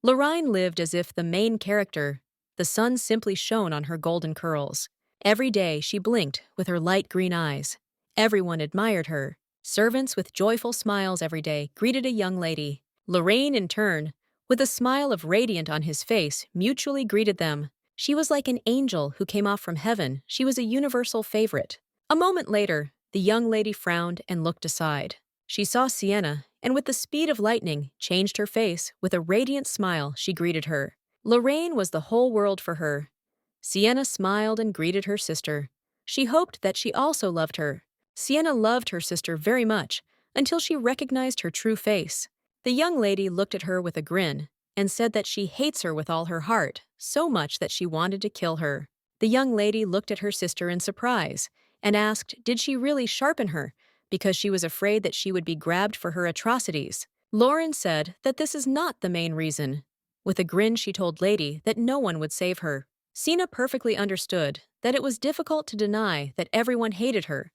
Lorraine lived as if the main character. The sun simply shone on her golden curls. Every day she blinked with her light green eyes. Everyone admired her. Servants with joyful smiles every day greeted a young lady. Lorraine, in turn, with a smile of radiant on his face, mutually greeted them. She was like an angel who came off from heaven. She was a universal favorite. A moment later, the young lady frowned and looked aside. She saw Sienna, and with the speed of lightning, changed her face. With a radiant smile, she greeted her. Lorraine was the whole world for her. Sienna smiled and greeted her sister. She hoped that she also loved her. Sienna loved her sister very much, until she recognized her true face. The young lady looked at her with a grin, and said that she hates her with all her heart, so much that she wanted to kill her. The young lady looked at her sister in surprise, and asked did she really sharpen her, because she was afraid that she would be grabbed for her atrocities. Lauren said that this is not the main reason. With a grin she told Lady that no one would save her. Sina perfectly understood that it was difficult to deny that everyone hated her.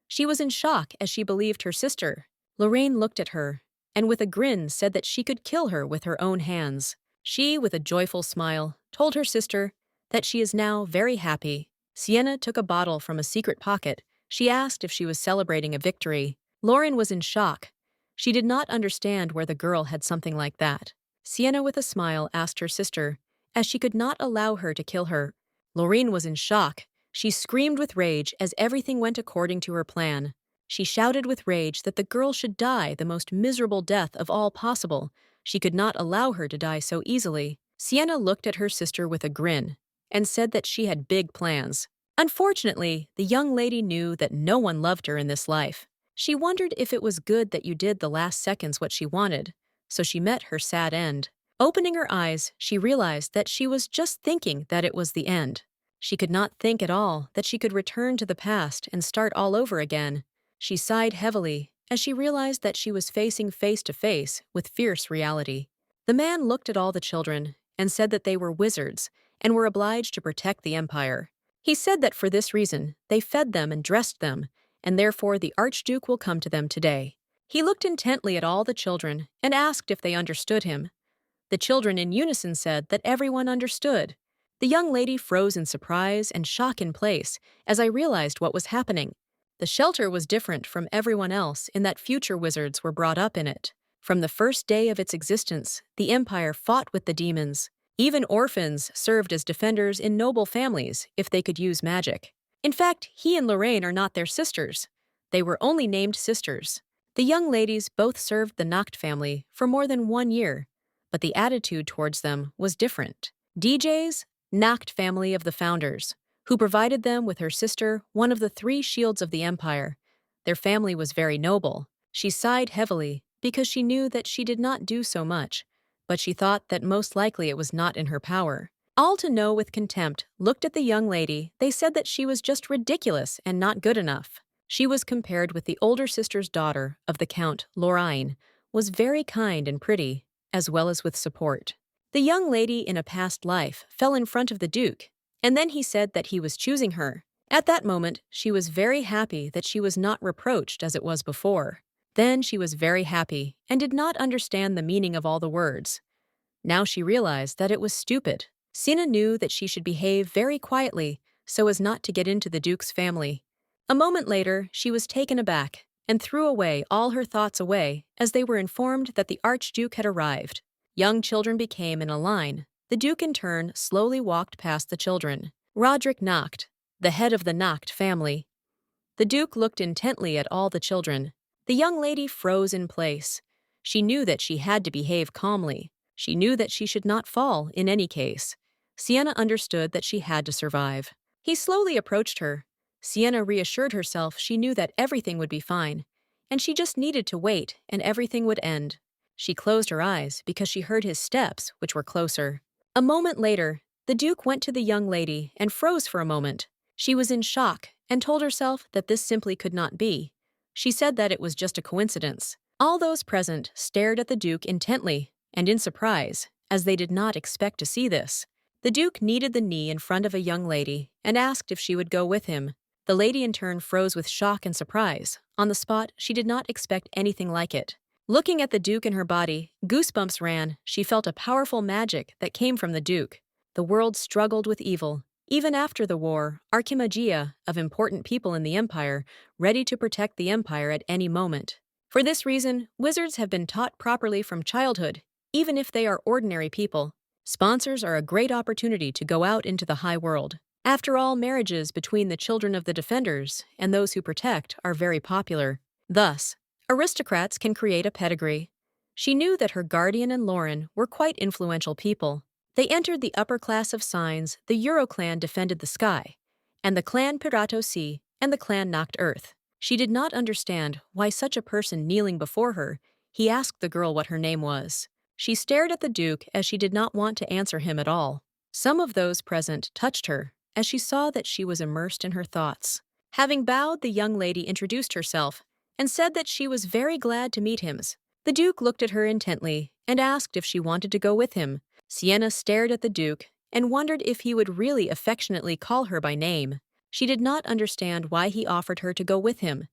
She was in shock as she believed her sister. Lorraine looked at her, and with a grin said that she could kill her with her own hands. She, with a joyful smile, told her sister that she is now very happy. Sienna took a bottle from a secret pocket. She asked if she was celebrating a victory. Lauren was in shock. She did not understand where the girl had something like that. Sienna, with a smile, asked her sister, as she could not allow her to kill her. Lorraine was in shock. She screamed with rage as everything went according to her plan. She shouted with rage that the girl should die the most miserable death of all possible. She could not allow her to die so easily. Sienna looked at her sister with a grin and said that she had big plans. Unfortunately, the young lady knew that no one loved her in this life. She wondered if it was good that you did the last seconds what she wanted, so she met her sad end. Opening her eyes, she realized that she was just thinking that it was the end. She could not think at all that she could return to the past and start all over again. She sighed heavily as she realized that she was facing face to face with fierce reality. The man looked at all the children and said that they were wizards and were obliged to protect the empire. He said that for this reason, they fed them and dressed them, and therefore the Archduke will come to them today. He looked intently at all the children and asked if they understood him. The children in unison said that everyone understood. The young lady froze in surprise and shock in place as I realized what was happening. The shelter was different from everyone else in that future wizards were brought up in it. From the first day of its existence, the empire fought with the demons. Even orphans served as defenders in noble families if they could use magic. In fact, he and Lorraine are not their sisters. They were only named sisters. The young ladies both served the Nacht family for more than 1 year, but the attitude towards them was different. DJ's Nacht family of the founders, who provided them with her sister, one of the 3 shields of the empire. Their family was very noble. She sighed heavily because she knew that she did not do so much, but she thought that most likely it was not in her power. All to know with contempt looked at the young lady. They said that she was just ridiculous and not good enough. She was compared with the older sister's daughter of the Count, Lorraine, was very kind and pretty, as well as with support. The young lady in a past life fell in front of the Duke, and then he said that he was choosing her. At that moment, she was very happy that she was not reproached as it was before. Then she was very happy and did not understand the meaning of all the words. Now she realized that it was stupid. Sina knew that she should behave very quietly so as not to get into the Duke's family. A moment later, she was taken aback and threw away all her thoughts away as they were informed that the Archduke had arrived. Young children became in a line. The Duke in turn slowly walked past the children. Roderick Nacht, the head of the Nacht family. The Duke looked intently at all the children. The young lady froze in place. She knew that she had to behave calmly. She knew that she should not fall in any case. Sienna understood that she had to survive. He slowly approached her. Sienna reassured herself she knew that everything would be fine, and she just needed to wait and everything would end. She closed her eyes because she heard his steps, which were closer. A moment later, the Duke went to the young lady and froze for a moment. She was in shock and told herself that this simply could not be. She said that it was just a coincidence. All those present stared at the Duke intently and in surprise, as they did not expect to see this. The Duke kneaded the knee in front of a young lady and asked if she would go with him. The lady in turn froze with shock and surprise. On the spot, she did not expect anything like it. Looking at the Duke in her body, goosebumps ran. She felt a powerful magic that came from the Duke. The world struggled with evil. Even after the war, archimagia of important people in the Empire, ready to protect the Empire at any moment. For this reason, wizards have been taught properly from childhood, even if they are ordinary people. Sponsors are a great opportunity to go out into the high world. After all, marriages between the children of the defenders and those who protect are very popular. Thus, aristocrats can create a pedigree. She knew that her guardian and Lauren were quite influential people. They entered the upper class of signs. The Euro clan defended the sky, and the clan Pirato Sea and the clan knocked earth. She did not understand why such a person kneeling before her. He asked the girl what her name was. She stared at the Duke as she did not want to answer him at all. Some of those present touched her as she saw that she was immersed in her thoughts. Having bowed, the young lady introduced herself and said that she was very glad to meet him. The Duke looked at her intently and asked if she wanted to go with him. Sienna stared at the Duke and wondered if he would really affectionately call her by name. She did not understand why he offered her to go with him.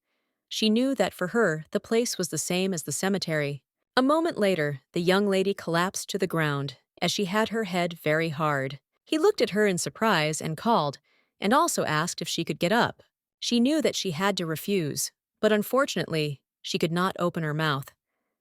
She knew that for her, the place was the same as the cemetery. A moment later, the young lady collapsed to the ground as she had her head very hard. He looked at her in surprise and called, and also asked if she could get up. She knew that she had to refuse, but unfortunately, she could not open her mouth.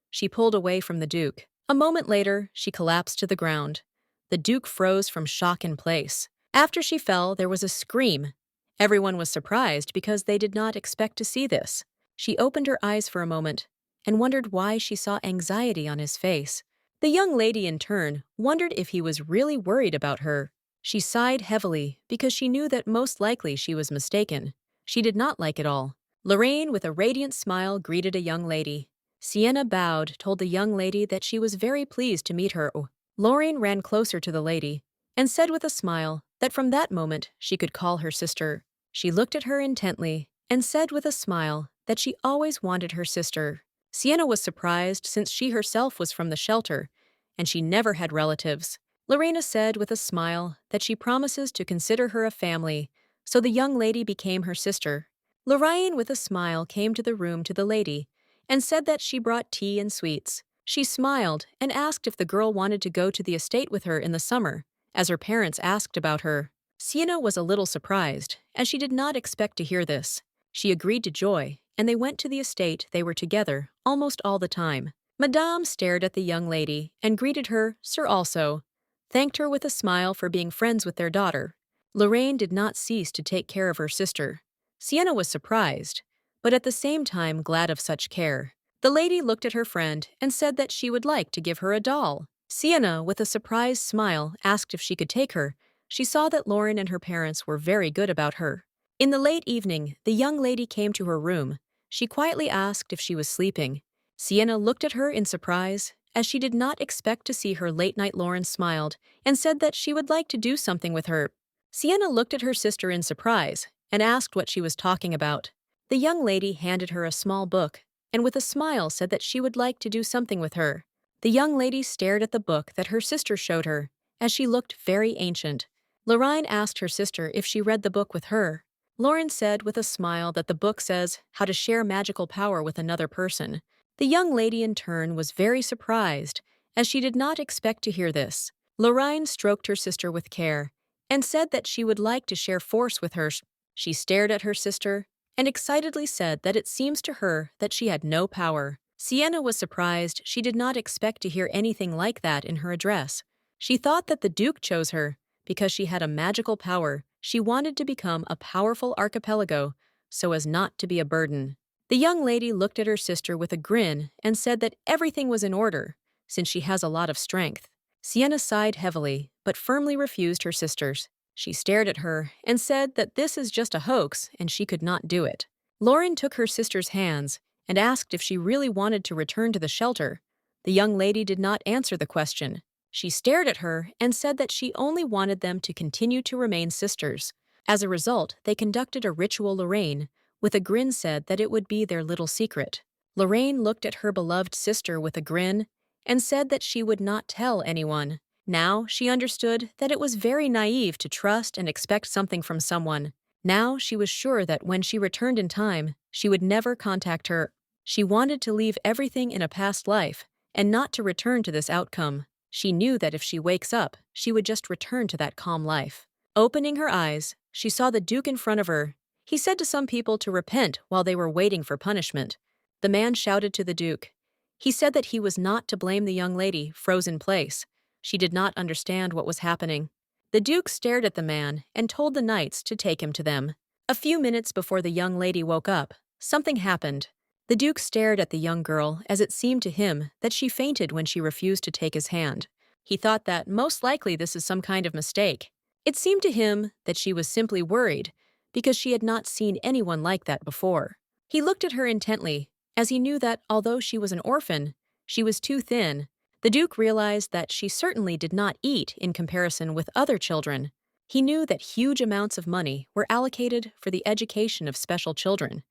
She pulled away from the Duke. A moment later, she collapsed to the ground. The Duke froze from shock in place. After she fell, there was a scream. Everyone was surprised because they did not expect to see this. She opened her eyes for a moment and wondered why she saw anxiety on his face. The young lady, in turn, wondered if he was really worried about her. She sighed heavily because she knew that most likely she was mistaken. She did not like it all. Lorraine, with a radiant smile, greeted a young lady. Sienna bowed, told the young lady that she was very pleased to meet her. Lorraine ran closer to the lady and said with a smile that from that moment she could call her sister. She looked at her intently and said with a smile that she always wanted her sister. Sienna was surprised since she herself was from the shelter, and she never had relatives. Lorena said with a smile that she promises to consider her a family, so the young lady became her sister. Lorraine, with a smile, came to the room to the lady and said that she brought tea and sweets. She smiled and asked if the girl wanted to go to the estate with her in the summer, as her parents asked about her. Sienna was a little surprised, as she did not expect to hear this. She agreed to joy, and they went to the estate. They were together almost all the time. Madame stared at the young lady and greeted her, Sir also, thanked her with a smile for being friends with their daughter. Lorraine did not cease to take care of her sister. Sienna was surprised, but at the same time glad of such care. The lady looked at her friend and said that she would like to give her a doll. Sienna, with a surprised smile, asked if she could take her. She saw that Lauren and her parents were very good about her. In the late evening, the young lady came to her room. She quietly asked if she was sleeping. Sienna looked at her in surprise, as she did not expect to see her late night. Lauren smiled and said that she would like to do something with her. Sienna looked at her sister in surprise and asked what she was talking about. The young lady handed her a small book and with a smile said that she would like to do something with her. The young lady stared at the book that her sister showed her, as she looked very ancient. Lorraine asked her sister if she read the book with her. Lauren said with a smile that the book says how to share magical power with another person. The young lady in turn was very surprised, as she did not expect to hear this. Lorraine stroked her sister with care and said that she would like to share force with her. She stared at her sister and excitedly said that it seems to her that she had no power. Sienna was surprised. She did not expect to hear anything like that in her address. She thought that the Duke chose her because she had a magical power. She wanted to become a powerful archipelago so as not to be a burden. The young lady looked at her sister with a grin and said that everything was in order, since she has a lot of strength. Sienna sighed heavily, but firmly refused her sisters. She stared at her and said that this is just a hoax and she could not do it. Lauren took her sister's hands and asked if she really wanted to return to the shelter. The young lady did not answer the question. She stared at her and said that she only wanted them to continue to remain sisters. As a result, they conducted a ritual. Lorraine, with a grin, said that it would be their little secret. Lorraine looked at her beloved sister with a grin and said that she would not tell anyone. Now she understood that it was very naive to trust and expect something from someone. Now she was sure that when she returned in time, she would never contact her. She wanted to leave everything in a past life and not to return to this outcome. She knew that if she wakes up, she would just return to that calm life. Opening her eyes, she saw the Duke in front of her. He said to some people to repent while they were waiting for punishment. The man shouted to the Duke. He said that he was not to blame the young lady, frozen in place. She did not understand what was happening. The Duke stared at the man and told the knights to take him to them. A few minutes before the young lady woke up, something happened. The Duke stared at the young girl as it seemed to him that she fainted when she refused to take his hand. He thought that most likely this is some kind of mistake. It seemed to him that she was simply worried because she had not seen anyone like that before. He looked at her intently, as he knew that although she was an orphan, she was too thin. The Duke realized that she certainly did not eat in comparison with other children. He knew that huge amounts of money were allocated for the education of special children.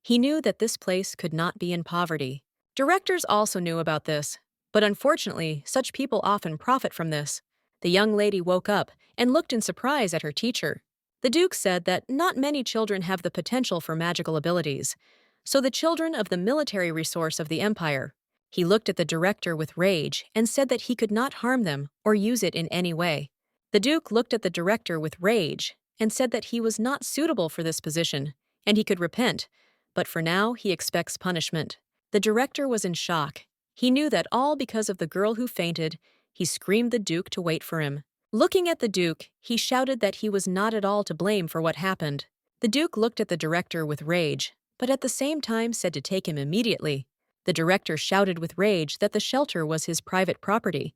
He knew that this place could not be in poverty. Directors also knew about this, but unfortunately, such people often profit from this. The young lady woke up and looked in surprise at her teacher. The Duke said that not many children have the potential for magical abilities, so the children of the military resource of the Empire. He looked at the director with rage and said that he could not harm them or use it in any way. The Duke looked at the director with rage and said that he was not suitable for this position, and he could repent, but for now he expects punishment. The director was in shock. He knew that all because of the girl who fainted. He screamed the Duke to wait for him. Looking at the Duke, he shouted that he was not at all to blame for what happened. The Duke looked at the director with rage, but at the same time said to take him immediately. The director shouted with rage that the shelter was his private property.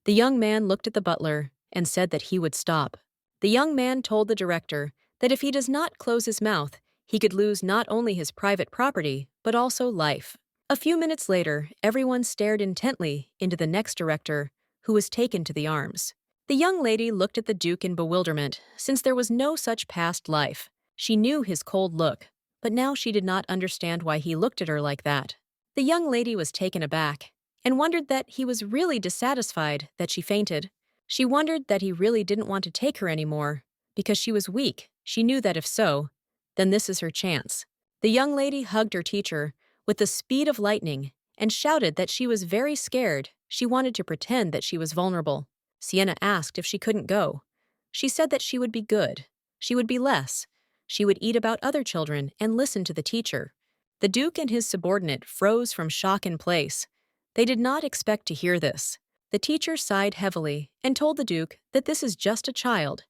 The young man looked at the butler and said that he would stop. The young man told the director that if he does not close his mouth, he could lose not only his private property, but also life. A few minutes later, everyone stared intently into the next director, who was taken to the arms. The young lady looked at the Duke in bewilderment, since there was no such past life. She knew his cold look, but now she did not understand why he looked at her like that. The young lady was taken aback and wondered that he was really dissatisfied that she fainted. She wondered that he really didn't want to take her anymore. Because she was weak, she knew that if so, then this is her chance. The young lady hugged her teacher with the speed of lightning and shouted that she was very scared. She wanted to pretend that she was vulnerable. Sienna asked if she couldn't go. She said that she would be good. She would be less. She would eat about other children and listen to the teacher. The Duke and his subordinate froze from shock in place. They did not expect to hear this. The teacher sighed heavily and told the Duke that this is just a child,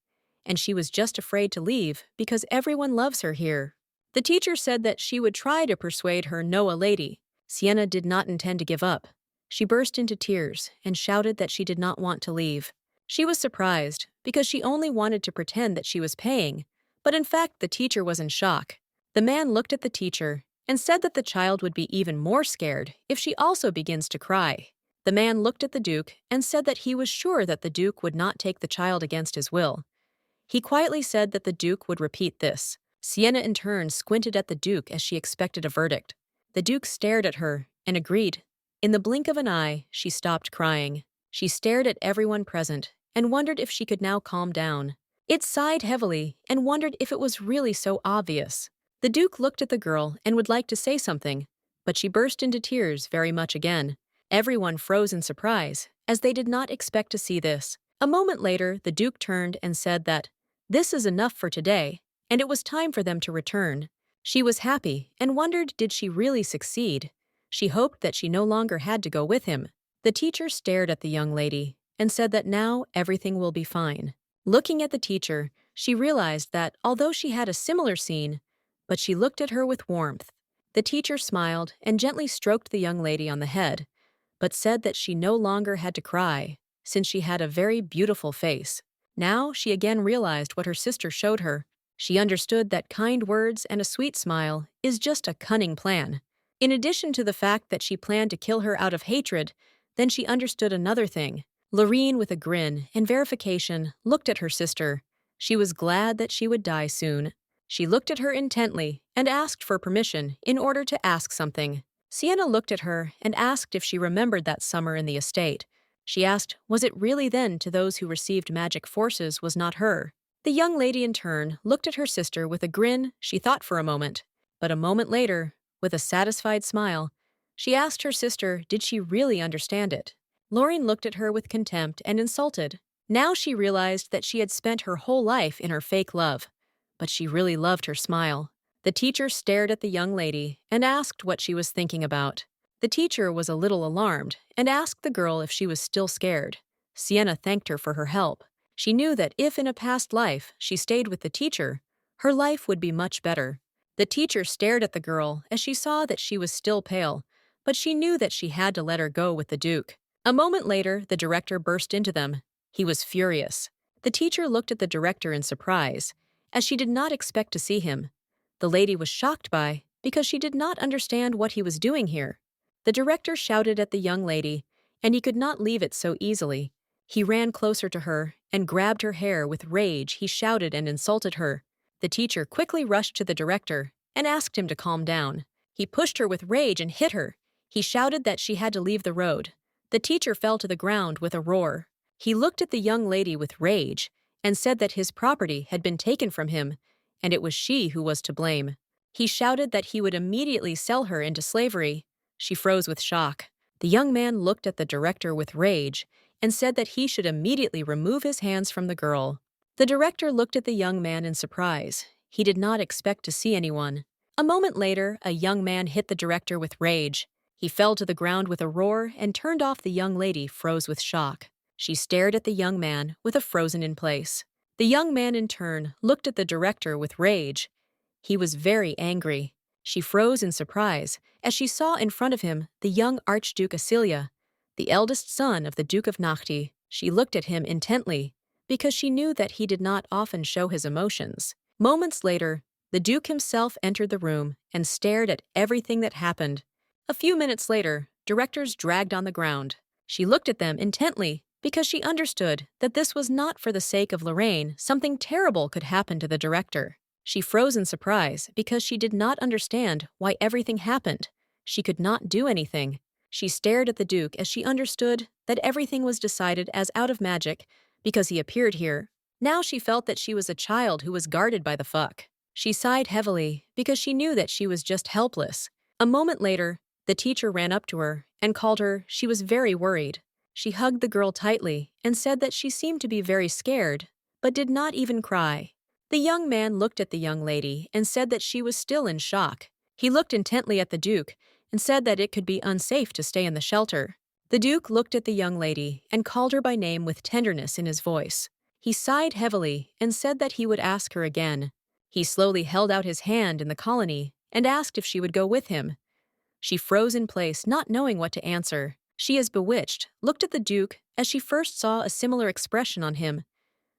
and she was just afraid to leave because everyone loves her here. The teacher said that she would try to persuade her Noah lady. Sienna did not intend to give up. She burst into tears and shouted that she did not want to leave. She was surprised because she only wanted to pretend that she was paying, but in fact the teacher was in shock. The man looked at the teacher and said that the child would be even more scared if she also begins to cry. The man looked at the Duke and said that he was sure that the Duke would not take the child against his will. He quietly said that the Duke would repeat this. Sienna in turn squinted at the Duke as she expected a verdict. The Duke stared at her and agreed. In the blink of an eye, she stopped crying. She stared at everyone present and wondered if she could now calm down. It sighed heavily and wondered if it was really so obvious. The Duke looked at the girl and would like to say something, but she burst into tears very much again. Everyone froze in surprise, as they did not expect to see this. A moment later, the Duke turned and said that this is enough for today, and it was time for them to return. She was happy and wondered did she really succeed. She hoped that she no longer had to go with him. The teacher stared at the young lady and said that now everything will be fine. Looking at the teacher, she realized that although she had a similar scene, but she looked at her with warmth. The teacher smiled and gently stroked the young lady on the head, but said that she no longer had to cry, since she had a very beautiful face. Now she again realized what her sister showed her. She understood that kind words and a sweet smile is just a cunning plan. In addition to the fact that she planned to kill her out of hatred, then she understood another thing. Lorene, with a grin and verification, looked at her sister. She was glad that she would die soon. She looked at her intently and asked for permission in order to ask something. Sienna looked at her and asked if she remembered that summer in the estate. She asked, was it really then to those who received magic forces was not her? The young lady in turn looked at her sister with a grin. She thought for a moment. But a moment later, With a satisfied smile, she asked her sister did she really understand it. Lorraine looked at her with contempt and insulted. Now she realized that she had spent her whole life in her fake love, but she really loved her smile. The teacher stared at the young lady and asked what she was thinking about. The teacher was a little alarmed and asked the girl if she was still scared. Sienna thanked her for her help. She knew that if in a past life she stayed with the teacher, her life would be much better. The teacher stared at the girl as she saw that she was still pale, but she knew that she had to let her go with the Duke. A moment later, the director burst into them. He was furious. The teacher looked at the director in surprise, as she did not expect to see him. The lady was shocked because she did not understand what he was doing here. The director shouted at the young lady, and he could not leave it so easily. He ran closer to her and grabbed her hair with rage. He shouted and insulted her. The teacher quickly rushed to the director and asked him to calm down. He pushed her with rage and hit her. He shouted that she had to leave the road. The teacher fell to the ground with a roar. He looked at the young lady with rage and said that his property had been taken from him, and it was she who was to blame. He shouted that he would immediately sell her into slavery. She froze with shock. The young man looked at the director with rage and said that he should immediately remove his hands from the girl. The director looked at the young man in surprise. He did not expect to see anyone. A moment later, a young man hit the director with rage. He fell to the ground with a roar and turned off. The young lady froze with shock. She stared at the young man with a frozen in place. The young man in turn looked at the director with rage. He was very angry. She froze in surprise as she saw in front of him the young Archduke Acilia, the eldest son of the Duke of Nachti. She looked at him intently because she knew that he did not often show his emotions. Moments later, the Duke himself entered the room and stared at everything that happened. A few minutes later, directors dragged on the ground. She looked at them intently because she understood that this was not for the sake of Lorraine. Something terrible could happen to the director. She froze in surprise because she did not understand why everything happened. She could not do anything. She stared at the Duke as she understood that everything was decided as out of magic because he appeared here. Now she felt that she was a child who was guarded by the fuck. She sighed heavily because she knew that she was just helpless. A moment later, the teacher ran up to her and called her. She was very worried. She hugged the girl tightly and said that she seemed to be very scared, but did not even cry. The young man looked at the young lady and said that she was still in shock. He looked intently at the Duke and said that it could be unsafe to stay in the shelter. The Duke looked at the young lady and called her by name with tenderness in his voice. He sighed heavily and said that he would ask her again. He slowly held out his hand in the colony and asked if she would go with him. She froze in place, not knowing what to answer. She, as bewitched, looked at the Duke as she first saw a similar expression on him.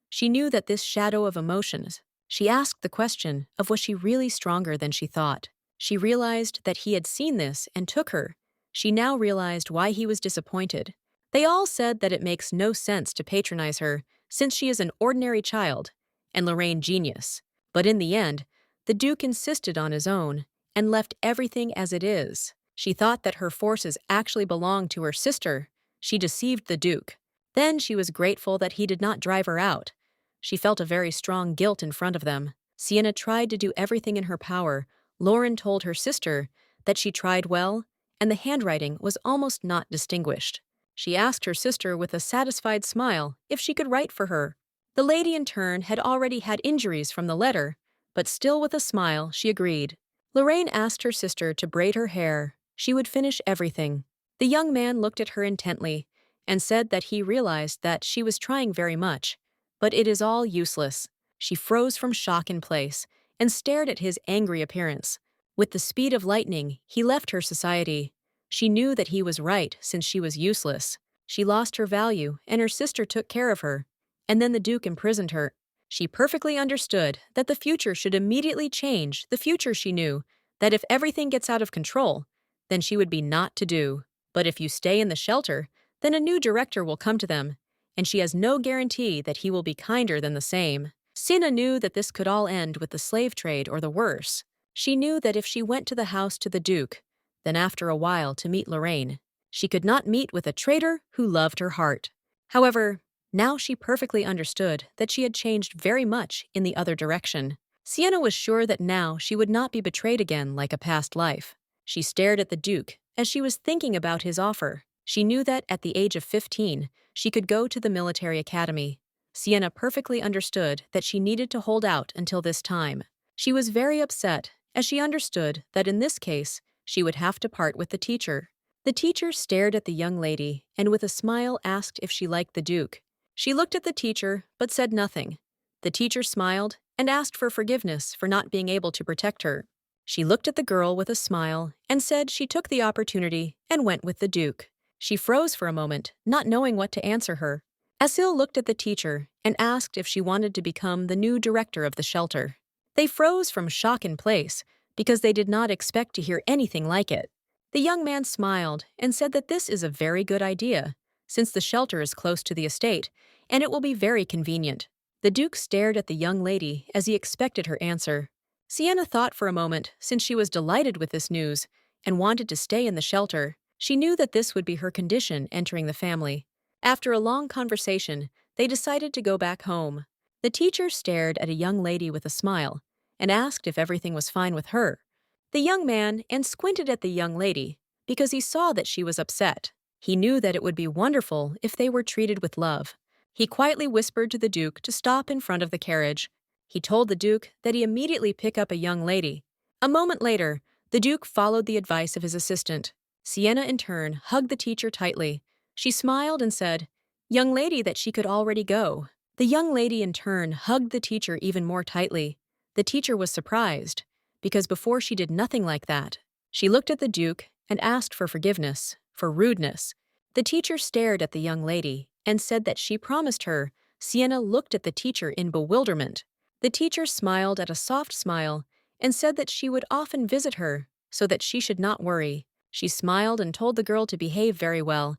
She knew that this shadow of emotions. She asked the question of was she really stronger than she thought. She realized that he had seen this and took her. She now realized why he was disappointed. They all said that it makes no sense to patronize her since she is an ordinary child and Lorraine genius. But in the end, the Duke insisted on his own and left everything as it is. She thought that her forces actually belonged to her sister. She deceived the Duke. Then she was grateful that he did not drive her out. She felt a very strong guilt in front of them. Sienna tried to do everything in her power. Lauren told her sister that she tried well, and the handwriting was almost not distinguished. She asked her sister with a satisfied smile if she could write for her. The lady in turn had already had injuries from the letter, but still with a smile she agreed. Lorraine asked her sister to braid her hair. She would finish everything. The young man looked at her intently and said that he realized that she was trying very much, but it is all useless. She froze from shock in place and stared at his angry appearance. With the speed of lightning, he left her society. She knew that he was right since she was useless. She lost her value and her sister took care of her. And then the Duke imprisoned her. She perfectly understood that the future should immediately change. The future, she knew that if everything gets out of control, then she would be not to do. But if you stay in the shelter, then a new director will come to them, and she has no guarantee that he will be kinder than the same. Sienna knew that this could all end with the slave trade or the worse. She knew that if she went to the house to the Duke, then after a while to meet Lorraine, she could not meet with a traitor who loved her heart. However, now she perfectly understood that she had changed very much in the other direction. Sienna was sure that now she would not be betrayed again like a past life. She stared at the Duke as she was thinking about his offer. She knew that at the age of 15, she could go to the military academy. Sienna perfectly understood that she needed to hold out until this time. She was very upset as she understood that in this case, she would have to part with the teacher. The teacher stared at the young lady and with a smile asked if she liked the Duke. She looked at the teacher but said nothing. The teacher smiled and asked for forgiveness for not being able to protect her. She looked at the girl with a smile and said she took the opportunity and went with the Duke. She froze for a moment, not knowing what to answer her. Asil looked at the teacher and asked if she wanted to become the new director of the shelter. They froze from shock in place because they did not expect to hear anything like it. The young man smiled and said that this is a very good idea, since the shelter is close to the estate, and it will be very convenient. The Duke stared at the young lady as he expected her answer. Sienna thought for a moment, since she was delighted with this news and wanted to stay in the shelter. She knew that this would be her condition entering the family. After a long conversation, they decided to go back home. The teacher stared at a young lady with a smile and asked if everything was fine with her. The young man squinted at the young lady because he saw that she was upset. He knew that it would be wonderful if they were treated with love. He quietly whispered to the Duke to stop in front of the carriage. He told the Duke that he immediately pick up a young lady. A moment later, the Duke followed the advice of his assistant. Sienna, in turn, hugged the teacher tightly. She smiled and said, "Young lady," that she could already go. The young lady, in turn, hugged the teacher even more tightly. The teacher was surprised, because before she did nothing like that. She looked at the Duke and asked for forgiveness, for rudeness. The teacher stared at the young lady and said that she promised her. Sienna looked at the teacher in bewilderment. The teacher smiled at a soft smile and said that she would often visit her so that she should not worry. She smiled and told the girl to behave very well,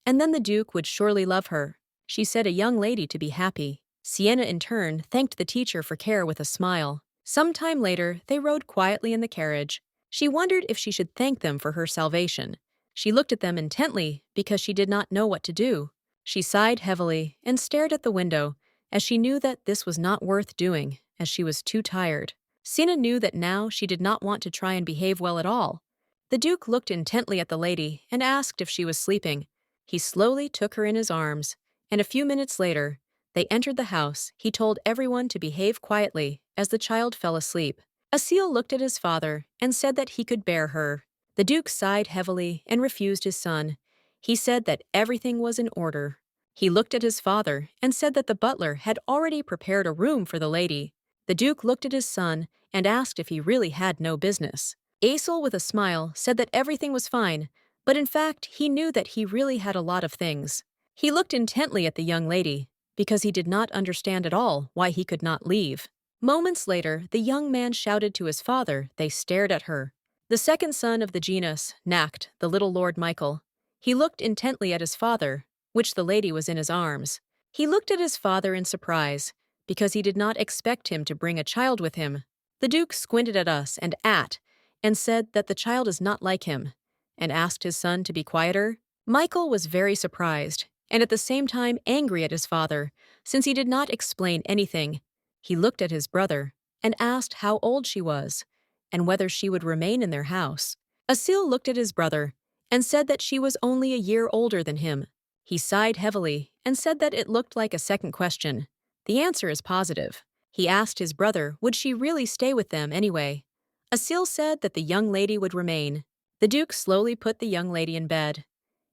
and then the Duke would surely love her. She said a young lady to be happy. Sienna, in turn, thanked the teacher for care with a smile. Some time later, they rode quietly in the carriage. She wondered if she should thank them for her salvation. She looked at them intently because she did not know what to do. She sighed heavily and stared at the window, as she knew that this was not worth doing, as she was too tired. Sienna knew that now she did not want to try and behave well at all. The Duke looked intently at the lady and asked if she was sleeping. He slowly took her in his arms, and a few minutes later, they entered the house. He told everyone to behave quietly as the child fell asleep. Asil looked at his father and said that he could bear her. The Duke sighed heavily and refused his son. He said that everything was in order. He looked at his father and said that the butler had already prepared a room for the lady. The Duke looked at his son and asked if he really had no business. Asil, with a smile, said that everything was fine, but in fact, he knew that he really had a lot of things. He looked intently at the young lady, because he did not understand at all why he could not leave. Moments later, the young man shouted to his father. They stared at her. The second son of the genus, Nacht, the little Lord Michael. He looked intently at his father, which the lady was in his arms. He looked at his father in surprise, because he did not expect him to bring a child with him. The Duke squinted at us and said that the child is not like him, and asked his son to be quieter. Michael was very surprised, and at the same time angry at his father, since he did not explain anything. He looked at his brother and asked how old she was, and whether she would remain in their house. Asil looked at his brother and said that she was only a year older than him. He sighed heavily and said that it looked like a second question. The answer is positive. He asked his brother would she really stay with them anyway. Asil said that the young lady would remain. The Duke slowly put the young lady in bed.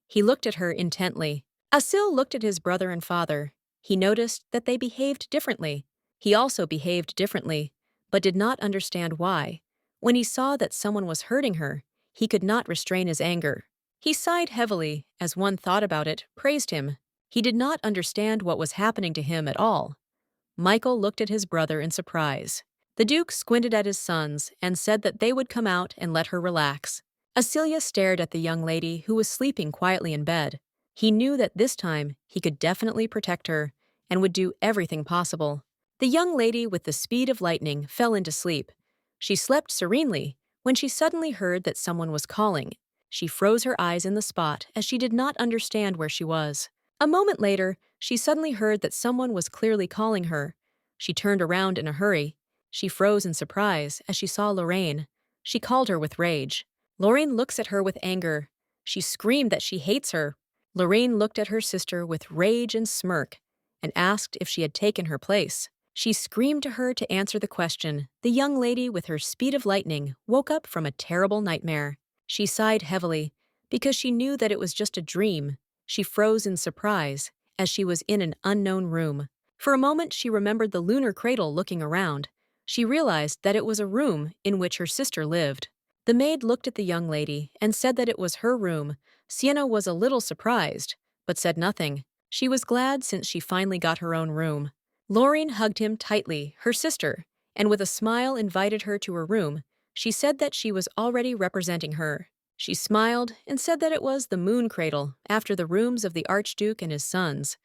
He looked at her intently. Asil looked at his brother and father. He noticed that they behaved differently. He also behaved differently, but did not understand why. When he saw that someone was hurting her, he could not restrain his anger. He sighed heavily as one thought about it, praised him. He did not understand what was happening to him at all. Michael looked at his brother in surprise. The Duke squinted at his sons and said that they would come out and let her relax. Asilia stared at the young lady who was sleeping quietly in bed. He knew that this time he could definitely protect her and would do everything possible. The young lady with the speed of lightning fell into sleep. She slept serenely when she suddenly heard that someone was calling. She froze her eyes in the spot as she did not understand where she was. A moment later, she suddenly heard that someone was clearly calling her. She turned around in a hurry. She froze in surprise as she saw Lorraine. She called her with rage. Lorraine looks at her with anger. She screamed that she hates her. Lorraine looked at her sister with rage and smirk and asked if she had taken her place. She screamed to her to answer the question. The young lady, with her speed of lightning, woke up from a terrible nightmare. She sighed heavily because she knew that it was just a dream. She froze in surprise as she was in an unknown room. For a moment, she remembered the lunar cradle looking around. She realized that it was a room in which her sister lived. The maid looked at the young lady and said that it was her room. Sienna was a little surprised, but said nothing. She was glad since she finally got her own room. Lorraine hugged him tightly, her sister, and with a smile invited her to her room. She said that she was already representing her. She smiled and said that it was the moon cradle, after the rooms of the Archduke and his sons.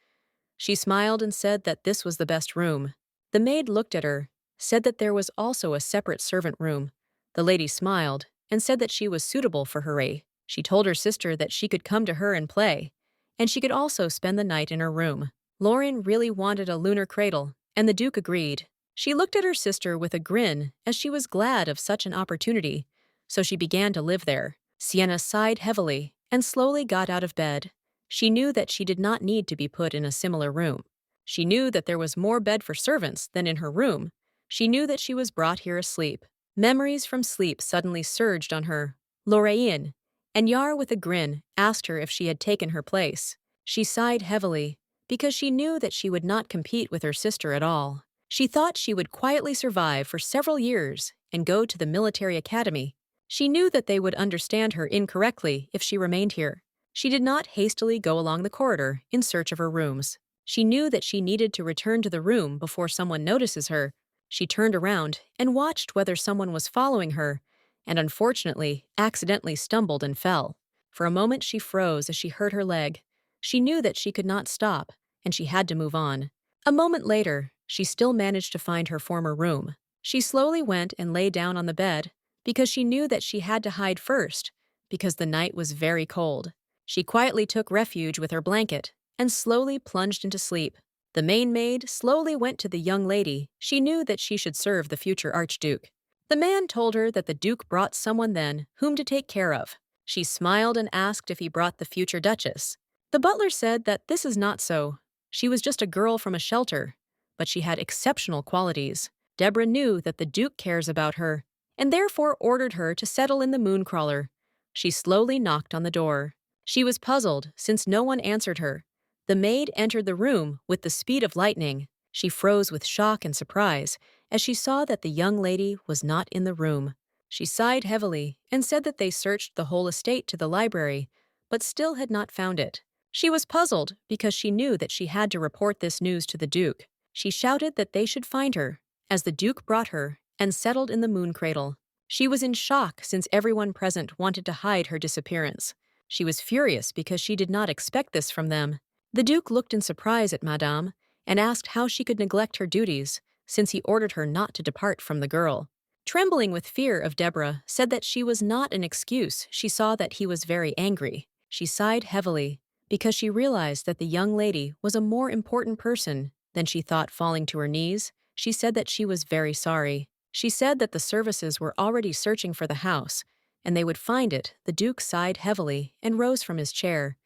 She smiled and said that this was the best room. The maid looked at her, said that there was also a separate servant room. The lady smiled and said that she was suitable for her age. She told her sister that she could come to her and play, and she could also spend the night in her room. Lauren really wanted a lunar cradle, and the Duke agreed. She looked at her sister with a grin as she was glad of such an opportunity, so she began to live there. Sienna sighed heavily and slowly got out of bed. She knew that she did not need to be put in a similar room. She knew that there was more bed for servants than in her room. She knew that she was brought here asleep. Memories from sleep suddenly surged on her. Lorraine, and Yar, with a grin, asked her if she had taken her place. She sighed heavily because she knew that she would not compete with her sister at all. She thought she would quietly survive for several years and go to the military academy. She knew that they would understand her incorrectly if she remained here. She did not hastily go along the corridor in search of her rooms. She knew that she needed to return to the room before someone notices her. She turned around and watched whether someone was following her, and unfortunately, accidentally stumbled and fell. For a moment she froze as she hurt her leg. She knew that she could not stop, and she had to move on. A moment later, she still managed to find her former room. She slowly went and lay down on the bed, because she knew that she had to hide first, because the night was very cold. She quietly took refuge with her blanket and slowly plunged into sleep. The main maid slowly went to the young lady. She knew that she should serve the future Archduke. The man told her that the Duke brought someone then whom to take care of. She smiled and asked if he brought the future Duchess. The butler said that this is not so. She was just a girl from a shelter, but she had exceptional qualities. Deborah knew that the Duke cares about her, and therefore ordered her to settle in the mooncrawler. She slowly knocked on the door. She was puzzled since no one answered her. The maid entered the room with the speed of lightning. She froze with shock and surprise as she saw that the young lady was not in the room. She sighed heavily and said that they searched the whole estate to the library, but still had not found it. She was puzzled because she knew that she had to report this news to the Duke. She shouted that they should find her, as the Duke brought her and settled in the moon cradle. She was in shock since everyone present wanted to hide her disappearance. She was furious because she did not expect this from them. The Duke looked in surprise at Madame and asked how she could neglect her duties, since he ordered her not to depart from the girl. Trembling with fear of Deborah, said that she was not an excuse. She saw that he was very angry. She sighed heavily because she realized that the young lady was a more important person than she thought. Falling to her knees, she said that she was very sorry. She said that the services were already searching for the house, and they would find it. The Duke sighed heavily and rose from his chair.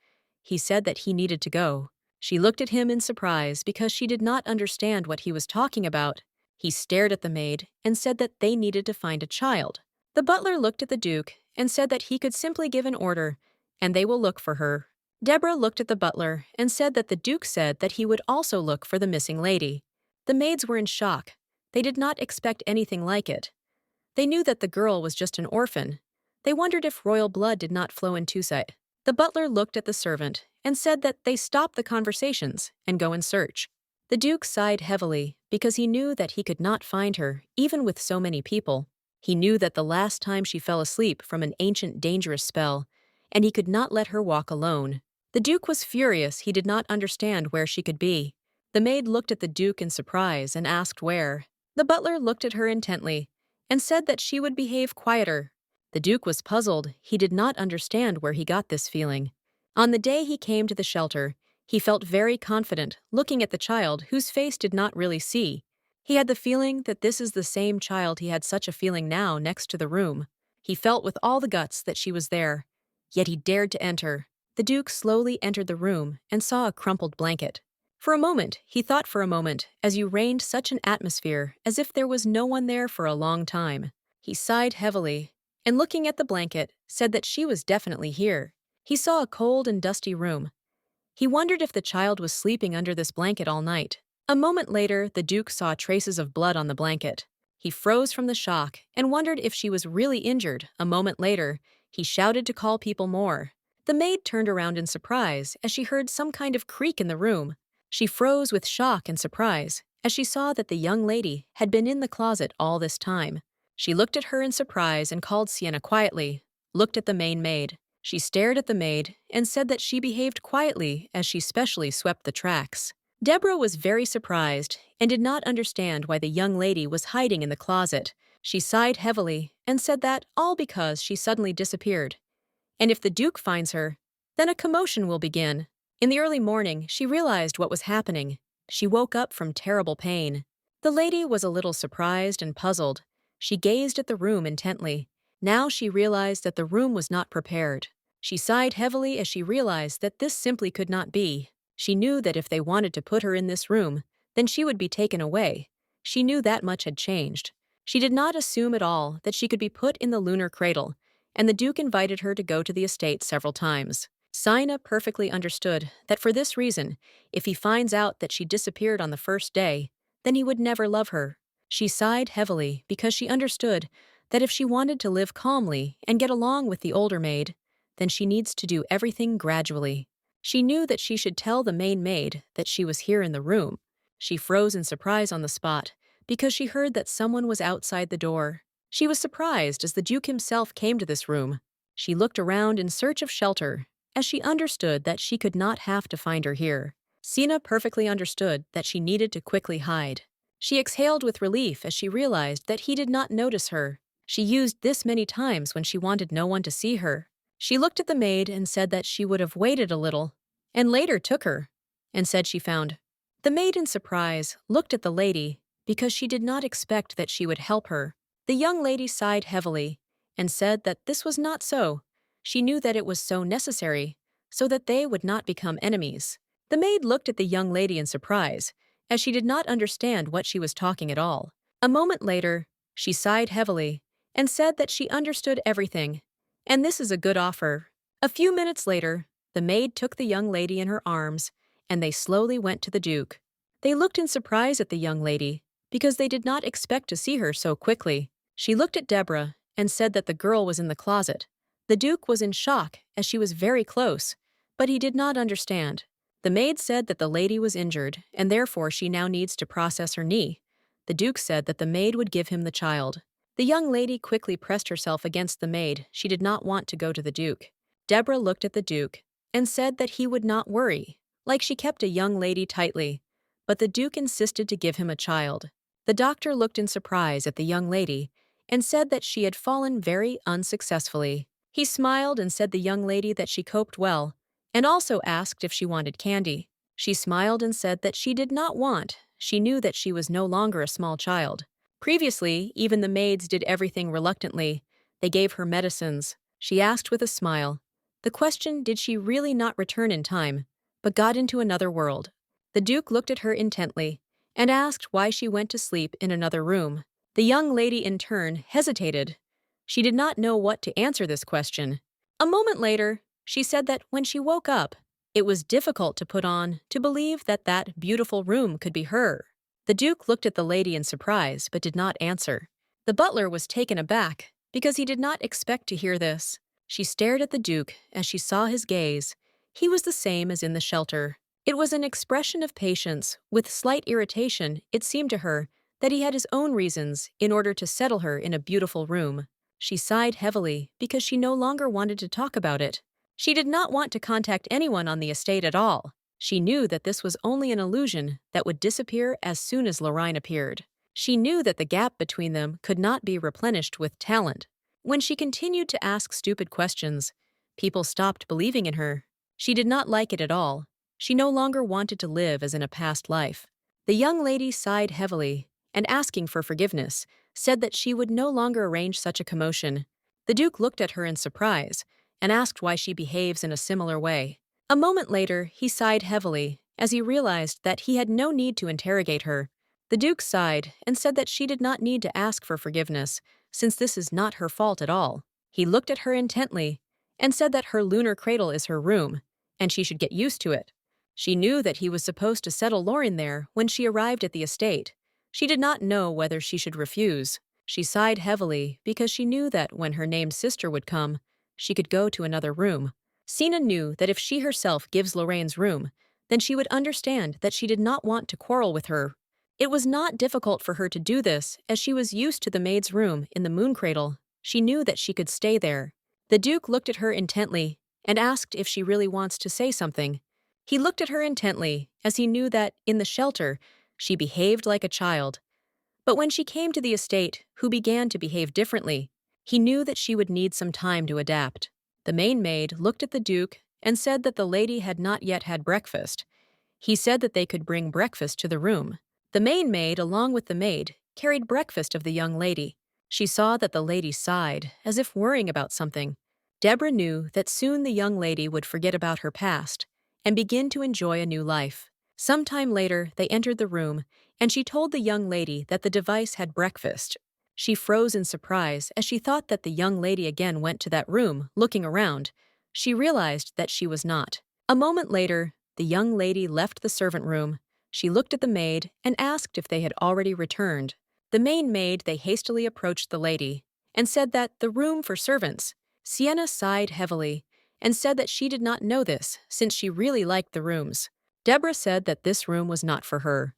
He said that he needed to go. She looked at him in surprise because she did not understand what he was talking about. He stared at the maid and said that they needed to find a child. The butler looked at the Duke and said that he could simply give an order, and they will look for her. Deborah looked at the butler and said that the Duke said that he would also look for the missing lady. The maids were in shock. They did not expect anything like it. They knew that the girl was just an orphan. They wondered if royal blood did not flow in Tusite. The butler looked at the servant and said that they stop the conversations and go in search. The Duke sighed heavily because he knew that he could not find her, even with so many people. He knew that the last time she fell asleep from an ancient dangerous spell, and he could not let her walk alone. The Duke was furious. He did not understand where she could be. The maid looked at the Duke in surprise and asked where. The butler looked at her intently and said that she would behave quieter. The Duke was puzzled. He did not understand where he got this feeling. On the day he came to the shelter, he felt very confident, looking at the child whose face did not really see. He had the feeling that this is the same child. He had such a feeling now next to the room. He felt with all the guts that she was there. Yet he dared to enter. The Duke slowly entered the room and saw a crumpled blanket. For a moment, he thought for a moment, as you reigned such an atmosphere as if there was no one there for a long time. He sighed heavily, and looking at the blanket, said that she was definitely here. He saw a cold and dusty room. He wondered if the child was sleeping under this blanket all night. A moment later, the Duke saw traces of blood on the blanket. He froze from the shock and wondered if she was really injured. A moment later, he shouted to call people more. The maid turned around in surprise as she heard some kind of creak in the room. She froze with shock and surprise as she saw that the young lady had been in the closet all this time. She looked at her in surprise and called Sienna quietly, looked at the maid. She stared at the maid and said that she behaved quietly as she specially swept the tracks. Deborah was very surprised and did not understand why the young lady was hiding in the closet. She sighed heavily and said that all because she suddenly disappeared. And if the Duke finds her, then a commotion will begin. In the early morning, she realized what was happening. She woke up from terrible pain. The lady was a little surprised and puzzled. She gazed at the room intently. Now she realized that the room was not prepared. She sighed heavily as she realized that this simply could not be. She knew that if they wanted to put her in this room, then she would be taken away. She knew that much had changed. She did not assume at all that she could be put in the lunar cradle, and the Duke invited her to go to the estate several times. Sienna perfectly understood that for this reason, if he finds out that she disappeared on the first day, then he would never love her. She sighed heavily because she understood that if she wanted to live calmly and get along with the older maid, then she needs to do everything gradually. She knew that she should tell the main maid that she was here in the room. She froze in surprise on the spot because she heard that someone was outside the door. She was surprised as the Duke himself came to this room. She looked around in search of shelter, as she understood that she could not have to find her here. Sienna perfectly understood that she needed to quickly hide. She exhaled with relief as she realized that he did not notice her. She used this many times when she wanted no one to see her. She looked at the maid and said that she would have waited a little, and later took her, and said she found. The maid in surprise looked at the lady because she did not expect that she would help her. The young lady sighed heavily and said that this was not so. She knew that it was so necessary, so that they would not become enemies. The maid looked at the young lady in surprise, as she did not understand what she was talking at all. A moment later, she sighed heavily and said that she understood everything, and this is a good offer. A few minutes later, the maid took the young lady in her arms, and they slowly went to the Duke. They looked in surprise at the young lady, because they did not expect to see her so quickly. She looked at Deborah and said that the girl was in the closet. The Duke was in shock as she was very close, but he did not understand. The maid said that the lady was injured, and therefore she now needs to process her knee. The Duke said that the maid would give him the child. The young lady quickly pressed herself against the maid. She did not want to go to the Duke. Deborah looked at the Duke and said that he would not worry, like she kept a young lady tightly. But the Duke insisted to give him a child. The doctor looked in surprise at the young lady and said that she had fallen very unsuccessfully. He smiled and said the young lady that she coped well, and also asked if she wanted candy. She smiled and said that she did not want. She knew that she was no longer a small child. Previously, even the maids did everything reluctantly. They gave her medicines. She asked with a smile. The question, did she really not return in time, but got into another world? The Duke looked at her intently and asked why she went to sleep in another room. The young lady in turn hesitated. She did not know what to answer this question. A moment later, she said that when she woke up, it was difficult to believe that that beautiful room could be her. The Duke looked at the lady in surprise but did not answer. The butler was taken aback because he did not expect to hear this. She stared at the Duke as she saw his gaze. He was the same as in the shelter. It was an expression of patience. With slight irritation, it seemed to her that he had his own reasons in order to settle her in a beautiful room. She sighed heavily because she no longer wanted to talk about it. She did not want to contact anyone on the estate at all. She knew that this was only an illusion that would disappear as soon as Lorraine appeared. She knew that the gap between them could not be replenished with talent. When she continued to ask stupid questions, people stopped believing in her. She did not like it at all. She no longer wanted to live as in a past life. The young lady sighed heavily and, asking for forgiveness, said that she would no longer arrange such a commotion. The Duke looked at her in surprise and asked why she behaves in a similar way. A moment later, he sighed heavily as he realized that he had no need to interrogate her. The Duke sighed and said that she did not need to ask for forgiveness, since this is not her fault at all. He looked at her intently and said that her lunar cradle is her room, and she should get used to it. She knew that he was supposed to settle Lauren there when she arrived at the estate. She did not know whether she should refuse. She sighed heavily because she knew that when her named sister would come, she could go to another room. Sina knew that if she herself gives Lorraine's room, then she would understand that she did not want to quarrel with her. It was not difficult for her to do this, as she was used to the maid's room in the moon cradle. She knew that she could stay there. The Duke looked at her intently and asked if she really wants to say something. He looked at her intently, as he knew that, in the shelter, she behaved like a child. But when she came to the estate, who began to behave differently, he knew that she would need some time to adapt. The main maid looked at the Duke and said that the lady had not yet had breakfast. He said that they could bring breakfast to the room. The main maid, along with the maid, carried breakfast of the young lady. She saw that the lady sighed, as if worrying about something. Deborah knew that soon the young lady would forget about her past and begin to enjoy a new life. Sometime later, they entered the room, and she told the young lady that the device had breakfast. She froze in surprise as she thought that the young lady again went to that room, looking around. She realized that she was not. A moment later, the young lady left the servant room. She looked at the maid and asked if they had already returned. The main maid, they hastily approached the lady and said that the room for servants. Sienna sighed heavily and said that she did not know this, since she really liked the rooms. Deborah said that this room was not for her.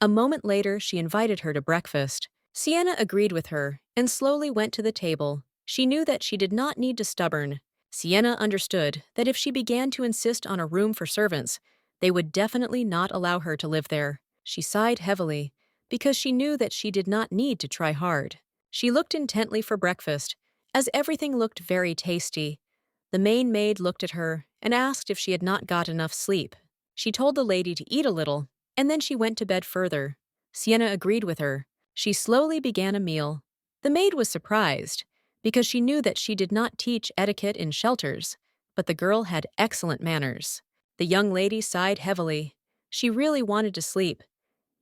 A moment later, she invited her to breakfast. Sienna agreed with her and slowly went to the table. She knew that she did not need to stubborn. Sienna understood that if she began to insist on a room for servants, they would definitely not allow her to live there. She sighed heavily because she knew that she did not need to try hard. She looked intently for breakfast, as everything looked very tasty. The main maid looked at her and asked if she had not got enough sleep. She told the lady to eat a little, and then she went to bed further. Sienna agreed with her. She slowly began a meal. The maid was surprised, because she knew that she did not teach etiquette in shelters, but the girl had excellent manners. The young lady sighed heavily. She really wanted to sleep.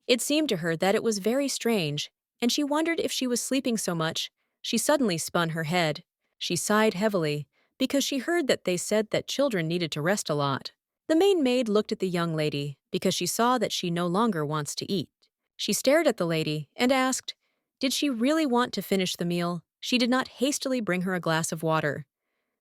It seemed to her that it was very strange, and she wondered if she was sleeping so much. She suddenly spun her head. She sighed heavily, because she heard that they said that children needed to rest a lot. The main maid looked at the young lady, because she saw that she no longer wants to eat. She stared at the lady and asked, did she really want to finish the meal? She did not hastily bring her a glass of water.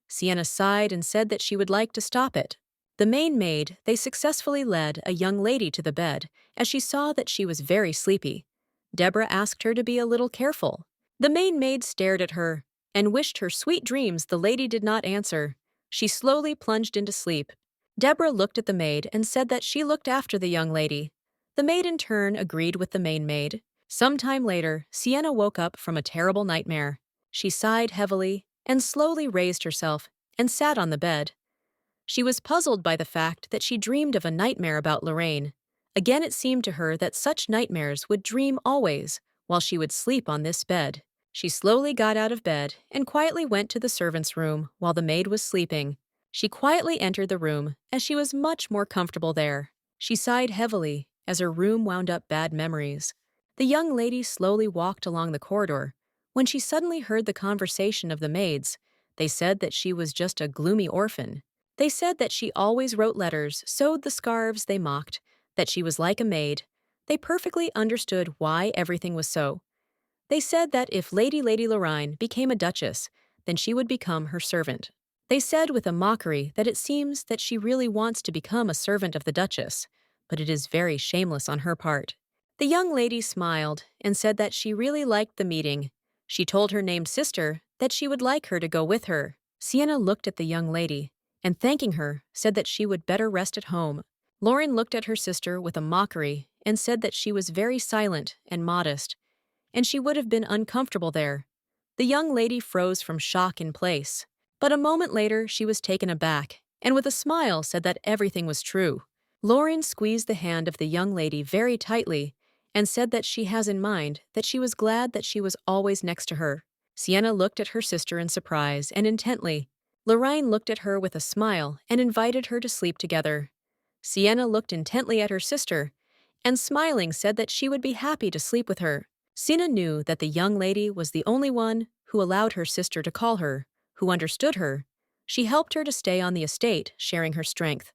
Sienna sighed and said that she would like to stop it. The main maid, they successfully led a young lady to the bed, as she saw that she was very sleepy. Deborah asked her to be a little careful. The main maid stared at her and wished her sweet dreams. The lady did not answer. She slowly plunged into sleep. Deborah looked at the maid and said that she looked after the young lady. The maid in turn agreed with the main maid. Some time later, Sienna woke up from a terrible nightmare. She sighed heavily and slowly raised herself and sat on the bed. She was puzzled by the fact that she dreamed of a nightmare about Lorraine. Again, it seemed to her that such nightmares would dream always, while she would sleep on this bed. She slowly got out of bed and quietly went to the servants' room while the maid was sleeping. She quietly entered the room, as she was much more comfortable there. She sighed heavily as her room wound up bad memories. The young lady slowly walked along the corridor when she suddenly heard the conversation of the maids. They said that she was just a gloomy orphan. They said that she always wrote letters, sewed the scarves. They mocked that she was like a maid. They perfectly understood why everything was so. They said that if Lady Lorraine became a duchess, then she would become her servant. They said with a mockery that it seems that she really wants to become a servant of the duchess, but it is very shameless on her part. The young lady smiled and said that she really liked the meeting. She told her named sister that she would like her to go with her. Sienna looked at the young lady and, thanking her, said that she would better rest at home. Lauren looked at her sister with a mockery and said that she was very silent and modest, and she would have been uncomfortable there. The young lady froze from shock in place, but a moment later she was taken aback and with a smile said that everything was true. Lauren squeezed the hand of the young lady very tightly and said that she has in mind that she was glad that she was always next to her. Sienna looked at her sister in surprise and intently. Lorraine looked at her with a smile and invited her to sleep together. Sienna looked intently at her sister and smiling said that she would be happy to sleep with her. Sienna knew that the young lady was the only one who allowed her sister to call her, who understood her. She helped her to stay on the estate, sharing her strength.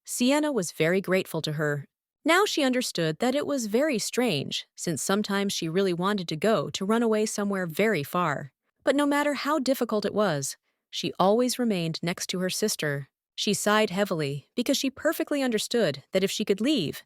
Sienna was very grateful to her. Now she understood that it was very strange, since sometimes she really wanted to go to run away somewhere very far. But no matter how difficult it was, she always remained next to her sister. She sighed heavily because she perfectly understood that if she could leave,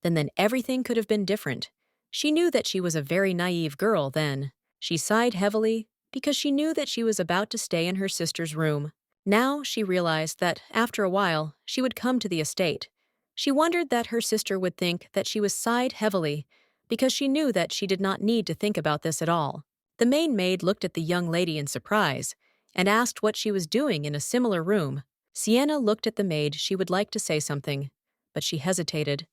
then everything could have been different. She knew that she was a very naive girl then. She sighed heavily because she knew that she was about to stay in her sister's room. Now she realized that, after a while, she would come to the estate. She wondered that her sister would think that she was sighed heavily because she knew that she did not need to think about this at all. The main maid looked at the young lady in surprise and asked what she was doing in a similar room. Sienna looked at the maid. She would like to say something, but she hesitated.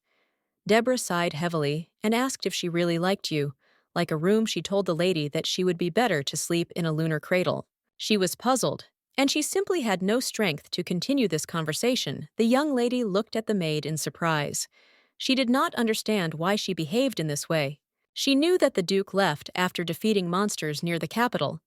Deborah sighed heavily and asked if she really liked you. Like a room, she told the lady that she would be better to sleep in a lunar cradle. She was puzzled, and she simply had no strength to continue this conversation. The young lady looked at the maid in surprise. She did not understand why she behaved in this way. She knew that the Duke left after defeating monsters near the capital.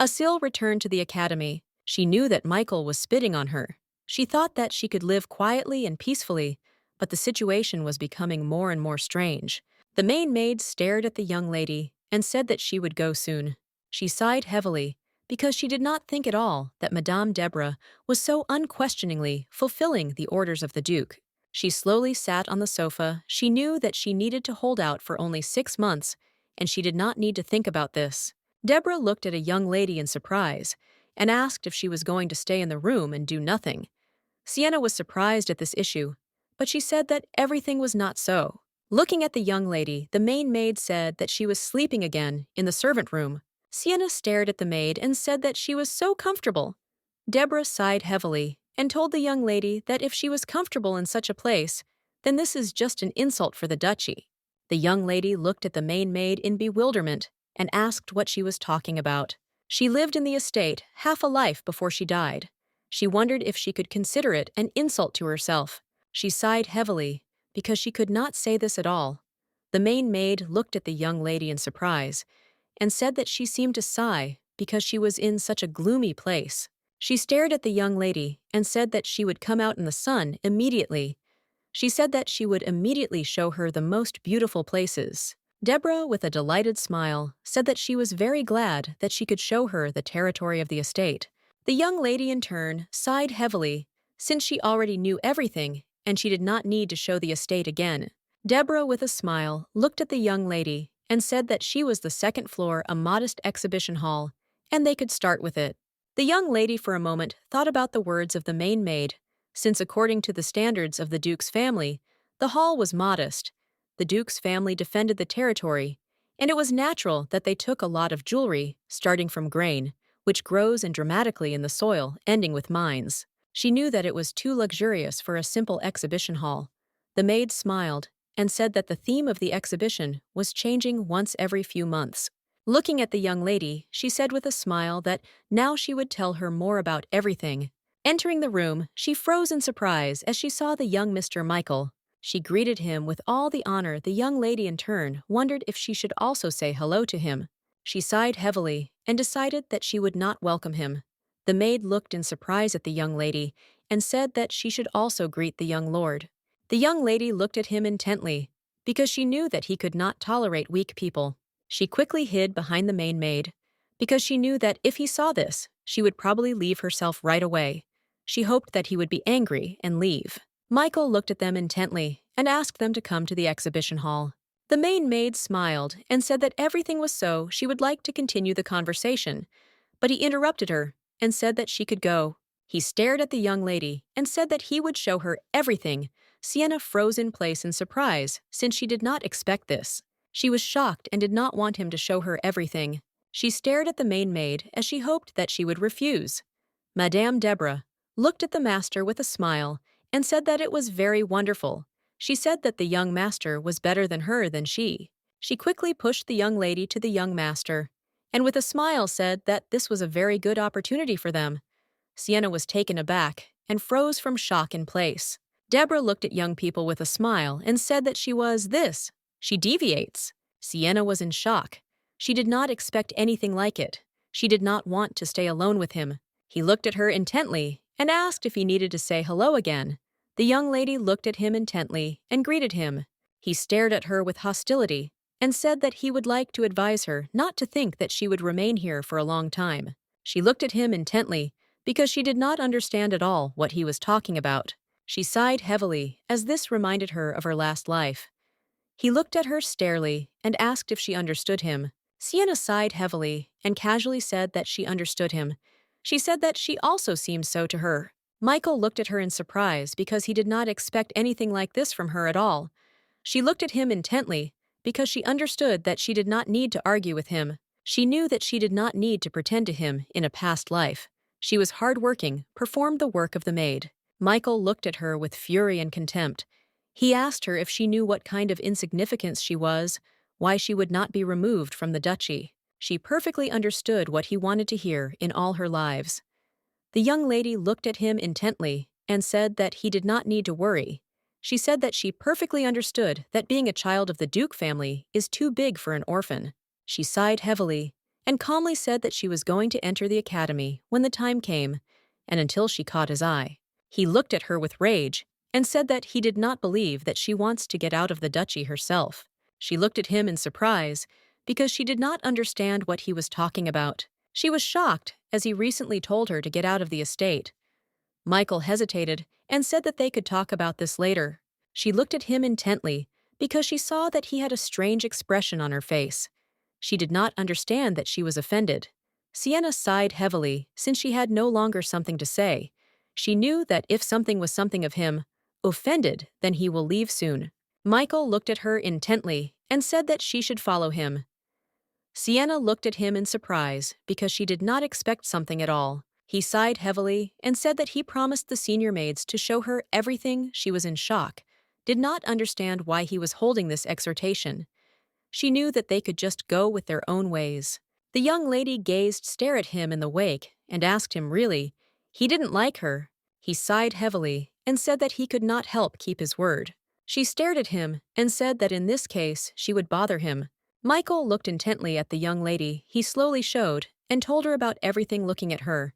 Asil returned to the academy. She knew that Michael was spitting on her. She thought that she could live quietly and peacefully, but the situation was becoming more and more strange. The main maid stared at the young lady and said that she would go soon. She sighed heavily because she did not think at all that Madame Deborah was so unquestioningly fulfilling the orders of the Duke. She slowly sat on the sofa. She knew that she needed to hold out for only 6 months, and she did not need to think about this. Deborah looked at a young lady in surprise and asked if she was going to stay in the room and do nothing. Sienna was surprised at this issue, but she said that everything was not so. Looking at the young lady, the main maid said that she was sleeping again in the servant room. Sienna stared at the maid and said that she was so comfortable. Deborah sighed heavily and told the young lady that if she was comfortable in such a place, then this is just an insult for the duchy. The young lady looked at the main maid in bewilderment and asked what she was talking about. She lived in the estate half a life before she died. She wondered if she could consider it an insult to herself. She sighed heavily because she could not say this at all. The main maid looked at the young lady in surprise and said that she seemed to sigh because she was in such a gloomy place. She stared at the young lady and said that she would come out in the sun immediately. She said that she would immediately show her the most beautiful places. Deborah, with a delighted smile, said that she was very glad that she could show her the territory of the estate. The young lady, in turn, sighed heavily, since she already knew everything and she did not need to show the estate again. Deborah, with a smile, looked at the young lady and said that she was the second floor, a modest exhibition hall, and they could start with it. The young lady for a moment thought about the words of the main maid, since according to the standards of the Duke's family, the hall was modest. The Duke's family defended the territory, and it was natural that they took a lot of jewelry, starting from grain, which grows and dramatically in the soil, ending with mines. She knew that it was too luxurious for a simple exhibition hall. The maid smiled and said that the theme of the exhibition was changing once every few months. Looking at the young lady, she said with a smile that now she would tell her more about everything. Entering the room, she froze in surprise as she saw the young Mr. Michael. She greeted him with all the honor. The young lady in turn wondered if she should also say hello to him. She sighed heavily and decided that she would not welcome him. The maid looked in surprise at the young lady and said that she should also greet the young lord. The young lady looked at him intently because she knew that he could not tolerate weak people. She quickly hid behind the main maid because she knew that if he saw this, she would probably leave herself right away. She hoped that he would be angry and leave. Michael looked at them intently and asked them to come to the exhibition hall. The main maid smiled and said that everything was so she would like to continue the conversation, but he interrupted her and said that she could go. He stared at the young lady and said that he would show her everything. Sienna froze in place in surprise since she did not expect this. She was shocked and did not want him to show her everything. She stared at the main maid as she hoped that she would refuse. Madame Deborah looked at the master with a smile and said that it was very wonderful. She said that the young master was better than her than she. She quickly pushed the young lady to the young master and with a smile said that this was a very good opportunity for them. Sienna was taken aback and froze from shock in place. Deborah looked at young people with a smile and said that she was this. She deviates. Sienna was in shock. She did not expect anything like it. She did not want to stay alone with him. He looked at her intently and asked if he needed to say hello again. The young lady looked at him intently and greeted him. He stared at her with hostility and said that he would like to advise her not to think that she would remain here for a long time. She looked at him intently because she did not understand at all what he was talking about. She sighed heavily as this reminded her of her last life. He looked at her starely and asked if she understood him. Sienna sighed heavily and casually said that she understood him. She said that she also seemed so to her. Michael looked at her in surprise because he did not expect anything like this from her at all. She looked at him intently because she understood that she did not need to argue with him. She knew that she did not need to pretend to him in a past life. She was hardworking, performed the work of the maid. Michael looked at her with fury and contempt. He asked her if she knew what kind of insignificance she was, why she would not be removed from the duchy. She perfectly understood what he wanted to hear in all her lives. The young lady looked at him intently and said that he did not need to worry. She said that she perfectly understood that being a child of the Duke family is too big for an orphan. She sighed heavily and calmly said that she was going to enter the academy when the time came, and until she caught his eye. He looked at her with rage and said that he did not believe that she wants to get out of the duchy herself. She looked at him in surprise because she did not understand what he was talking about. She was shocked as he recently told her to get out of the estate. Michael hesitated and said that they could talk about this later. She looked at him intently because she saw that he had a strange expression on her face. She did not understand that she was offended. Sienna sighed heavily since she had no longer something to say. She knew that if something was something of him, offended, then he will leave soon. Michael looked at her intently and said that she should follow him. Sienna looked at him in surprise because she did not expect something at all. He sighed heavily and said that he promised the senior maids to show her everything. She was in shock, did not understand why he was holding this exhortation. She knew that they could just go with their own ways. The young lady stare at him in the wake and asked him really. He didn't like her. He sighed heavily and said that he could not help keep his word. She stared at him and said that in this case she would bother him. Michael looked intently at the young lady he slowly showed and told her about everything looking at her.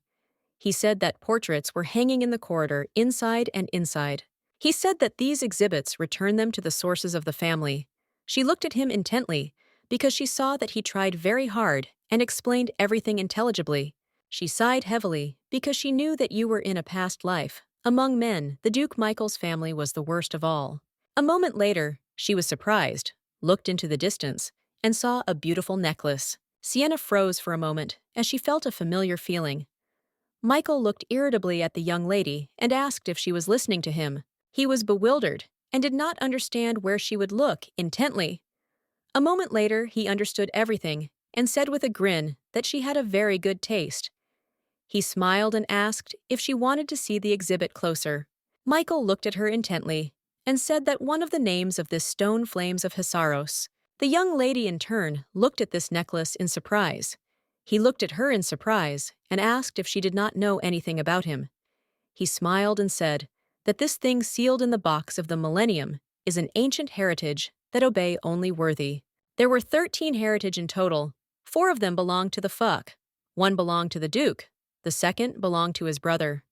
He said that portraits were hanging in the corridor inside and inside. He said that these exhibits returned them to the sources of the family. She looked at him intently because she saw that he tried very hard and explained everything intelligibly. She sighed heavily because she knew that you were in a past life. Among men, the Duke Michael's family was the worst of all. A moment later, she was surprised, looked into the distance, and saw a beautiful necklace. Sienna froze for a moment as she felt a familiar feeling. Michael looked irritably at the young lady and asked if she was listening to him. He was bewildered and did not understand where she would look intently. A moment later, he understood everything and said with a grin that she had a very good taste. He smiled and asked if she wanted to see the exhibit closer. Michael looked at her intently and said that one of the names of this stone flames of Hostility. The young lady in turn looked at this necklace in surprise. He looked at her in surprise and asked if she did not know anything about him. He smiled and said that this thing sealed in the box of the millennium is an ancient heritage that obey only worthy. There were 13 heritage in total. 4 of them belonged to the fuck. 1 belonged to the Duke. The second belonged to his brother.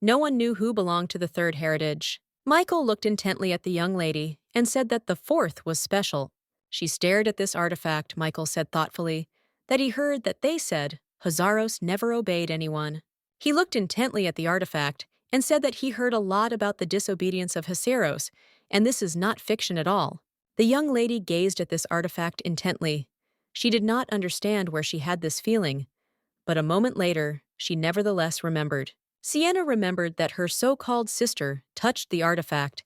No one knew who belonged to the 3rd heritage. Michael looked intently at the young lady and said that the 4th was special. She stared at this artifact. Michael said thoughtfully that he heard that they said Hostility never obeyed anyone. He looked intently at the artifact and said that he heard a lot about the disobedience of Hostility, and this is not fiction at all. The young lady gazed at this artifact intently. She did not understand where she had this feeling, but a moment later, she nevertheless remembered. Sienna remembered that her so-called sister touched the artifact,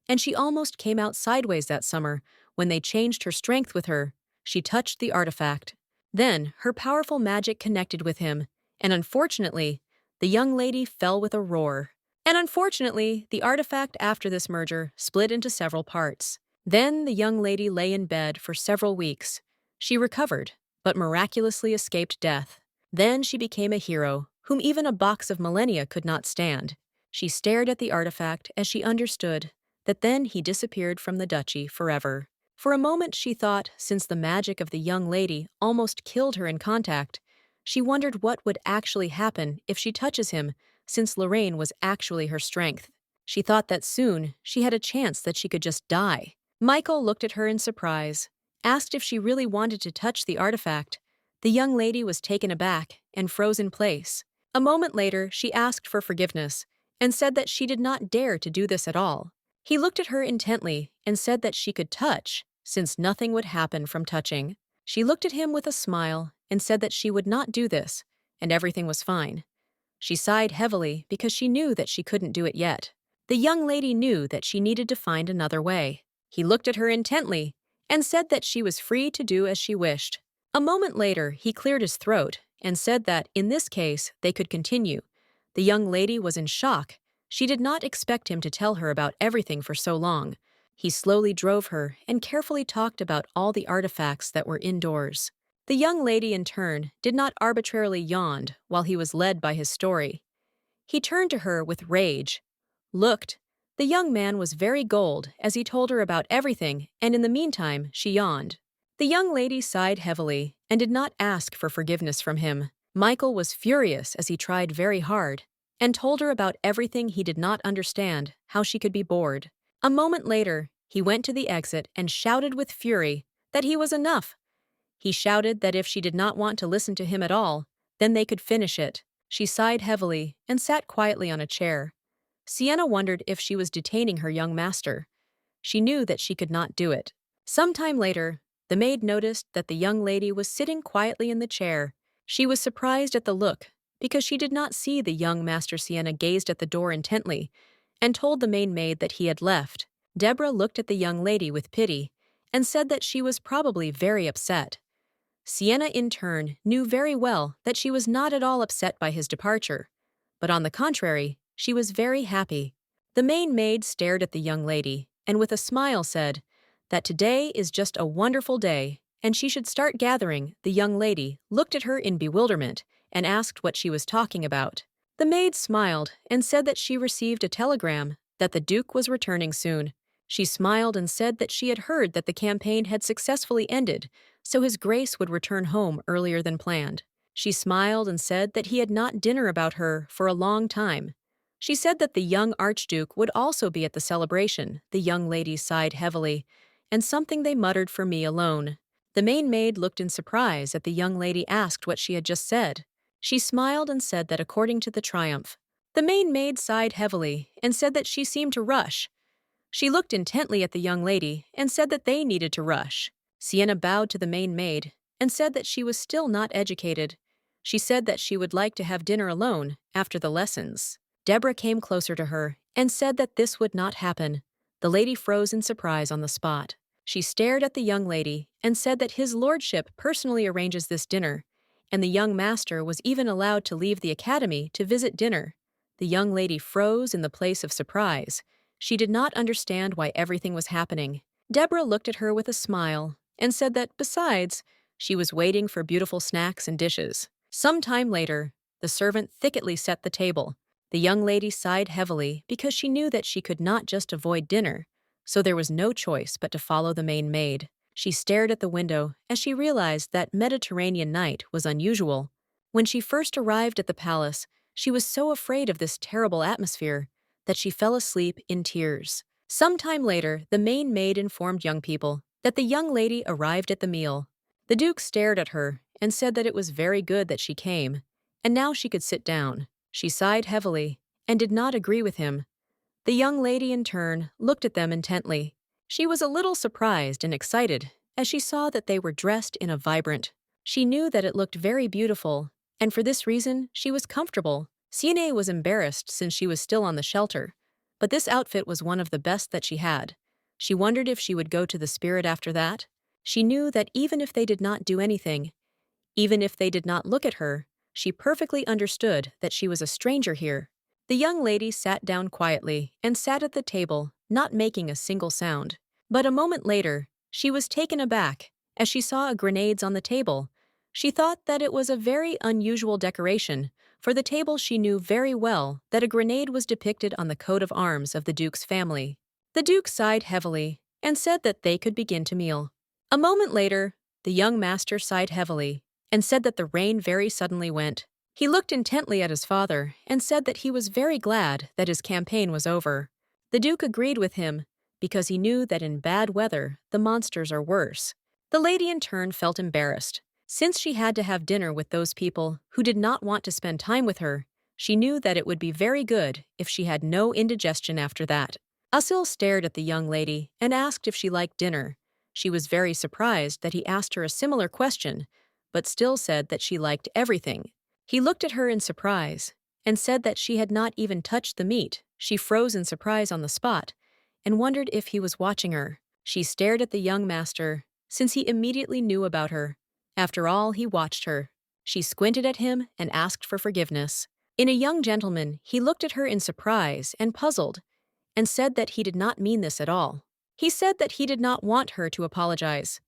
and she almost came out sideways that summer when they changed her strength with her. She touched the artifact. Then, her powerful magic connected with him, and unfortunately, the young lady fell with a roar. And unfortunately, the artifact after this merger split into several parts. Then the young lady lay in bed for several weeks. She recovered, but miraculously escaped death. Then she became a hero, whom even a box of millennia could not stand. She stared at the artifact as she understood that then he disappeared from the duchy forever. For a moment she thought, since the magic of the young lady almost killed her in contact, she wondered what would actually happen if she touches him, since Lorraine was actually her strength. She thought that soon she had a chance that she could just die. Michael looked at her in surprise, asked if she really wanted to touch the artifact. The young lady was taken aback and froze in place. A moment later, she asked for forgiveness and said that she did not dare to do this at all. He looked at her intently and said that she could touch, since nothing would happen from touching. She looked at him with a smile and said that she would not do this, and everything was fine. She sighed heavily because she knew that she couldn't do it yet. The young lady knew that she needed to find another way. He looked at her intently and said that she was free to do as she wished. A moment later, he cleared his throat and said that, in this case, they could continue. The young lady was in shock. She did not expect him to tell her about everything for so long. He slowly drove her and carefully talked about all the artifacts that were indoors. The young lady, in turn, did not arbitrarily yawn while he was led by his story. He turned to her with rage. Looked. The young man was very gold as he told her about everything, and in the meantime, she yawned. The young lady sighed heavily and did not ask for forgiveness from him. Michael was furious as he tried very hard and told her about everything he did not understand, how she could be bored. A moment later, he went to the exit and shouted with fury that he was enough. He shouted that if she did not want to listen to him at all, then they could finish it. She sighed heavily and sat quietly on a chair. Sienna wondered if she was detaining her young master. She knew that she could not do it. Sometime later, the maid noticed that the young lady was sitting quietly in the chair. She was surprised at the look, because she did not see the young master. Sienna gazed at the door intently and told the maid maid that he had left. Deborah looked at the young lady with pity and said that she was probably very upset. Sienna, in turn, knew very well that she was not at all upset by his departure, but on the contrary, she was very happy. The maid stared at the young lady and with a smile said that today is just a wonderful day and she should start gathering. The young lady looked at her in bewilderment and asked what she was talking about. The maid smiled and said that she received a telegram that the Duke was returning soon. She smiled and said that she had heard that the campaign had successfully ended, so His Grace would return home earlier than planned. She smiled and said that he had not dinner about her for a long time. She said that the young Archduke would also be at the celebration. The young lady sighed heavily, and something they muttered for me alone. The maid looked in surprise at the young lady asked what she had just said. She smiled and said that according to the triumph. The maid sighed heavily and said that she seemed to rush. She looked intently at the young lady and said that they needed to rush. Sienna bowed to the maid and said that she was still not educated. She said that she would like to have dinner alone after the lessons. Deborah came closer to her and said that this would not happen. The lady froze in surprise on the spot. She stared at the young lady and said that his lordship personally arranges this dinner, and the young master was even allowed to leave the academy to visit dinner. The young lady froze in the place of surprise. She did not understand why everything was happening. Deborah looked at her with a smile and said that, besides, she was waiting for beautiful snacks and dishes. Some time later, the servant thickly set the table. The young lady sighed heavily because she knew that she could not just avoid dinner, so there was no choice but to follow the maid. She stared at the window as she realized that Mediterranean night was unusual. When she first arrived at the palace, she was so afraid of this terrible atmosphere that she fell asleep in tears. Sometime later, the maid informed young people that the young lady arrived at the meal. The Duke stared at her and said that it was very good that she came, and now she could sit down. She sighed heavily and did not agree with him. The young lady, in turn, looked at them intently. She was a little surprised and excited as she saw that they were dressed in a vibrant. She knew that it looked very beautiful, and for this reason, she was comfortable. Sienna was embarrassed since she was still on the shelter, but this outfit was one of the best that she had. She wondered if she would go to the spirit after that. She knew that even if they did not do anything, even if they did not look at her, she perfectly understood that she was a stranger here. The young lady sat down quietly and sat at the table, not making a single sound. But a moment later, she was taken aback as she saw grenades on the table. She thought that it was a very unusual decoration. For the table, she knew very well that a grenade was depicted on the coat of arms of the Duke's family. The Duke sighed heavily and said that they could begin to meal. A moment later, the young master sighed heavily and said that the rain very suddenly went. He looked intently at his father and said that he was very glad that his campaign was over. The Duke agreed with him because he knew that in bad weather the monsters are worse. The lady in turn felt embarrassed. Since she had to have dinner with those people who did not want to spend time with her, she knew that it would be very good if she had no indigestion after that. Asil stared at the young lady and asked if she liked dinner. She was very surprised that he asked her a similar question, but still said that she liked everything. He looked at her in surprise and said that she had not even touched the meat. She froze in surprise on the spot and wondered if he was watching her. She stared at the young master, since he immediately knew about her. After all, he watched her. She squinted at him and asked for forgiveness. In a young gentleman, he looked at her in surprise and puzzled, and said that he did not mean this at all. He said that he did not want her to apologize.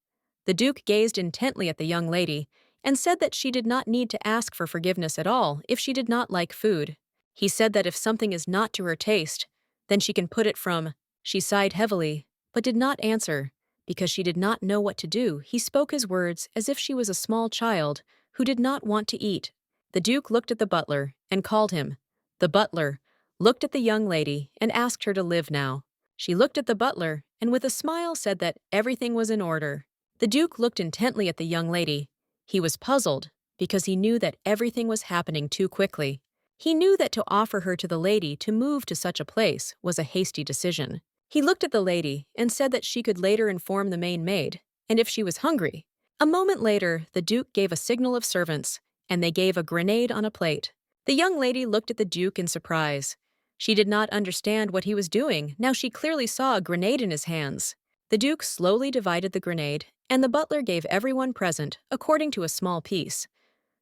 The Duke gazed intently at the young lady and said that she did not need to ask for forgiveness at all if she did not like food. He said that if something is not to her taste, then she can put it from. She sighed heavily, but did not answer. Because she did not know what to do, he spoke his words as if she was a small child who did not want to eat. The Duke looked at the butler and called him. The butler looked at the young lady and asked her to live now. She looked at the butler and with a smile said that everything was in order. The Duke looked intently at the young lady. He was puzzled because he knew that everything was happening too quickly. He knew that to offer her to the lady to move to such a place was a hasty decision. He looked at the lady and said that she could later inform the main maid, and if she was hungry. A moment later, the Duke gave a signal of servants, and they gave a grenade on a plate. The young lady looked at the Duke in surprise. She did not understand what he was doing. Now she clearly saw a grenade in his hands. The Duke slowly divided the grenade, and the butler gave everyone present according to a small piece.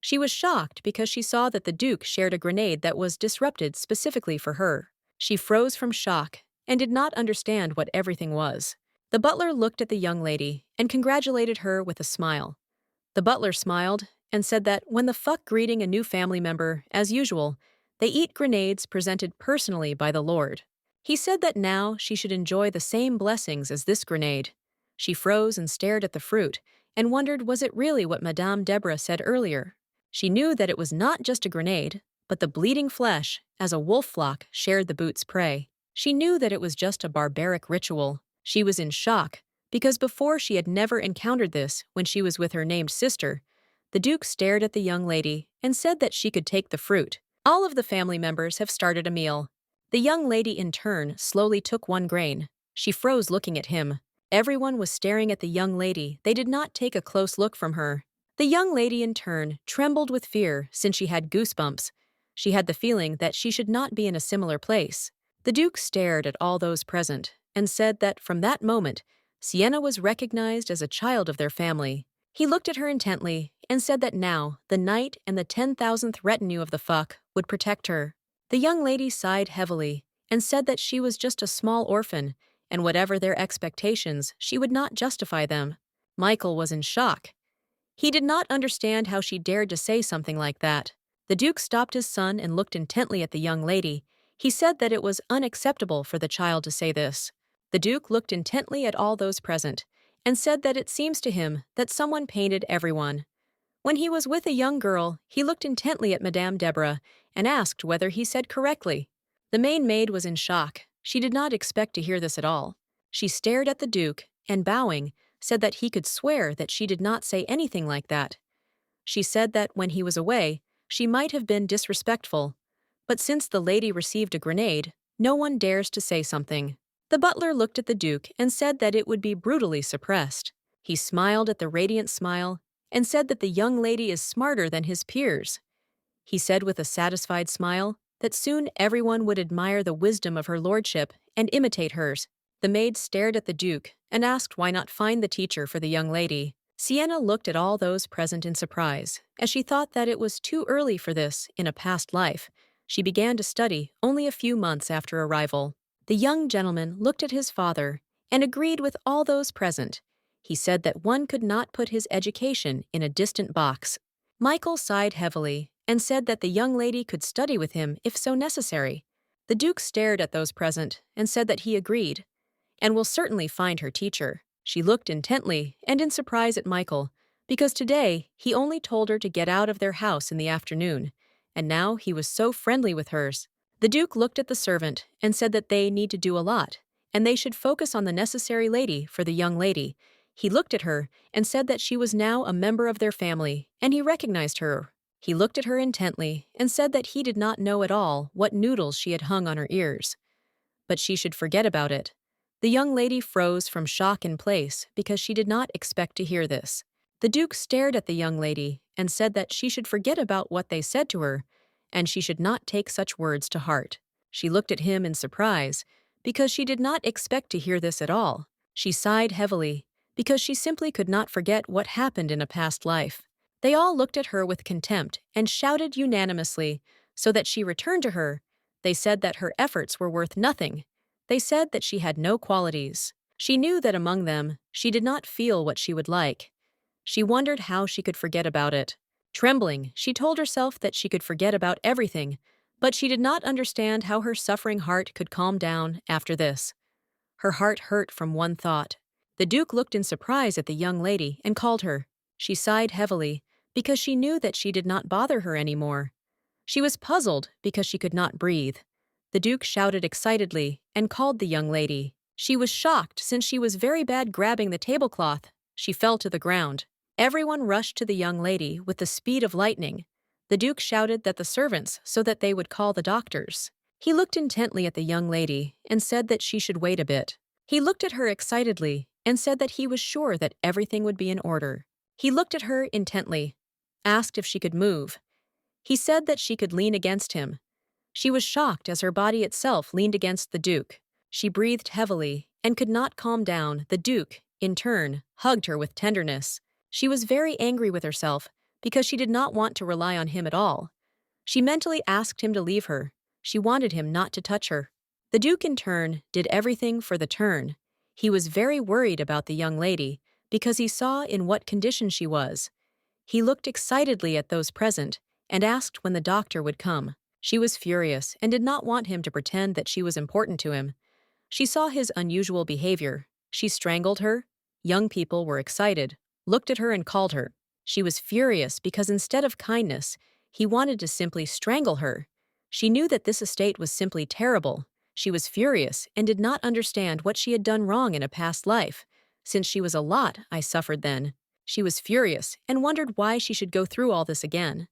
She was shocked because she saw that the Duke shared a grenade that was disrupted specifically for her. She froze from shock and did not understand what everything was. The butler looked at the young lady and congratulated her with a smile. The butler smiled and said that when the fuck greeting a new family member, as usual, they eat grenades presented personally by the Lord. He said that now she should enjoy the same blessings as this grenade. She froze and stared at the fruit and wondered was it really what Madame Deborah said earlier. She knew that it was not just a grenade, but the bleeding flesh, as a wolf flock shared the boot's prey. She knew that it was just a barbaric ritual. She was in shock, because before she had never encountered this when she was with her named sister. The Duke stared at the young lady and said that she could take the fruit. All of the family members have started a meal. The young lady in turn slowly took one grain. She froze looking at him. Everyone was staring at the young lady. They did not take a close look from her. The young lady in turn trembled with fear since she had goosebumps. She had the feeling that she should not be in a similar place. The Duke stared at all those present and said that from that moment, Sienna was recognized as a child of their family. He looked at her intently and said that now the knight and the 10,000th retinue of the fuck would protect her. The young lady sighed heavily and said that she was just a small orphan, and whatever their expectations, she would not justify them. Michael was in shock. He did not understand how she dared to say something like that. The Duke stopped his son and looked intently at the young lady. He said that it was unacceptable for the child to say this. The Duke looked intently at all those present and said that it seems to him that someone painted everyone. When he was with a young girl, he looked intently at Madame Deborah and asked whether he said correctly. The main maid was in shock. She did not expect to hear this at all. She stared at the Duke and, bowing, said that he could swear that she did not say anything like that. She said that when he was away, she might have been disrespectful. But since the lady received a grenade, no one dares to say something. The butler looked at the Duke and said that it would be brutally suppressed. He smiled at the radiant smile and said that the young lady is smarter than his peers. He said with a satisfied smile that soon everyone would admire the wisdom of her lordship and imitate hers. The maid stared at the Duke and asked why not find the teacher for the young lady. Sienna looked at all those present in surprise, as she thought that it was too early for this in a past life. She began to study only a few months after arrival. The young gentleman looked at his father and agreed with all those present. He said that one could not put his education in a distant box. Michael sighed heavily and said that the young lady could study with him if so necessary. The Duke stared at those present and said that he agreed, and will certainly find her teacher. She looked intently and in surprise at Michael, because today he only told her to get out of their house in the afternoon, and now he was so friendly with hers. The Duke looked at the servant and said that they need to do a lot, and they should focus on the necessary lady for the young lady. He looked at her and said that she was now a member of their family, and he recognized her. He looked at her intently and said that he did not know at all what noodles she had hung on her ears, but she should forget about it. The young lady froze from shock in place because she did not expect to hear this. The Duke stared at the young lady and said that she should forget about what they said to her, and she should not take such words to heart. She looked at him in surprise because she did not expect to hear this at all. She sighed heavily because she simply could not forget what happened in a past life. They all looked at her with contempt and shouted unanimously so that she returned to her. They said that her efforts were worth nothing. They said that she had no qualities. She knew that among them, she did not feel what she would like. She wondered how she could forget about it. Trembling, she told herself that she could forget about everything, but she did not understand how her suffering heart could calm down after this. Her heart hurt from one thought. The Duke looked in surprise at the young lady and called her. She sighed heavily because she knew that she did not bother her anymore. She was puzzled because she could not breathe. The Duke shouted excitedly and called the young lady. She was shocked since she was very bad grabbing the tablecloth. She fell to the ground. Everyone rushed to the young lady with the speed of lightning. The Duke shouted that the servants so that they would call the doctors. He looked intently at the young lady and said that she should wait a bit. He looked at her excitedly and said that he was sure that everything would be in order. He looked at her intently, asked if she could move. He said that she could lean against him. She was shocked as her body itself leaned against the Duke. She breathed heavily and could not calm down. The Duke, in turn, hugged her with tenderness. She was very angry with herself because she did not want to rely on him at all. She mentally asked him to leave her. She wanted him not to touch her. The Duke, in turn, did everything for the turn. He was very worried about the young lady because he saw in what condition she was. He looked excitedly at those present and asked when the doctor would come. She was furious and did not want him to pretend that she was important to him. She saw his unusual behavior. She strangled her. Young people were excited, looked at her and called her. She was furious because instead of kindness, he wanted to simply strangle her. She knew that this estate was simply terrible. She was furious and did not understand what she had done wrong in a past life. Since she was a lot, I suffered then. She was furious and wondered why she should go through all this again.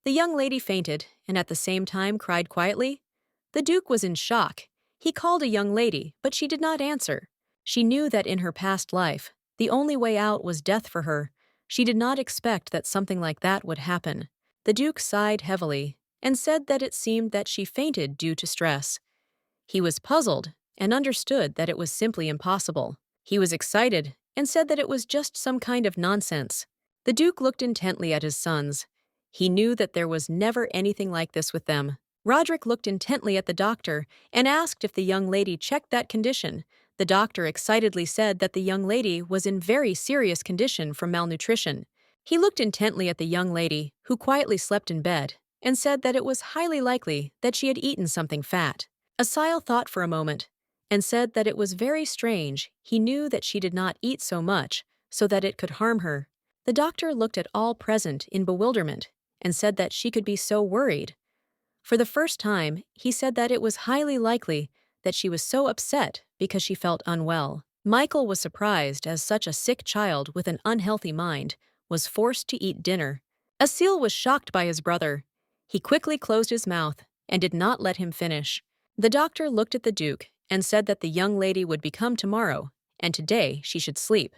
The young lady fainted and at the same time cried quietly. The Duke was in shock. He called a young lady, but she did not answer. She knew that in her past life, the only way out was death for her. She did not expect that something like that would happen. The Duke sighed heavily and said that it seemed that she fainted due to stress. He was puzzled and understood that it was simply impossible. He was excited and said that it was just some kind of nonsense. The Duke looked intently at his sons. He knew that there was never anything like this with them. Roderick looked intently at the doctor and asked if the young lady checked that condition. The doctor excitedly said that the young lady was in very serious condition from malnutrition. He looked intently at the young lady, who quietly slept in bed, and said that it was highly likely that she had eaten something fat. Asile thought for a moment and said that it was very strange. He knew that she did not eat so much so that it could harm her. The doctor looked at all present in bewilderment and said that she could be so worried. For the first time, he said that it was highly likely that she was so upset because she felt unwell. Michael was surprised as such a sick child with an unhealthy mind was forced to eat dinner. Asile was shocked by his brother. He quickly closed his mouth and did not let him finish. The doctor looked at the Duke and said that the young lady would become tomorrow, and today she should sleep.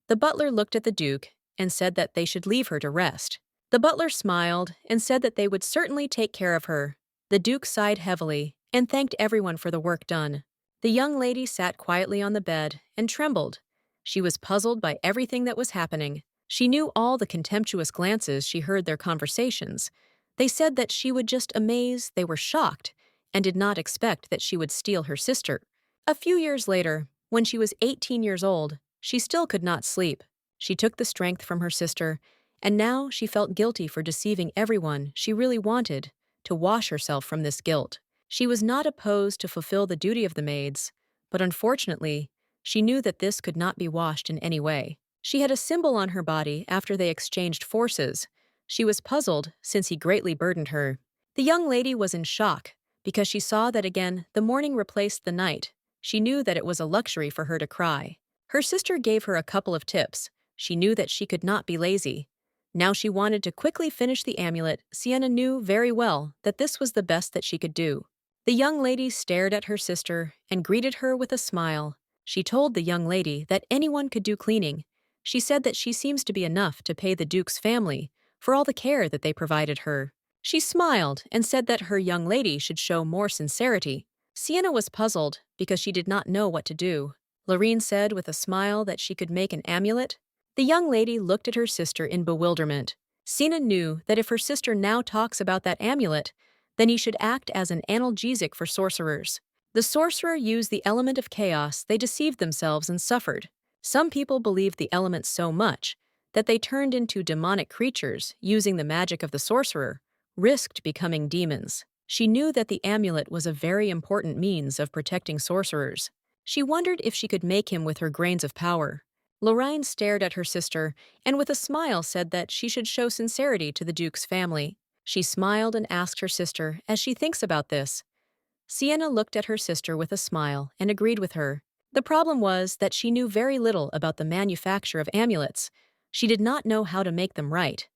The butler looked at the Duke and said that they should leave her to rest. The butler smiled and said that they would certainly take care of her. The Duke sighed heavily and thanked everyone for the work done. The young lady sat quietly on the bed and trembled. She was puzzled by everything that was happening. She knew all the contemptuous glances she heard their conversations. They said that she would just amaze, they were shocked, and did not expect that she would steal her sister. A few years later, when she was 18 years old, She still could not sleep. She took the strength from her sister, and now she felt guilty for deceiving everyone she really wanted to wash herself from this guilt. She was not opposed to fulfill the duty of the maids, but unfortunately, she knew that this could not be washed in any way. She had a symbol on her body after they exchanged forces. She was puzzled since he greatly burdened her. The young lady was in shock because she saw that again the morning replaced the night. She knew that it was a luxury for her to cry. Her sister gave her a couple of tips. She knew that she could not be lazy. Now she wanted to quickly finish the amulet. Sienna knew very well that this was the best that she could do. The young lady stared at her sister and greeted her with a smile. She told the young lady that anyone could do cleaning. She said that she seems to be enough to pay the Duke's family for all the care that they provided her. She smiled and said that her young lady should show more sincerity. Sienna was puzzled because she did not know what to do. Lorene said with a smile that she could make an amulet. The young lady looked at her sister in bewilderment. Sienna knew that if her sister now talks about that amulet, then he should act as an analgesic for sorcerers. The sorcerer used the element of chaos. They deceived themselves and suffered. Some people believed the element so much that they turned into demonic creatures using the magic of the sorcerer, risked becoming demons. She knew that the amulet was a very important means of protecting sorcerers. She wondered if she could make him with her grains of power. Lorraine stared at her sister and with a smile said that she should show sincerity to the Duke's family. She smiled and asked her sister, as she thinks about this. Sienna looked at her sister with a smile and agreed with her. The problem was that she knew very little about the manufacture of amulets. She did not know how to make them right,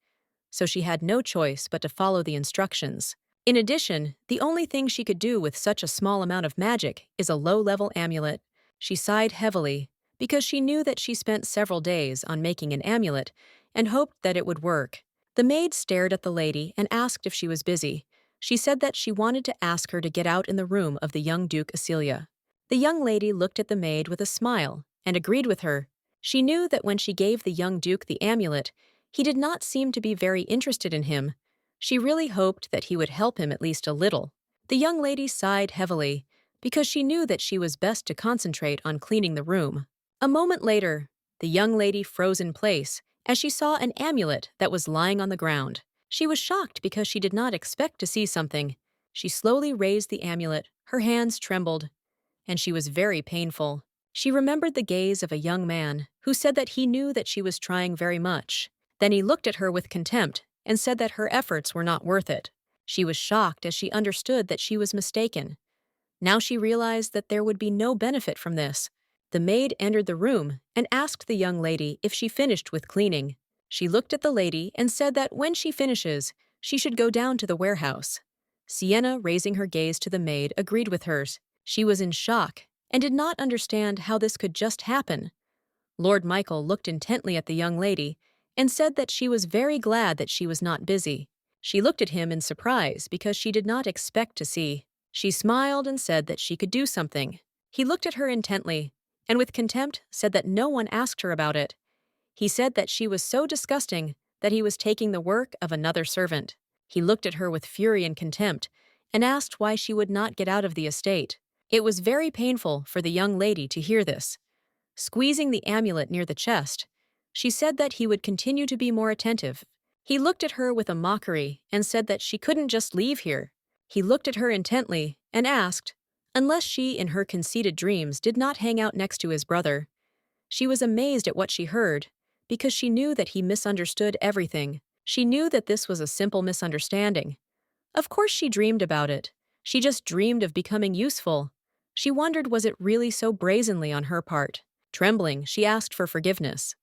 so she had no choice but to follow the instructions. In addition, the only thing she could do with such a small amount of magic is a low-level amulet. She sighed heavily because she knew that she spent several days on making an amulet and hoped that it would work. The maid stared at the lady and asked if she was busy. She said that she wanted to ask her to get out in the room of the young Duke Acelia. The young lady looked at the maid with a smile and agreed with her. She knew that when she gave the young Duke the amulet, he did not seem to be very interested in him. She really hoped that he would help him at least a little. The young lady sighed heavily because she knew that she was best to concentrate on cleaning the room. A moment later, the young lady froze in place as she saw an amulet that was lying on the ground. She was shocked because she did not expect to see something. She slowly raised the amulet, her hands trembled, and she was very painful. She remembered the gaze of a young man who said that he knew that she was trying very much. Then he looked at her with contempt and said that her efforts were not worth it. She was shocked as she understood that she was mistaken. Now she realized that there would be no benefit from this. The maid entered the room and asked the young lady if she finished with cleaning. She looked at the lady and said that when she finishes, she should go down to the warehouse. Sienna, raising her gaze to the maid, agreed with hers. She was in shock and did not understand how this could just happen. Lord Michael looked intently at the young lady and said that she was very glad that she was not busy. She looked at him in surprise because she did not expect to see. She smiled and said that she could do something. He looked at her intently and with contempt said that no one asked her about it. He said that she was so disgusting that he was taking the work of another servant. He looked at her with fury and contempt and asked why she would not get out of the estate. It was very painful for the young lady to hear this. Squeezing the amulet near the chest, she said that he would continue to be more attentive. He looked at her with a mockery and said that she couldn't just leave here. He looked at her intently and asked, unless she, in her conceited dreams, did not hang out next to his brother. She was amazed at what she heard, because she knew that he misunderstood everything. She knew that this was a simple misunderstanding. Of course she dreamed about it. She just dreamed of becoming useful. She wondered, was it really so brazenly on her part? Trembling, she asked for forgiveness.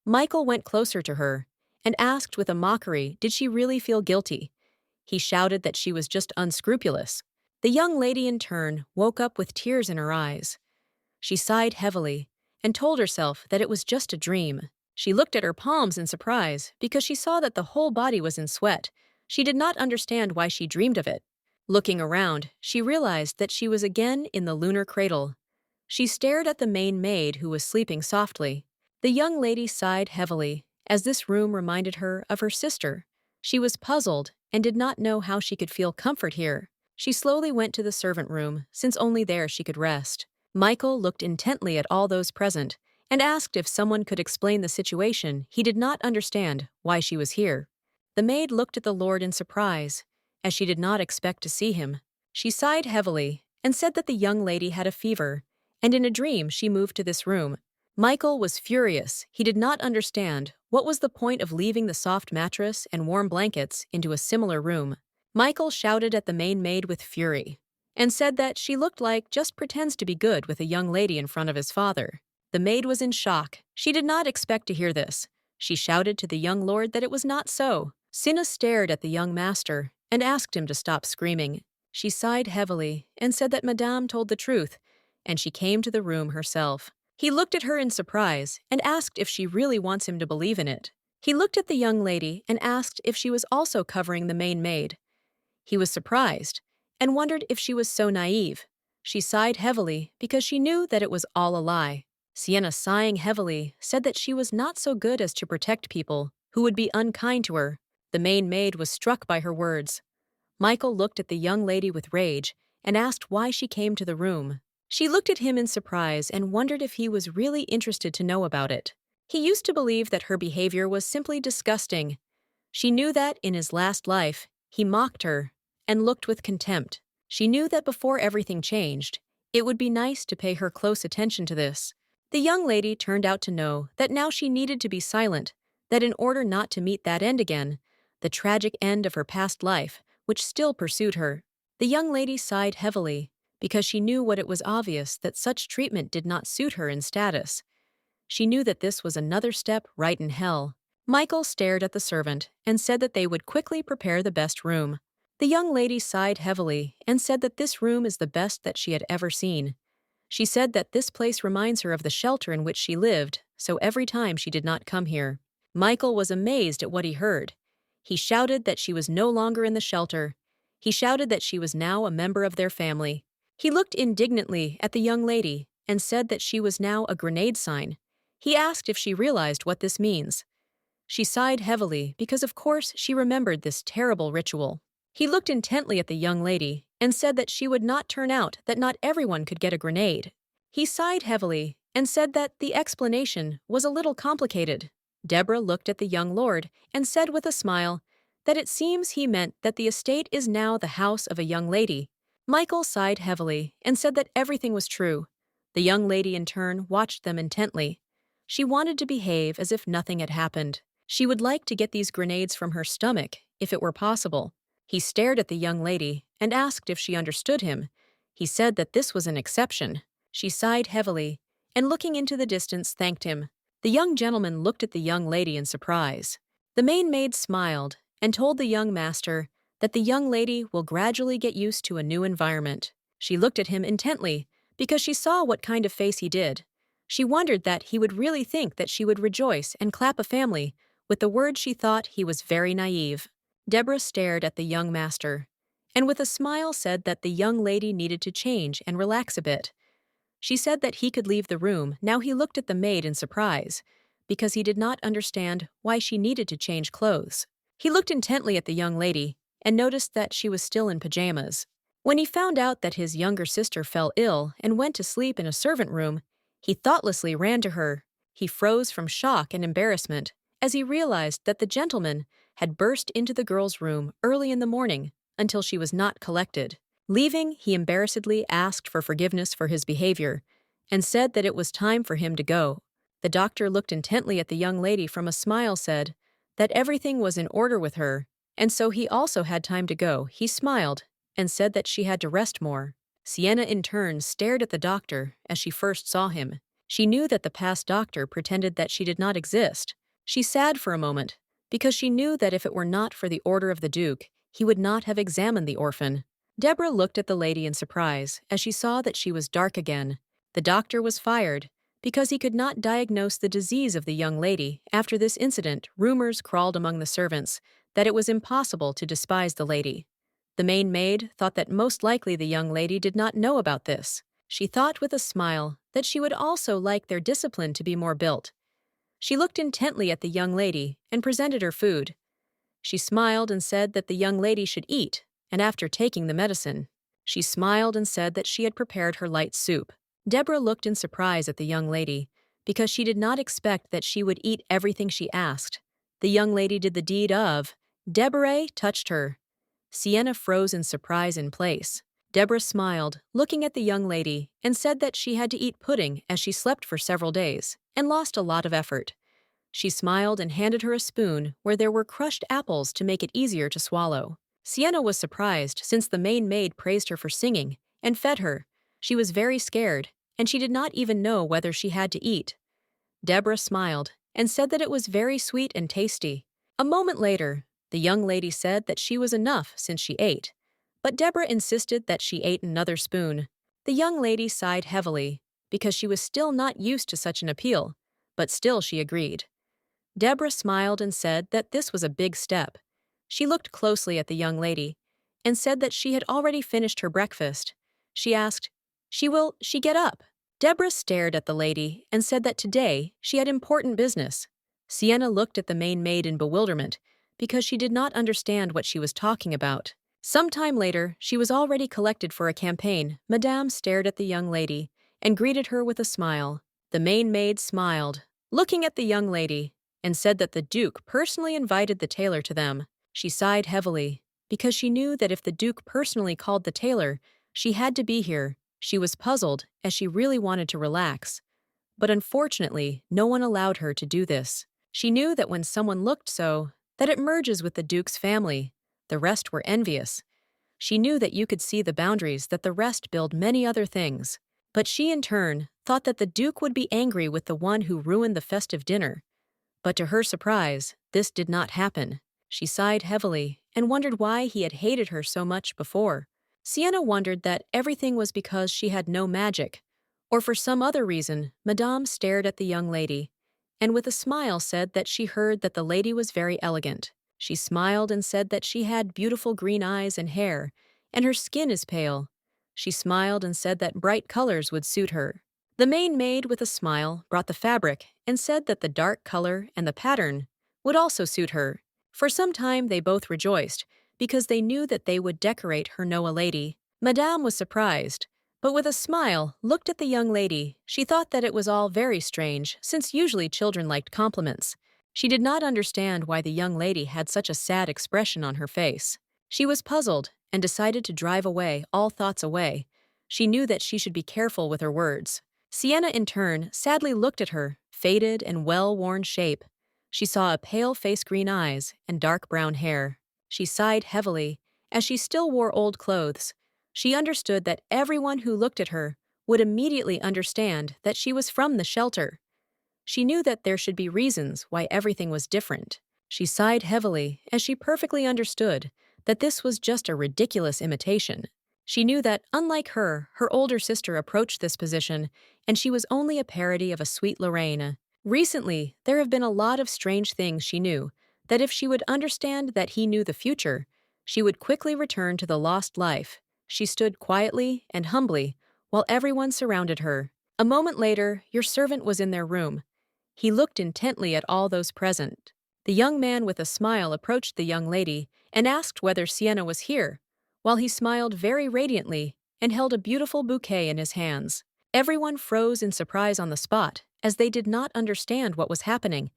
Michael went closer to her and asked with a mockery, did she really feel guilty? He shouted that she was just unscrupulous. The young lady in turn woke up with tears in her eyes. She sighed heavily and told herself that it was just a dream. She looked at her palms in surprise because she saw that the whole body was in sweat. She did not understand why she dreamed of it. Looking around, she realized that she was again in the lunar cradle. She stared at the main maid who was sleeping softly. The young lady sighed heavily as this room reminded her of her sister. She was puzzled and did not know how she could feel comfort here. She slowly went to the servant room, since only there she could rest. Michael looked intently at all those present and asked if someone could explain the situation. He did not understand why she was here. The maid looked at the Lord in surprise, as she did not expect to see him. She sighed heavily and said that the young lady had a fever, and in a dream she moved to this room. Michael was furious. He did not understand what was the point of leaving the soft mattress and warm blankets into a similar room. Michael shouted at the main maid with fury and said that she looked like just pretends to be good with a young lady in front of his father. The maid was in shock. She did not expect to hear this. She shouted to the young lord that it was not so. Cinna stared at the young master and asked him to stop screaming. She sighed heavily and said that Madame told the truth, and she came to the room herself. He looked at her in surprise and asked if she really wants him to believe in it. He looked at the young lady and asked if she was also covering the main maid. He was surprised and wondered if she was so naive. She sighed heavily because she knew that it was all a lie. Sienna, sighing heavily, said that she was not so good as to protect people who would be unkind to her. The main maid was struck by her words. Michael looked at the young lady with rage and asked why she came to the room. She looked at him in surprise and wondered if he was really interested to know about it. He used to believe that her behavior was simply disgusting. She knew that, in his last life, he mocked her and looked with contempt. She knew that before everything changed, it would be nice to pay her close attention to this. The young lady turned out to know that now she needed to be silent, that in order not to meet that end again, the tragic end of her past life, which still pursued her. The young lady sighed heavily, because she knew what it was obvious that such treatment did not suit her in status. She knew that this was another step right in hell. Michael stared at the servant and said that they would quickly prepare the best room. The young lady sighed heavily and said that this room is the best that she had ever seen. She said that this place reminds her of the shelter in which she lived, so every time she did not come here. Michael was amazed at what he heard. He shouted that she was no longer in the shelter. He shouted that she was now a member of their family. He looked indignantly at the young lady and said that she was now a grenade sign. He asked if she realized what this means. She sighed heavily because of course she remembered this terrible ritual. He looked intently at the young lady and said that she would not turn out, that not everyone could get a grenade. He sighed heavily and said that the explanation was a little complicated. Deborah looked at the young lord and said with a smile that it seems he meant that the estate is now the house of a young lady. Michael sighed heavily and said that everything was true. The young lady in turn watched them intently. She wanted to behave as if nothing had happened. She would like to get these grenades from her stomach, if it were possible. He stared at the young lady and asked if she understood him. He said that this was an exception. She sighed heavily and looking into the distance thanked him. The young gentleman looked at the young lady in surprise. The main maid smiled and told the young master that the young lady will gradually get used to a new environment. She looked at him intently because she saw what kind of face he did. She wondered that he would really think that she would rejoice and clap a family. With the words she thought he was very naive. Deborah stared at the young master and with a smile said that the young lady needed to change and relax a bit. She said that he could leave the room. Now he looked at the maid in surprise because he did not understand why she needed to change clothes. He looked intently at the young lady and noticed that she was still in pajamas. When he found out that his younger sister fell ill and went to sleep in a servant room, he thoughtlessly ran to her. He froze from shock and embarrassment as he realized that the gentleman had burst into the girl's room early in the morning until she was not collected. Leaving, he embarrassedly asked for forgiveness for his behavior and said that it was time for him to go. The doctor looked intently at the young lady from a smile said that everything was in order with her, and so he also had time to go. He smiled and said that she had to rest more. Sienna in turn stared at the doctor as she first saw him. She knew that the past doctor pretended that she did not exist. She sighed for a moment because she knew that if it were not for the order of the Duke, he would not have examined the orphan. Deborah looked at the lady in surprise as she saw that she was dark again. The doctor was fired because he could not diagnose the disease of the young lady. After this incident, rumors crawled among the servants that it was impossible to despise the lady. The main maid thought that most likely the young lady did not know about this. She thought with a smile that she would also like their discipline to be more built. She looked intently at the young lady and presented her food. She smiled and said that the young lady should eat, and after taking the medicine, she smiled and said that she had prepared her light soup. Deborah looked in surprise at the young lady because she did not expect that she would eat everything she asked. The young lady did the deed of. Deborah touched her. Sienna froze in surprise in place. Deborah smiled, looking at the young lady, and said that she had to eat pudding as she slept for several days and lost a lot of effort. She smiled and handed her a spoon where there were crushed apples to make it easier to swallow. Sienna was surprised since the main maid praised her for singing and fed her. She was very scared, and she did not even know whether she had to eat. Deborah smiled and said that it was very sweet and tasty. A moment later, the young lady said that she was enough since she ate, but Deborah insisted that she ate another spoon. The young lady sighed heavily because she was still not used to such an appeal, but still she agreed. Deborah smiled and said that this was a big step. She looked closely at the young lady and said that she had already finished her breakfast. She asked, Will she get up? Deborah stared at the lady and said that today she had important business. Sienna looked at the main maid in bewilderment because she did not understand what she was talking about. Some time later, she was already collected for a campaign. Madame stared at the young lady and greeted her with a smile. The main maid smiled, looking at the young lady, and said that the Duke personally invited the tailor to them. She sighed heavily because she knew that if the Duke personally called the tailor, she had to be here. She was puzzled as she really wanted to relax. But unfortunately, no one allowed her to do this. She knew that when someone looked so, that it merges with the Duke's family. The rest were envious. She knew that you could see the boundaries that the rest build many other things. But she in turn thought that the Duke would be angry with the one who ruined the festive dinner. But to her surprise, this did not happen. She sighed heavily and wondered why he had hated her so much before. Sienna wondered that everything was because she had no magic, or for some other reason. Madame stared at the young lady, and with a smile said that she heard that the lady was very elegant. She smiled and said that she had beautiful green eyes and hair, and her skin is pale. She smiled and said that bright colors would suit her. The main maid, with a smile, brought the fabric and said that the dark color and the pattern would also suit her. For some time they both rejoiced, because they knew that they would decorate her Noah lady. Madame was surprised, but with a smile looked at the young lady. She thought that it was all very strange, since usually children liked compliments. She did not understand why the young lady had such a sad expression on her face. She was puzzled and decided to drive away all thoughts away. She knew that she should be careful with her words. Sienna, in turn, sadly looked at her faded and well-worn shape. She saw a pale face, green eyes, and dark brown hair. She sighed heavily, as she still wore old clothes. She understood that everyone who looked at her would immediately understand that she was from the shelter. She knew that there should be reasons why everything was different. She sighed heavily as she perfectly understood that this was just a ridiculous imitation. She knew that, unlike her older sister approached this position, and she was only a parody of a sweet Lorraine. Recently, there have been a lot of strange things. She knew that if she would understand that he knew the future, she would quickly return to the lost life. She stood quietly and humbly while everyone surrounded her. A moment later, your servant was in their room. He looked intently at all those present. The young man with a smile approached the young lady and asked whether Sienna was here, while he smiled very radiantly and held a beautiful bouquet in his hands. Everyone froze in surprise on the spot, as they did not understand what was happening.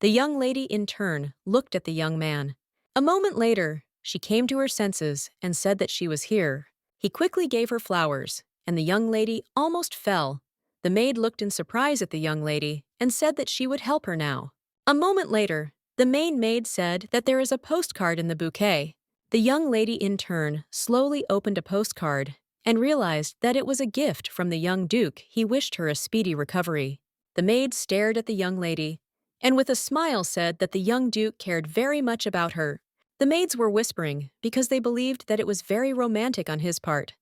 The young lady, in turn, looked at the young man. A moment later, she came to her senses and said that she was here. He quickly gave her flowers, and the young lady almost fell. The maid looked in surprise at the young lady and said that she would help her now. A moment later, the main maid said that there is a postcard in the bouquet. The young lady, in turn, slowly opened a postcard and realized that it was a gift from the young Duke. He wished her a speedy recovery. The maid stared at the young lady and with a smile said that the young Duke cared very much about her. The maids were whispering because they believed that it was very romantic on his part.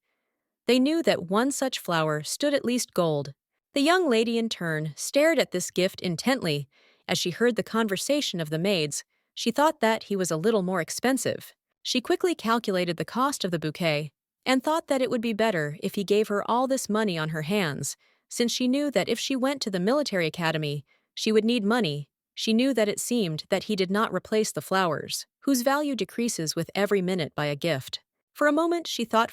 They knew that one such flower stood at least gold. The young lady, in turn, stared at this gift intently. As she heard the conversation of the maids, she thought that he was a little more expensive. She quickly calculated the cost of the bouquet and thought that it would be better if he gave her all this money on her hands, since she knew that if she went to the military academy, she would need money. She knew that it seemed that he did not replace the flowers, whose value decreases with every minute, by a gift. For a moment, she thought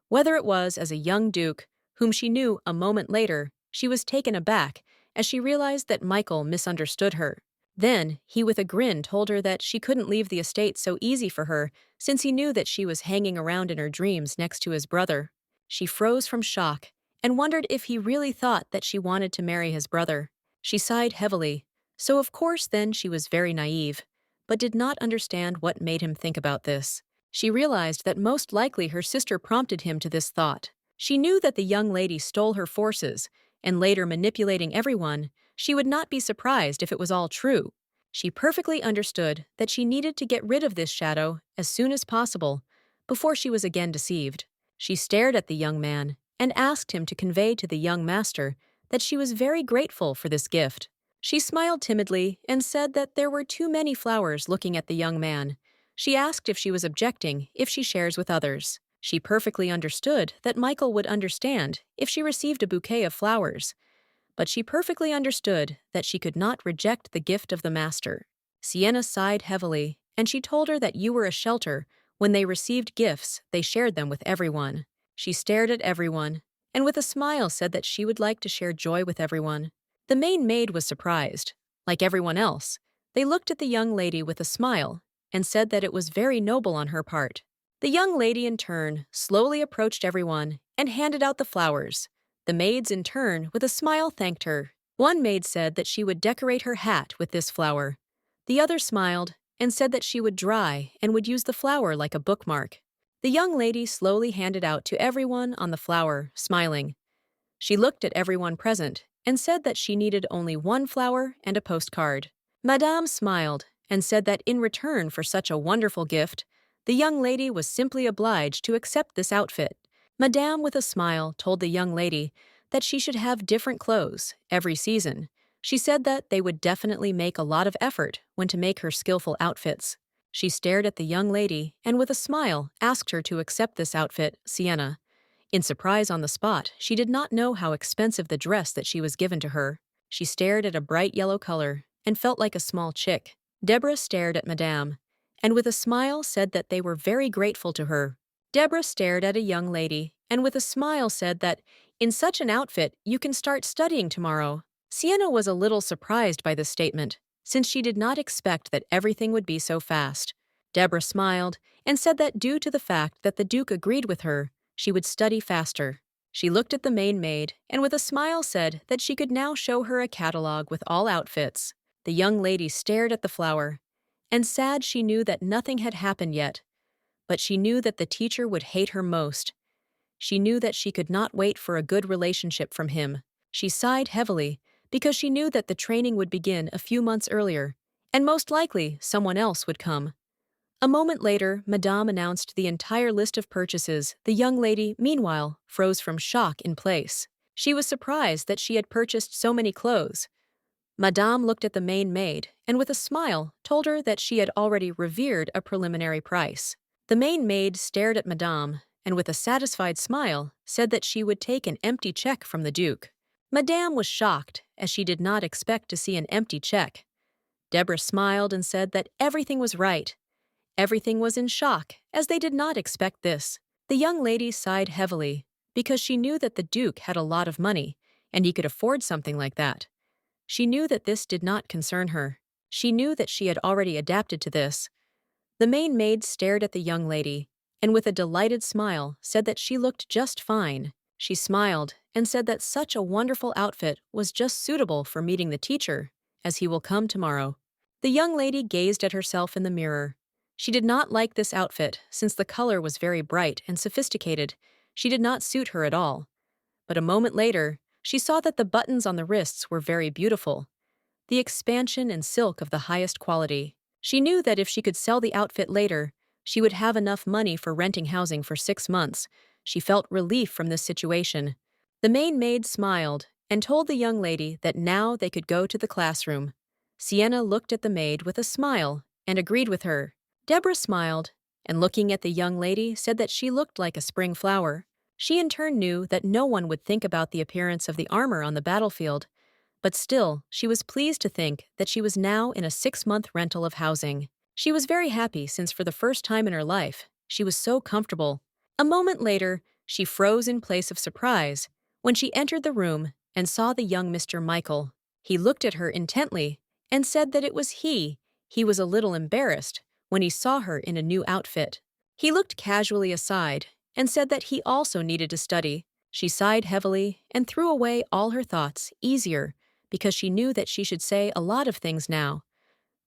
whether it was as a young duke, whom she knew. A moment later, she was taken aback as she realized that Michael misunderstood her. Then, he with a grin told her that she couldn't leave the estate so easy for her since he knew that she was hanging around in her dreams next to his brother. She froze from shock and wondered if he really thought that she wanted to marry his brother. She sighed heavily, so of course then she was very naive, but did not understand what made him think about this. She realized that most likely her sister prompted him to this thought. She knew that the young lady stole her forces, and later manipulating everyone, she would not be surprised if it was all true. She perfectly understood that she needed to get rid of this shadow as soon as possible, before she was again deceived. She stared at the young man and asked him to convey to the young master that she was very grateful for this gift. She smiled timidly and said that there were too many flowers looking at the young man. She asked if she was objecting if she shares with others. She perfectly understood that Michael would understand if she received a bouquet of flowers, but she perfectly understood that she could not reject the gift of the master. Sienna sighed heavily, and she told her that you were a shelter. When they received gifts, they shared them with everyone. She stared at everyone, and with a smile said that she would like to share joy with everyone. The main maid was surprised. Like everyone else, they looked at the young lady with a smile and said that it was very noble on her part. The young lady, in turn, slowly approached everyone and handed out the flowers. The maids, in turn, with a smile thanked her. One maid said that she would decorate her hat with this flower. The other smiled and said that she would dry and would use the flower like a bookmark. The young lady slowly handed out to everyone on the flower, smiling. She looked at everyone present and said that she needed only one flower and a postcard. Madame smiled and said that in return for such a wonderful gift, the young lady was simply obliged to accept this outfit. Madame, with a smile, told the young lady that she should have different clothes every season. She said that they would definitely make a lot of effort when to make her skillful outfits. She stared at the young lady and with a smile asked her to accept this outfit, Sienna. In surprise on the spot, she did not know how expensive the dress that she was given to her. She stared at a bright yellow color and felt like a small chick. Deborah stared at Madame and with a smile said that they were very grateful to her. Deborah stared at a young lady and with a smile said that, in such an outfit, you can start studying tomorrow. Sienna was a little surprised by this statement, since she did not expect that everything would be so fast. Deborah smiled and said that due to the fact that the Duke agreed with her, she would study faster. She looked at the main maid and with a smile said that she could now show her a catalog with all outfits. The young lady stared at the flower, and sad she knew that nothing had happened yet, but she knew that the teacher would hate her most. She knew that she could not wait for a good relationship from him. She sighed heavily because she knew that the training would begin a few months earlier, and most likely someone else would come. A moment later, Madame announced the entire list of purchases. The young lady, meanwhile, froze from shock in place. She was surprised that she had purchased so many clothes. Madame looked at the main maid and with a smile told her that she had already revered a preliminary price. The main maid stared at Madame and with a satisfied smile said that she would take an empty check from the Duke. Madame was shocked as she did not expect to see an empty check. Deborah smiled and said that everything was right. Everything was in shock as they did not expect this. The young lady sighed heavily because she knew that the Duke had a lot of money and he could afford something like that. She knew that this did not concern her. She knew that she had already adapted to this. The main maid stared at the young lady and with a delighted smile said that she looked just fine. She smiled and said that such a wonderful outfit was just suitable for meeting the teacher, as he will come tomorrow. The young lady gazed at herself in the mirror. She did not like this outfit since the color was very bright and sophisticated. She did not suit her at all. But a moment later, she saw that the buttons on the wrists were very beautiful. The expansion and silk of the highest quality. She knew that if she could sell the outfit later, she would have enough money for renting housing for 6 months. She felt relief from this situation. The main maid smiled and told the young lady that now they could go to the classroom. Sienna looked at the maid with a smile and agreed with her. Deborah smiled and, looking at the young lady, said that she looked like a spring flower. She in turn knew that no one would think about the appearance of the armor on the battlefield, but still, she was pleased to think that she was now in a 6-month rental of housing. She was very happy since for the first time in her life, she was so comfortable. A moment later, she froze in place of surprise when she entered the room and saw the young Mr. Michael. He looked at her intently and said that it was he. He was a little embarrassed when he saw her in a new outfit. He looked casually aside and said that he also needed to study. She sighed heavily and threw away all her thoughts easier because she knew that she should say a lot of things now,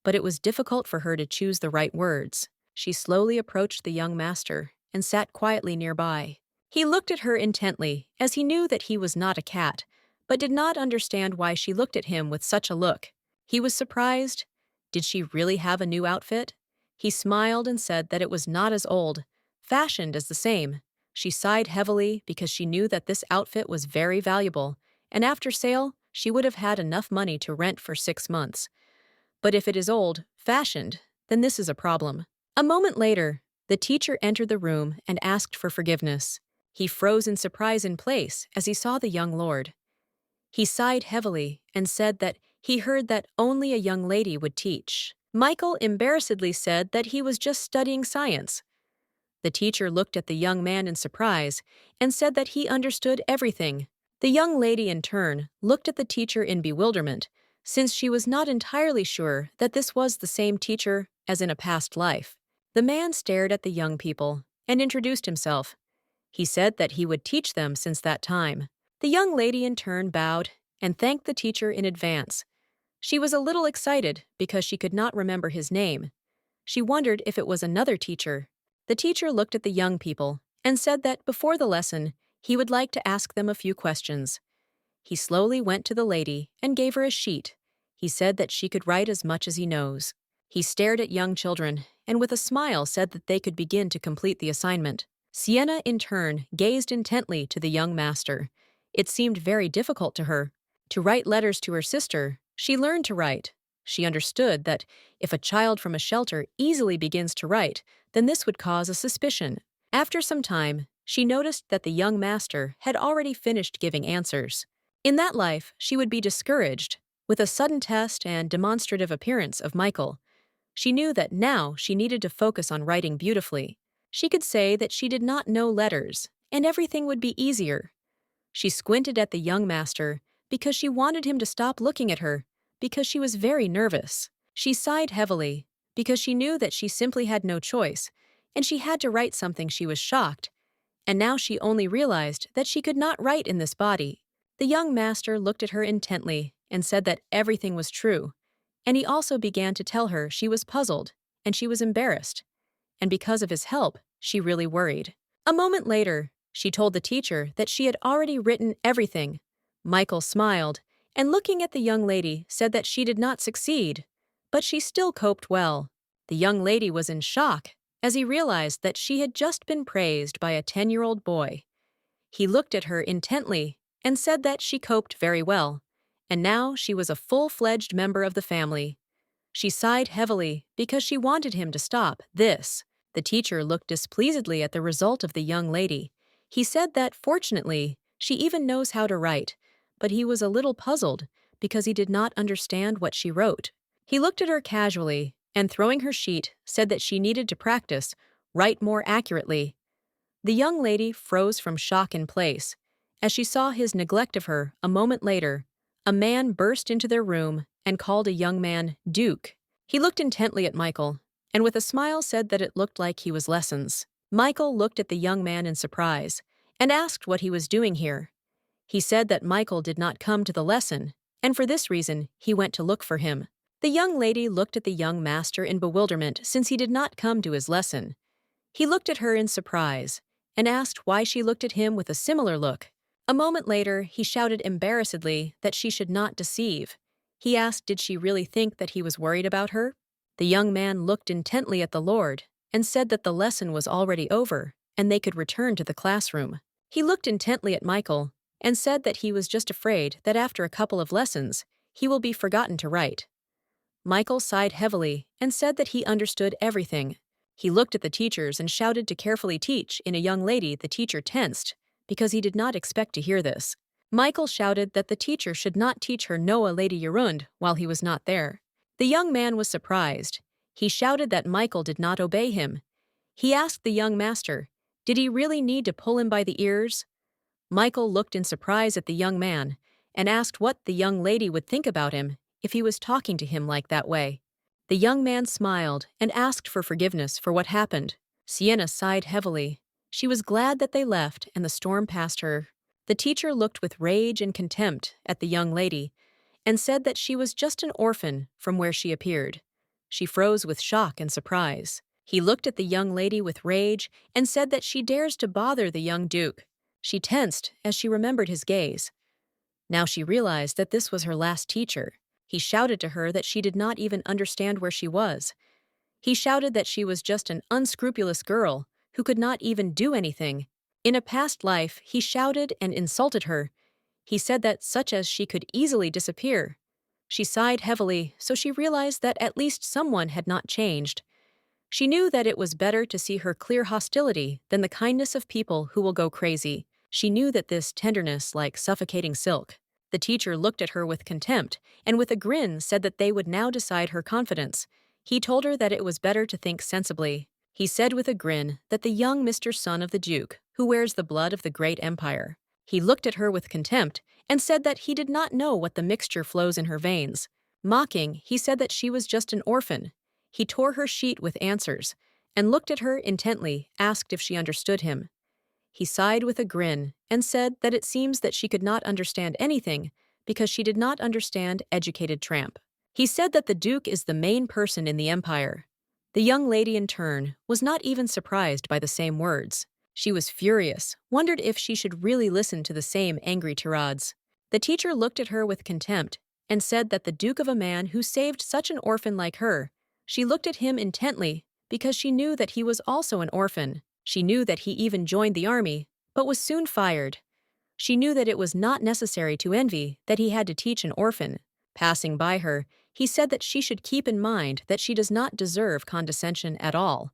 but it was difficult for her to choose the right words. She slowly approached the young master and sat quietly nearby. He looked at her intently, as he knew that he was not a cat, but did not understand why she looked at him with such a look. He was surprised. Did she really have a new outfit? He smiled and said that it was not as old, fashioned as the same. She sighed heavily because she knew that this outfit was very valuable, and after sale, she would have had enough money to rent for 6 months. But if it is old, fashioned, then this is a problem. A moment later, the teacher entered the room and asked for forgiveness. He froze in surprise in place as he saw the young lord. He sighed heavily and said that he heard that only a young lady would teach. Michael embarrassedly said that he was just studying science. The teacher looked at the young man in surprise and said that he understood everything. The young lady, in turn, looked at the teacher in bewilderment, since she was not entirely sure that this was the same teacher as in a past life. The man stared at the young people and introduced himself. He said that he would teach them since that time. The young lady in turn bowed and thanked the teacher in advance. She was a little excited because she could not remember his name. She wondered if it was another teacher. The teacher looked at the young people and said that before the lesson, he would like to ask them a few questions. He slowly went to the lady and gave her a sheet. He said that she could write as much as he knows. He stared at young children and with a smile said that they could begin to complete the assignment. Sienna, in turn, gazed intently to the young master. It seemed very difficult to her. To write letters to her sister, she learned to write. She understood that if a child from a shelter easily begins to write, then this would cause a suspicion. After some time, she noticed that the young master had already finished giving answers. In that life, she would be discouraged. With a sudden test and demonstrative appearance of Michael, she knew that now she needed to focus on writing beautifully. She could say that she did not know letters, and everything would be easier. She squinted at the young master because she wanted him to stop looking at her, because she was very nervous. She sighed heavily because she knew that she simply had no choice, and she had to write something. She was shocked, and now she only realized that she could not write in this body. The young master looked at her intently and said that everything was true, and he also began to tell her she was puzzled and she was embarrassed, and because of his help, she really worried. A moment later, she told the teacher that she had already written everything. Michael smiled, and looking at the young lady, said that she did not succeed, but she still coped well. The young lady was in shock as he realized that she had just been praised by a 10-year-old boy. He looked at her intently and said that she coped very well, and now she was a full-fledged member of the family. She sighed heavily because she wanted him to stop this. The teacher looked displeasedly at the result of the young lady. He said that, fortunately, she even knows how to write, but he was a little puzzled because he did not understand what she wrote. He looked at her casually and, throwing her sheet, said that she needed to practice, write more accurately. The young lady froze from shock in place. As she saw his neglect of her, a moment later, a man burst into their room and called a young man Duke. He looked intently at Michael, and with a smile said that it looked like he was lessons. Michael looked at the young man in surprise and asked what he was doing here. He said that Michael did not come to the lesson, and for this reason, he went to look for him. The young lady looked at the young master in bewilderment since he did not come to his lesson. He looked at her in surprise and asked why she looked at him with a similar look. A moment later, he shouted embarrassedly that she should not deceive. He asked did she really think that he was worried about her? The young man looked intently at the Lord and said that the lesson was already over and they could return to the classroom. He looked intently at Michael and said that he was just afraid that after a couple of lessons, he will be forgotten to write. Michael sighed heavily and said that he understood everything. He looked at the teachers and shouted to carefully teach in a young lady. The teacher tensed because he did not expect to hear this. Michael shouted that the teacher should not teach her Noah Lady Yerund while he was not there. The young man was surprised. He shouted that Michael did not obey him. He asked the young master, did he really need to pull him by the ears? Michael looked in surprise at the young man and asked what the young lady would think about him if he was talking to him like that way. The young man smiled and asked for forgiveness for what happened. Sienna sighed heavily. She was glad that they left and the storm passed her. The teacher looked with rage and contempt at the young lady and said that she was just an orphan from where she appeared. She froze with shock and surprise. He looked at the young lady with rage and said that she dares to bother the young duke. She tensed as she remembered his gaze. Now she realized that this was her last teacher. He shouted to her that she did not even understand where she was. He shouted that she was just an unscrupulous girl who could not even do anything. In a past life, he shouted and insulted her. He said that such as she could easily disappear. She sighed heavily, so she realized that at least someone had not changed. She knew that it was better to see her clear hostility than the kindness of people who will go crazy. She knew that this tenderness like suffocating silk. The teacher looked at her with contempt, and with a grin said that they would now decide her confidence. He told her that it was better to think sensibly. He said with a grin that the young Mr. Son of the Duke, who wears the blood of the great empire. He looked at her with contempt and said that he did not know what the mixture flows in her veins. Mocking, he said that she was just an orphan. He tore her sheet with answers and looked at her intently, asked if she understood him. He sighed with a grin and said that it seems that she could not understand anything because she did not understand educated tramp. He said that the Duke is the main person in the empire. The young lady, in turn, was not even surprised by the same words. She was furious, wondered if she should really listen to the same angry tirades. The teacher looked at her with contempt and said that the Duke of a man who saved such an orphan like her. She looked at him intently because she knew that he was also an orphan. She knew that he even joined the army, but was soon fired. She knew that it was not necessary to envy that he had to teach an orphan. Passing by her, he said that she should keep in mind that she does not deserve condescension at all.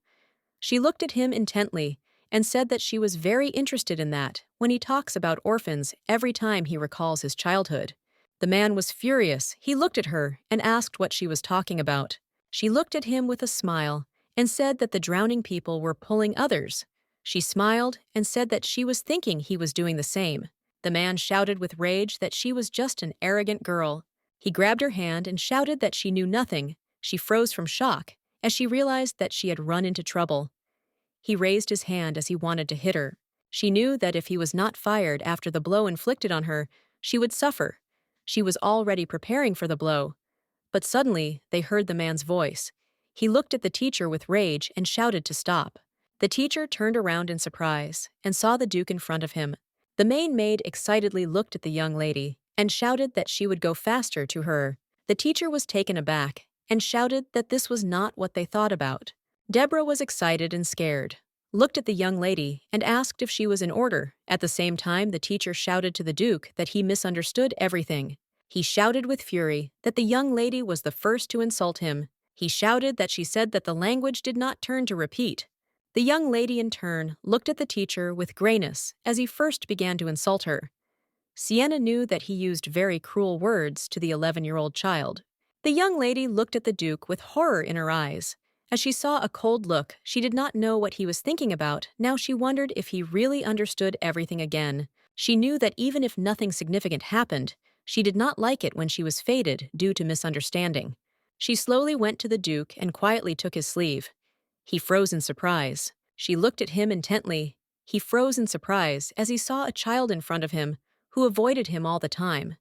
She looked at him intently and said that she was very interested in that when he talks about orphans every time he recalls his childhood. The man was furious. He looked at her and asked what she was talking about. She looked at him with a smile and said that the drowning people were pulling others. She smiled and said that she was thinking he was doing the same. The man shouted with rage that she was just an arrogant girl. He grabbed her hand and shouted that she knew nothing. She froze from shock as she realized that she had run into trouble. He raised his hand as he wanted to hit her. She knew that if he was not fired after the blow inflicted on her, she would suffer. She was already preparing for the blow. But suddenly, they heard the man's voice. He looked at the teacher with rage and shouted to stop. The teacher turned around in surprise and saw the Duke in front of him. The main maid excitedly looked at the young lady and shouted that she would go faster to her. The teacher was taken aback and shouted that this was not what they thought about. Deborah was excited and scared, looked at the young lady and asked if she was in order. At the same time, the teacher shouted to the Duke that he misunderstood everything. He shouted with fury that the young lady was the first to insult him. He shouted that she said that the language did not turn to repeat. The young lady, in turn, looked at the teacher with grayness as he first began to insult her. Sienna knew that he used very cruel words to the 11-year-old child. The young lady looked at the Duke with horror in her eyes. As she saw a cold look, she did not know what he was thinking about. Now she wondered if he really understood everything again. She knew that even if nothing significant happened, she did not like it when she was faded due to misunderstanding. She slowly went to the Duke and quietly took his sleeve. He froze in surprise. She looked at him intently. He froze in surprise as he saw a child in front of him who avoided him all the time.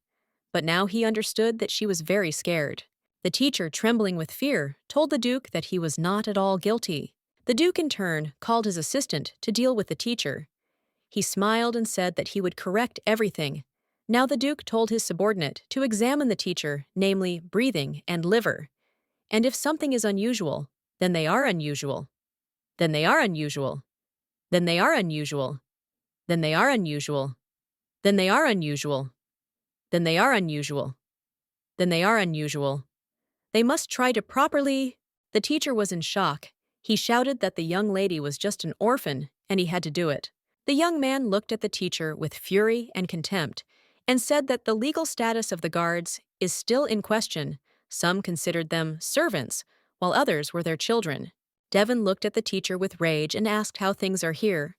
But now he understood that she was very scared. The teacher, trembling with fear, told the Duke that he was not at all guilty. The Duke, in turn, called his assistant to deal with the teacher. He smiled and said that he would correct everything. Now the Duke told his subordinate to examine the teacher, namely breathing and liver. And if something is unusual, then they are unusual. Then they are unusual. Then they are unusual. Then they are unusual. Then they are unusual. Then they are unusual. Then they are unusual. They must try to properly. The teacher was in shock. He shouted that the young lady was just an orphan and he had to do it. The young man looked at the teacher with fury and contempt and said that the legal status of the guards is still in question. Some considered them servants, while others were their children. Devon looked at the teacher with rage and asked how things are here.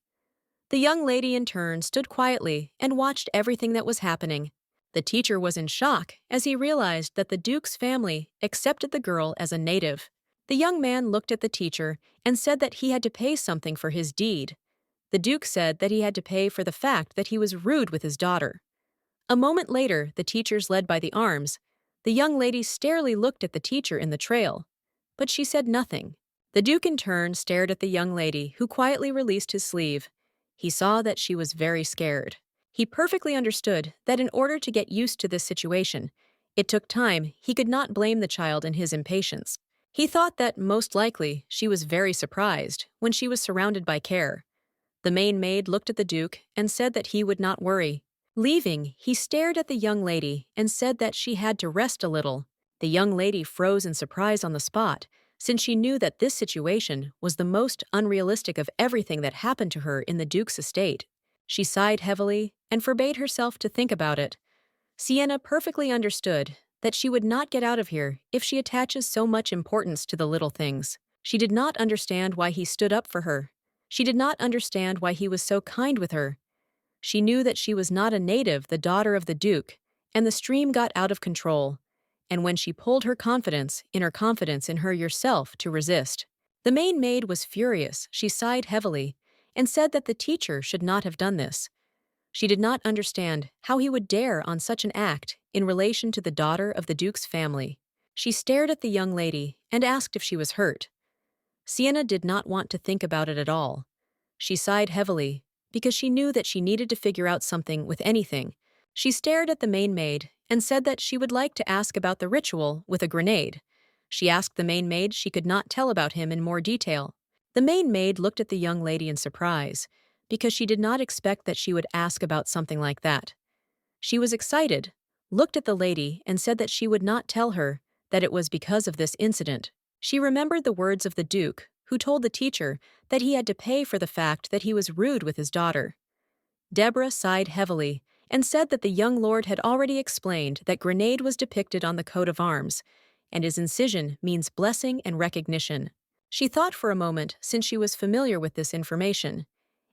The young lady, in turn, stood quietly and watched everything that was happening. The teacher was in shock as he realized that the Duke's family accepted the girl as a native. The young man looked at the teacher and said that he had to pay something for his deed. The Duke said that he had to pay for the fact that he was rude with his daughter. A moment later, the teachers led by the arms. The young lady starely looked at the teacher in the trail, but she said nothing. The Duke in turn stared at the young lady, who quietly released his sleeve. He saw that she was very scared. He perfectly understood that in order to get used to this situation, it took time. He could not blame the child in his impatience. He thought that most likely she was very surprised when she was surrounded by care. The main maid looked at the Duke and said that he would not worry. Leaving, he stared at the young lady and said that she had to rest a little. The young lady froze in surprise on the spot, since she knew that this situation was the most unrealistic of everything that happened to her in the Duke's estate. She sighed heavily and forbade herself to think about it. Sienna perfectly understood that she would not get out of here if she attaches so much importance to the little things. She did not understand why he stood up for her. She did not understand why he was so kind with her. She knew that she was not a native, the daughter of the Duke, and the stream got out of control. And when she pulled her confidence in her yourself to resist. The main maid was furious. She sighed heavily and said that the teacher should not have done this. She did not understand how he would dare on such an act in relation to the daughter of the Duke's family. She stared at the young lady and asked if she was hurt. Sienna did not want to think about it at all. She sighed heavily because she knew that she needed to figure out something with anything. She stared at the main maid and said that she would like to ask about the ritual with a grenade. She asked the main maid she could not tell about him in more detail. The main maid looked at the young lady in surprise, because she did not expect that she would ask about something like that. She was excited, looked at the lady and said that she would not tell her that it was because of this incident. She remembered the words of the Duke, who told the teacher that he had to pay for the fact that he was rude with his daughter. Deborah sighed heavily and said that the young lord had already explained that grenade was depicted on the coat of arms, and his incision means blessing and recognition. She thought for a moment, since she was familiar with this information,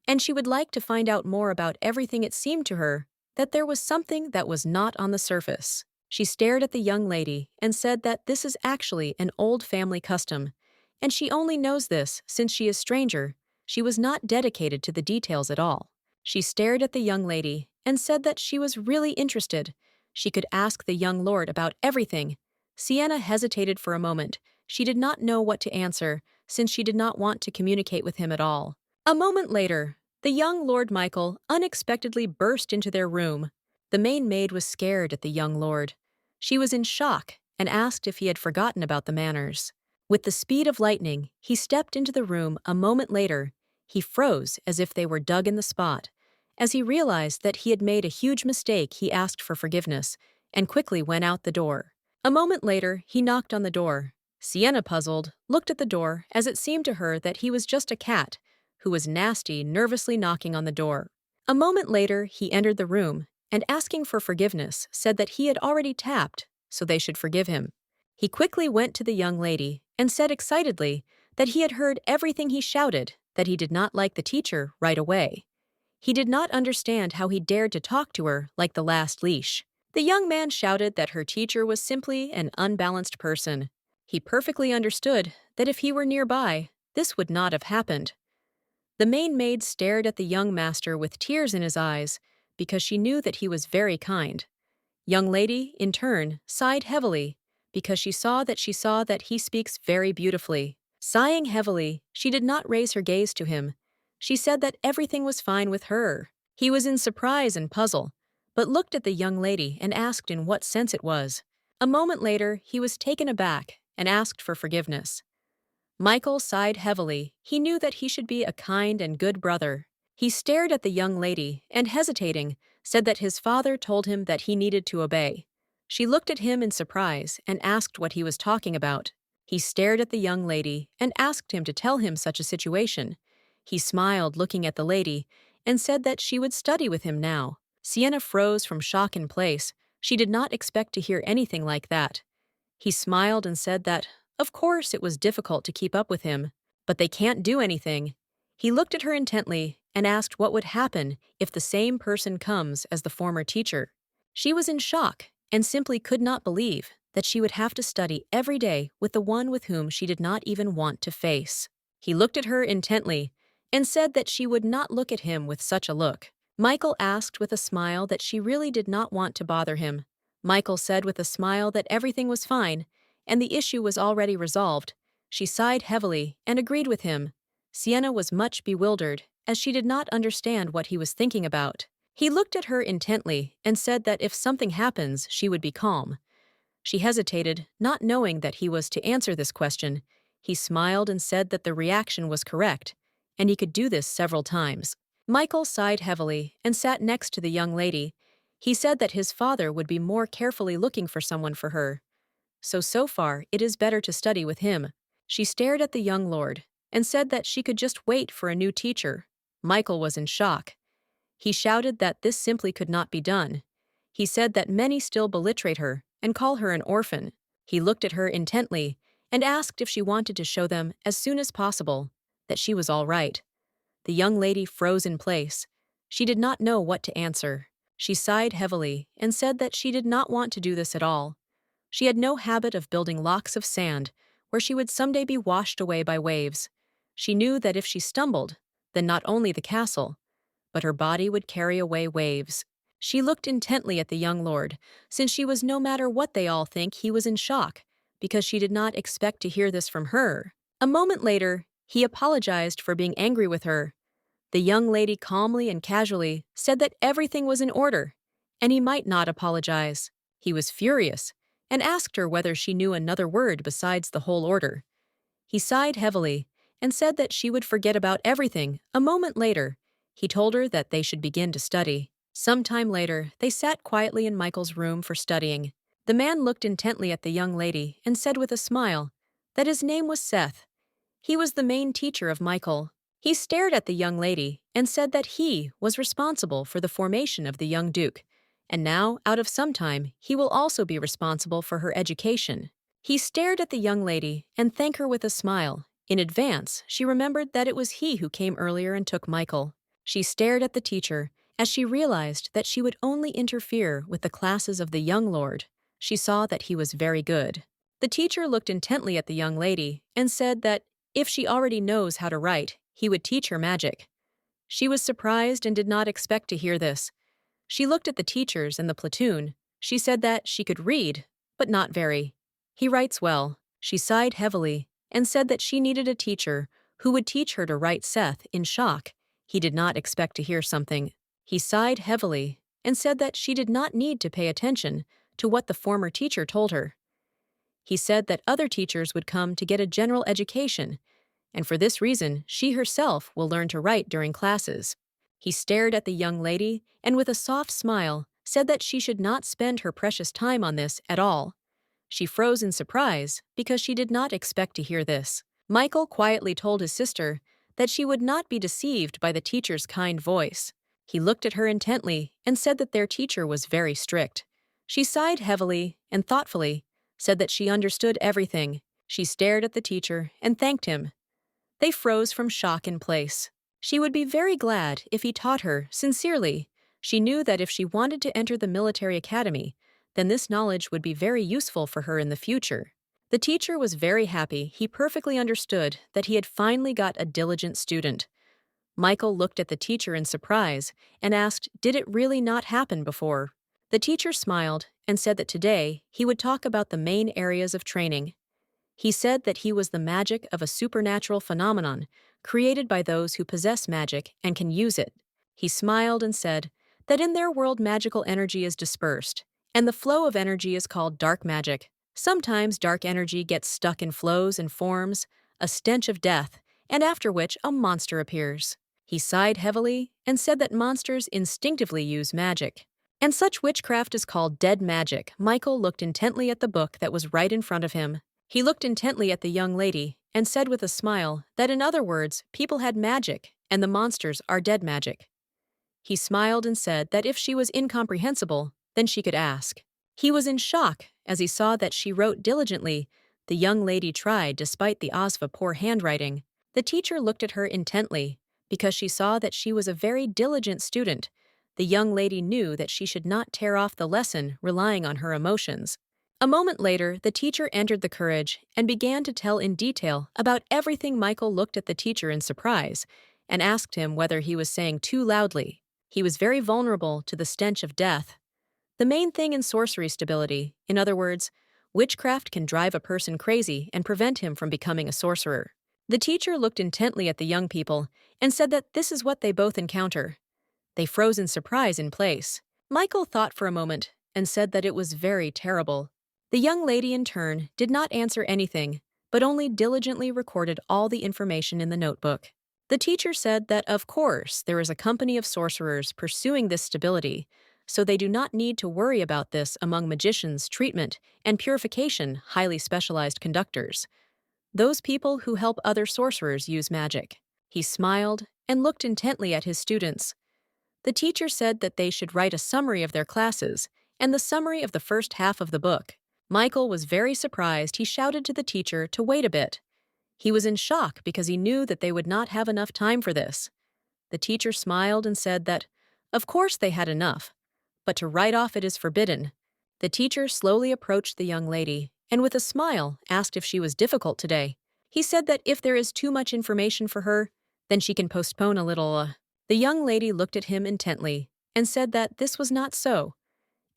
and she would like to find out more about everything. It seemed to her that there was something that was not on the surface. She stared at the young lady and said that this is actually an old family custom, and she only knows this since she is stranger. She was not dedicated to the details at all. She stared at the young lady and said that she was really interested. She could ask the young lord about everything. Sienna hesitated for a moment. She did not know what to answer, since she did not want to communicate with him at all. A moment later, the young Lord Michael unexpectedly burst into their room. The main maid was scared at the young lord. She was in shock and asked if he had forgotten about the manners. With the speed of lightning, he stepped into the room. A moment later, he froze as if they were dug in the spot. As he realized that he had made a huge mistake, he asked for forgiveness and quickly went out the door. A moment later, he knocked on the door. Sienna, puzzled, looked at the door as it seemed to her that he was just a cat who was nasty, nervously knocking on the door. A moment later, he entered the room and, asking for forgiveness, said that he had already tapped, so they should forgive him. He quickly went to the young lady and said excitedly that he had heard everything. He shouted that he did not like the teacher right away. He did not understand how he dared to talk to her like the last leash. The young man shouted that her teacher was simply an unbalanced person. He perfectly understood that if he were nearby, this would not have happened. The main maid stared at the young master with tears in his eyes because she knew that he was very kind. Young lady, in turn, sighed heavily because she saw that he speaks very beautifully. Sighing heavily, she did not raise her gaze to him. She said that everything was fine with her. He was in surprise and puzzle, but looked at the young lady and asked in what sense it was. A moment later, he was taken aback and asked for forgiveness. Michael sighed heavily. He knew that he should be a kind and good brother. He stared at the young lady and, hesitating, said that his father told him that he needed to obey. She looked at him in surprise and asked what he was talking about. He stared at the young lady and asked him to tell him such a situation. He smiled, looking at the lady, and said that she would study with him now. Sienna froze from shock in place. She did not expect to hear anything like that. He smiled and said that, of course, it was difficult to keep up with him, but they can't do anything. He looked at her intently and asked what would happen if the same person comes as the former teacher. She was in shock and simply could not believe that she would have to study every day with the one with whom she did not even want to face. He looked at her intently and said that she would not look at him with such a look. Michael asked with a smile that she really did not want to bother him. Michael said with a smile that everything was fine and the issue was already resolved. She sighed heavily and agreed with him. Sienna was much bewildered, as she did not understand what he was thinking about. He looked at her intently and said that if something happens, she would be calm. She hesitated, not knowing that he was to answer this question. He smiled and said that the reaction was correct, and he could do this several times. Michael sighed heavily and sat next to the young lady. He said that his father would be more carefully looking for someone for her. So far, it is better to study with him. She stared at the young lord and said that she could just wait for a new teacher. Michael was in shock. He shouted that this simply could not be done. He said that many still belittled her and call her an orphan. He looked at her intently and asked if she wanted to show them as soon as possible that she was all right. The young lady froze in place. She did not know what to answer. She sighed heavily and said that she did not want to do this at all. She had no habit of building locks of sand where she would someday be washed away by waves. She knew that if she stumbled, then not only the castle, but her body would carry away waves. She looked intently at the young lord, since she was no matter what they all think, he was in shock, because she did not expect to hear this from her. A moment later, he apologized for being angry with her. The young lady calmly and casually said that everything was in order, and he might not apologize. He was furious, and asked her whether she knew another word besides the whole order. He sighed heavily and said that she would forget about everything. A moment later, he told her that they should begin to study. Some time later, they sat quietly in Michael's room for studying. The man looked intently at the young lady and said with a smile that his name was Seth. He was the main teacher of Michael. He stared at the young lady and said that he was responsible for the formation of the young duke, and now, out of some time, he will also be responsible for her education. He stared at the young lady and thanked her with a smile. In advance, she remembered that it was he who came earlier and took Michael. She stared at the teacher as she realized that she would only interfere with the classes of the young lord. She saw that he was very good. The teacher looked intently at the young lady and said that if she already knows how to write, he would teach her magic. She was surprised and did not expect to hear this. She looked at the teachers and the platoon. She said that she could read, but not very. He writes well. She sighed heavily and said that she needed a teacher who would teach her to write. Seth, in shock, he did not expect to hear something. He sighed heavily and said that she did not need to pay attention to what the former teacher told her. He said that other teachers would come to get a general education, and for this reason, she herself will learn to write during classes. He stared at the young lady and with a soft smile said that she should not spend her precious time on this at all. She froze in surprise because she did not expect to hear this. Michael quietly told his sister that she would not be deceived by the teacher's kind voice. He looked at her intently and said that their teacher was very strict. She sighed heavily and thoughtfully, said that she understood everything. She stared at the teacher and thanked him. They froze from shock in place. She would be very glad if he taught her sincerely. She knew that if she wanted to enter the military academy, then this knowledge would be very useful for her in the future. The teacher was very happy. He perfectly understood that he had finally got a diligent student. Michael looked at the teacher in surprise and asked, did it really not happen before? The teacher smiled and said that today he would talk about the main areas of training. He said that he was the magic of a supernatural phenomenon created by those who possess magic and can use it. He smiled and said that in their world magical energy is dispersed, and the flow of energy is called dark magic. Sometimes dark energy gets stuck in flows and forms a stench of death, and after which a monster appears. He sighed heavily and said that monsters instinctively use magic, and such witchcraft is called dead magic. Michael looked intently at the book that was right in front of him. He looked intently at the young lady and said with a smile that in other words, people had magic and the monsters are dead magic. He smiled and said that if she was incomprehensible, then she could ask. He was in shock as he saw that she wrote diligently. The young lady tried despite the Ozva poor handwriting. The teacher looked at her intently because she saw that she was a very diligent student. The young lady knew that she should not tear off the lesson relying on her emotions. A moment later, the teacher entered the carriage and began to tell in detail about everything. Michael looked at the teacher in surprise and asked him whether he was saying too loudly. He was very vulnerable to the stench of death. The main thing in sorcery stability, in other words, witchcraft can drive a person crazy and prevent him from becoming a sorcerer. The teacher looked intently at the young people and said that this is what they both encounter. They froze in surprise in place. Michael thought for a moment and said that it was very terrible. The young lady, in turn, did not answer anything, but only diligently recorded all the information in the notebook. The teacher said that, of course, there is a company of sorcerers pursuing this stability, so they do not need to worry about this among magicians, treatment, and purification, highly specialized conductors. Those people who help other sorcerers use magic. He smiled and looked intently at his students. The teacher said that they should write a summary of their classes and the summary of the first half of the book. Michael was very surprised. He shouted to the teacher to wait a bit. He was in shock because he knew that they would not have enough time for this. The teacher smiled and said that, of course they had enough, but to write off it is forbidden. The teacher slowly approached the young lady and with a smile asked if she was difficult today. He said that if there is too much information for her, then she can postpone a little. The young lady looked at him intently and said that this was not so,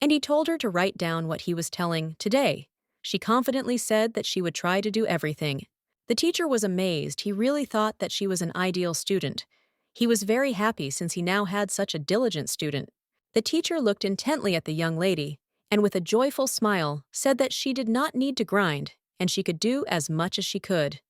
and he told her to write down what he was telling today. She confidently said that she would try to do everything. The teacher was amazed. He really thought that she was an ideal student. He was very happy since he now had such a diligent student. The teacher looked intently at the young lady and with a joyful smile said that she did not need to grind and she could do as much as she could.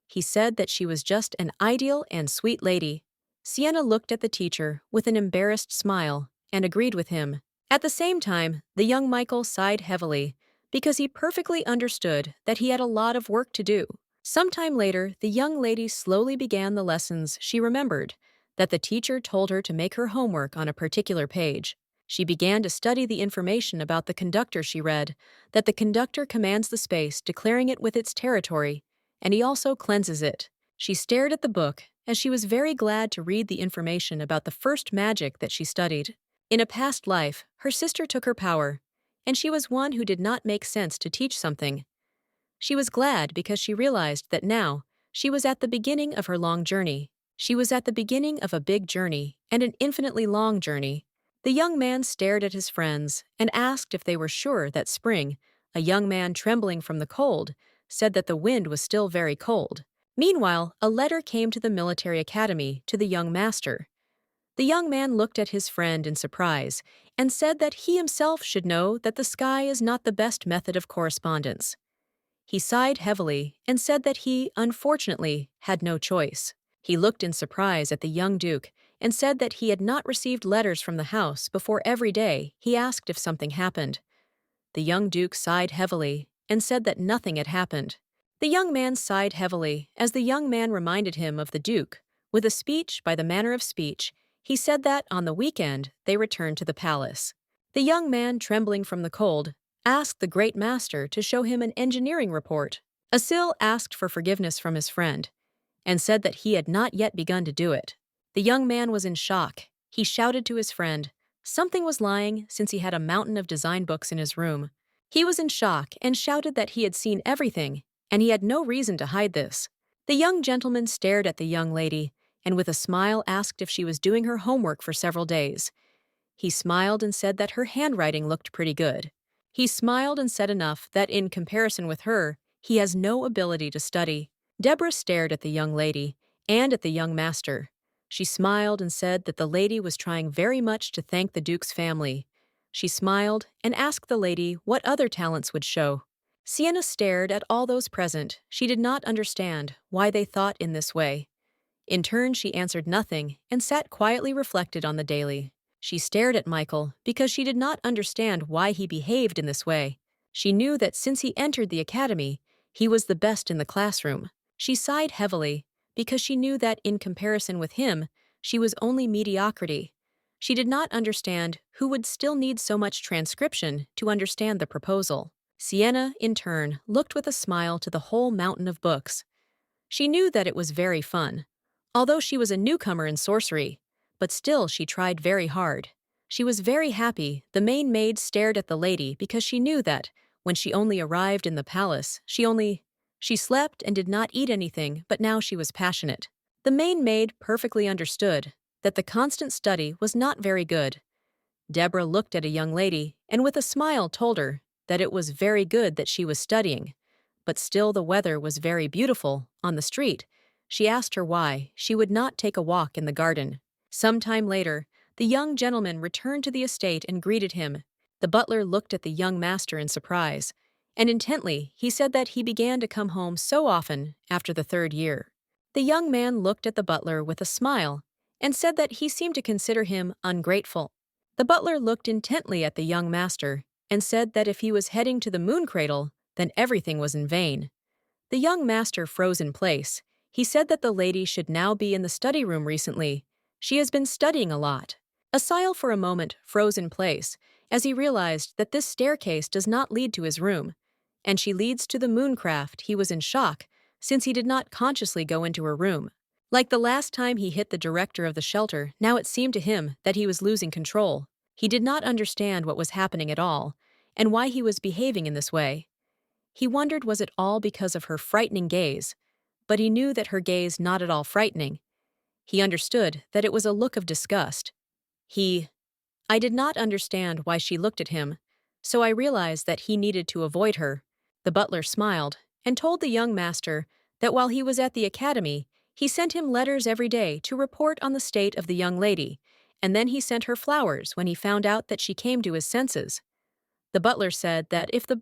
He said that she was just an ideal and sweet lady. Sienna looked at the teacher with an embarrassed smile and agreed with him. At the same time, the young Michael sighed heavily because he perfectly understood that he had a lot of work to do. Sometime later, the young lady slowly began the lessons. She remembered that the teacher told her to make her homework on a particular page. She began to study the information about the conductor. She read that the conductor commands the space, declaring it with its territory, and he also cleanses it. She stared at the book as she was very glad to read the information about the first magic that she studied. In a past life, her sister took her power, and she was one who did not make sense to teach something. She was glad because she realized that now she was at the beginning of her long journey. She was at the beginning of a big journey and an infinitely long journey. The young man stared at his friends and asked if they were sure that spring. A young man trembling from the cold said that the wind was still very cold. Meanwhile, a letter came to the military academy to the young master. The young man looked at his friend in surprise and said that he himself should know that the sky is not the best method of correspondence. He sighed heavily and said that he, unfortunately, had no choice. He looked in surprise at the young duke and said that he had not received letters from the house before. Every day he asked if something happened. The young duke sighed heavily and said that nothing had happened. The young man sighed heavily as the young man reminded him of the duke. With a speech by the manner of speech, he said that on the weekend they returned to the palace. The young man, trembling from the cold, asked the great master to show him an engineering report. Asil asked for forgiveness from his friend and said that he had not yet begun to do it. The young man was in shock. He shouted to his friend. Something was lying since he had a mountain of design books in his room. He was in shock and shouted that he had seen everything, and he had no reason to hide this. The young gentleman stared at the young lady and with a smile asked if she was doing her homework for several days. He smiled and said that her handwriting looked pretty good. He smiled and said enough that in comparison with her, he has no ability to study. Deborah stared at the young lady and at the young master. She smiled and said that the lady was trying very much to thank the duke's family. She smiled and asked the lady what other talents would show. Sienna stared at all those present. She did not understand why they thought in this way. In turn, she answered nothing and sat quietly reflected on the daily. She stared at Michael because she did not understand why he behaved in this way. She knew that since he entered the academy, he was the best in the classroom. She sighed heavily because she knew that in comparison with him, she was only mediocrity. She did not understand who would still need so much transcription to understand the proposal. Sienna, in turn, looked with a smile to the whole mountain of books. She knew that it was very fun. Although she was a newcomer in sorcery, but still she tried very hard. She was very happy. The main maid stared at the lady because she knew that, when she only arrived in the palace, she slept and did not eat anything, but now she was passionate. The main maid perfectly understood that the constant study was not very good. Deborah looked at a young lady and with a smile told her that it was very good that she was studying, but still the weather was very beautiful on the street. She asked her why she would not take a walk in the garden. Some time later, the young gentleman returned to the estate and greeted him. The butler looked at the young master in surprise, and intently he said that he began to come home so often after the third year. The young man looked at the butler with a smile and said that he seemed to consider him ungrateful. The butler looked intently at the young master and said that if he was heading to the moon cradle, then everything was in vain. The young master froze in place. He said that the lady should now be in the study room recently. She has been studying a lot. Asile for a moment froze in place as he realized that this staircase does not lead to his room, and she leads to the mooncraft. He was in shock since he did not consciously go into her room. Like the last time he hit the director of the shelter, now it seemed to him that he was losing control. He did not understand what was happening at all, and why he was behaving in this way. He wondered was it all because of her frightening gaze, but he knew that her gaze not at all frightening. He understood that it was a look of disgust. I did not understand why she looked at him, so I realized that he needed to avoid her. The butler smiled and told the young master that while he was at the academy, he sent him letters every day to report on the state of the young lady, and then he sent her flowers when he found out that she came to his senses. The butler said that if the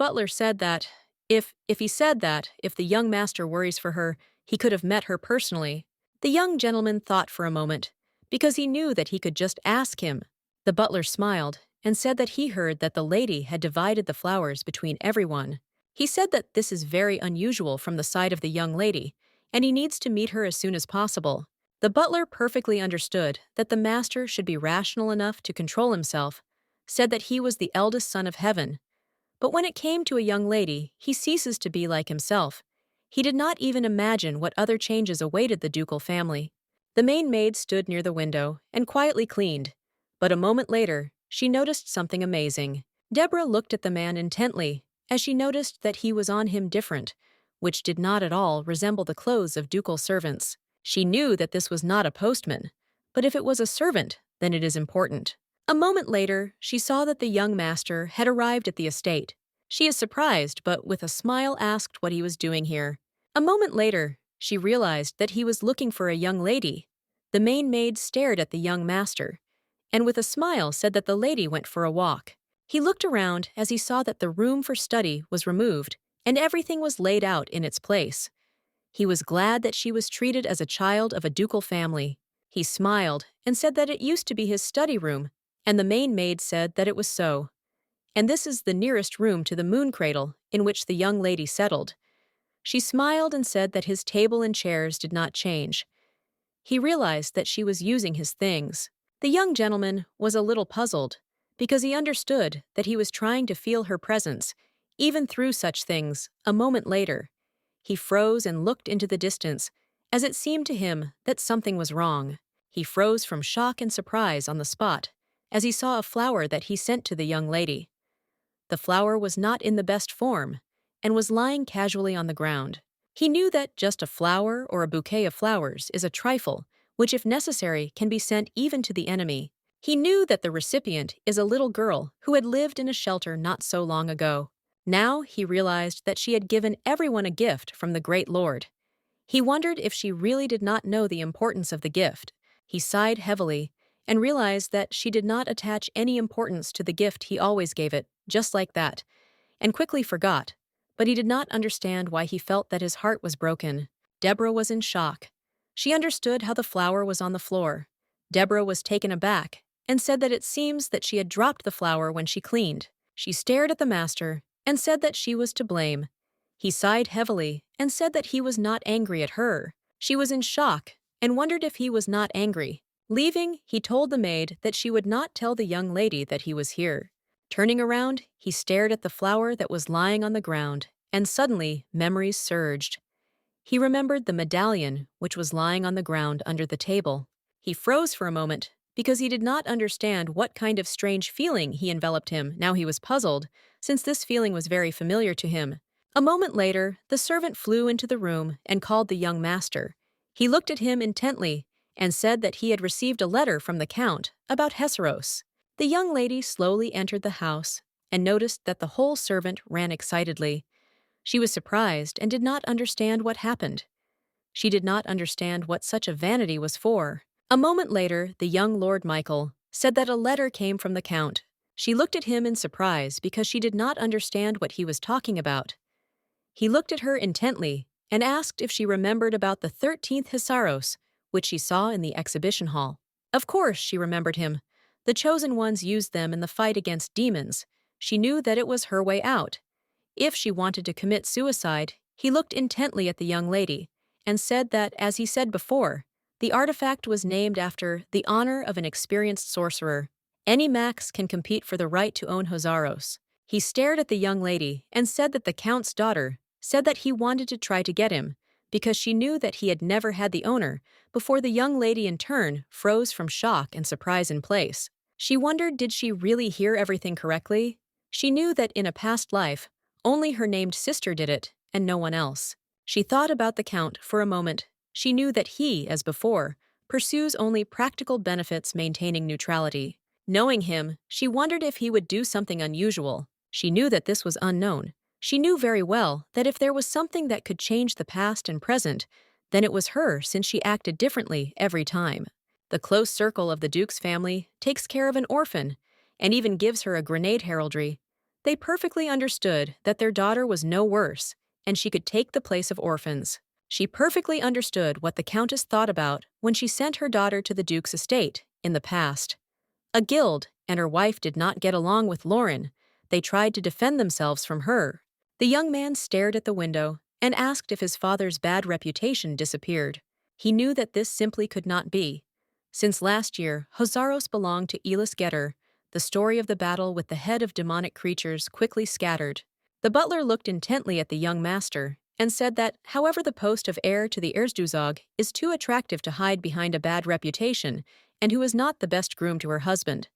young master worries for her, he could have met her personally. The young gentleman thought for a moment, because he knew that he could just ask him. The butler smiled and said that he heard that the lady had divided the flowers between everyone. He said that this is very unusual from the side of the young lady, and he needs to meet her as soon as possible. The butler perfectly understood that the master should be rational enough to control himself, said that he was the eldest son of heaven. But when it came to a young lady, he ceases to be like himself. He did not even imagine what other changes awaited the ducal family. The main maid stood near the window and quietly cleaned, but a moment later, she noticed something amazing. Deborah looked at the man intently, as she noticed that he was on him different, which did not at all resemble the clothes of ducal servants. She knew that this was not a postman, but if it was a servant, then it is important. A moment later, she saw that the young master had arrived at the estate. She is surprised, but with a smile asked what he was doing here. A moment later, she realized that he was looking for a young lady. The main maid stared at the young master, and with a smile said that the lady went for a walk. He looked around as he saw that the room for study was removed, and everything was laid out in its place. He was glad that she was treated as a child of a ducal family. He smiled and said that it used to be his study room, and the main maid said that it was so. And this is the nearest room to the moon cradle in which the young lady settled. She smiled and said that his table and chairs did not change. He realized that she was using his things. The young gentleman was a little puzzled, because he understood that he was trying to feel her presence, even through such things. A moment later, he froze and looked into the distance, as it seemed to him that something was wrong. He froze from shock and surprise on the spot, as he saw a flower that he sent to the young lady. The flower was not in the best form, and was lying casually on the ground. He knew that just a flower or a bouquet of flowers is a trifle, which if necessary can be sent even to the enemy. He knew that the recipient is a little girl who had lived in a shelter not so long ago. Now he realized that she had given everyone a gift from the great Lord. He wondered if she really did not know the importance of the gift. He sighed heavily and realized that she did not attach any importance to the gift he always gave it, just like that, and quickly forgot. But he did not understand why he felt that his heart was broken. Deborah was in shock. She understood how the flower was on the floor. Deborah was taken aback and said that it seems that she had dropped the flower when she cleaned. She stared at the master and said that she was to blame. He sighed heavily and said that he was not angry at her. She was in shock and wondered if he was not angry. Leaving, he told the maid that she would not tell the young lady that he was here. Turning around, he stared at the flower that was lying on the ground, and suddenly memories surged. He remembered the medallion which was lying on the ground under the table. He froze for a moment because he did not understand what kind of strange feeling he enveloped him. Now he was puzzled, since this feeling was very familiar to him. A moment later, the servant flew into the room and called the young master. He looked at him intently and said that he had received a letter from the Count about Hesseros. The young lady slowly entered the house and noticed that the whole servant ran excitedly. She was surprised and did not understand what happened. She did not understand what such a vanity was for. A moment later, the young Lord Michael said that a letter came from the Count. She looked at him in surprise because she did not understand what he was talking about. He looked at her intently and asked if she remembered about the 13th Hesseros, which she saw in the exhibition hall. Of course, she remembered him. The Chosen Ones used them in the fight against demons. She knew that it was her way out. If she wanted to commit suicide, he looked intently at the young lady and said that, as he said before, the artifact was named after the honor of an experienced sorcerer. Any Max can compete for the right to own Hesseros. He stared at the young lady and said that the Count's daughter said that he wanted to try to get him because she knew that he had never had the owner before. The young lady in turn froze from shock and surprise in place. She wondered, did she really hear everything correctly? She knew that in a past life, only her named sister did it and no one else. She thought about the Count for a moment. She knew that he, as before, pursues only practical benefits, maintaining neutrality. Knowing him, she wondered if he would do something unusual. She knew that this was unknown. She knew very well that if there was something that could change the past and present, then it was her, since she acted differently every time. The close circle of the Duke's family takes care of an orphan and even gives her a grenade heraldry. They perfectly understood that their daughter was no worse, and she could take the place of orphans. She perfectly understood what the Countess thought about when she sent her daughter to the Duke's estate in the past. A guild and her wife did not get along with Lauren. They tried to defend themselves from her. The young man stared at the window and asked if his father's bad reputation disappeared. He knew that this simply could not be. Since last year, Hesseros belonged to Elis Getter. The story of the battle with the head of demonic creatures quickly scattered. The butler looked intently at the young master and said that, however, the post of heir to the Erzherzog is too attractive to hide behind a bad reputation and who is not the best groom to her husband.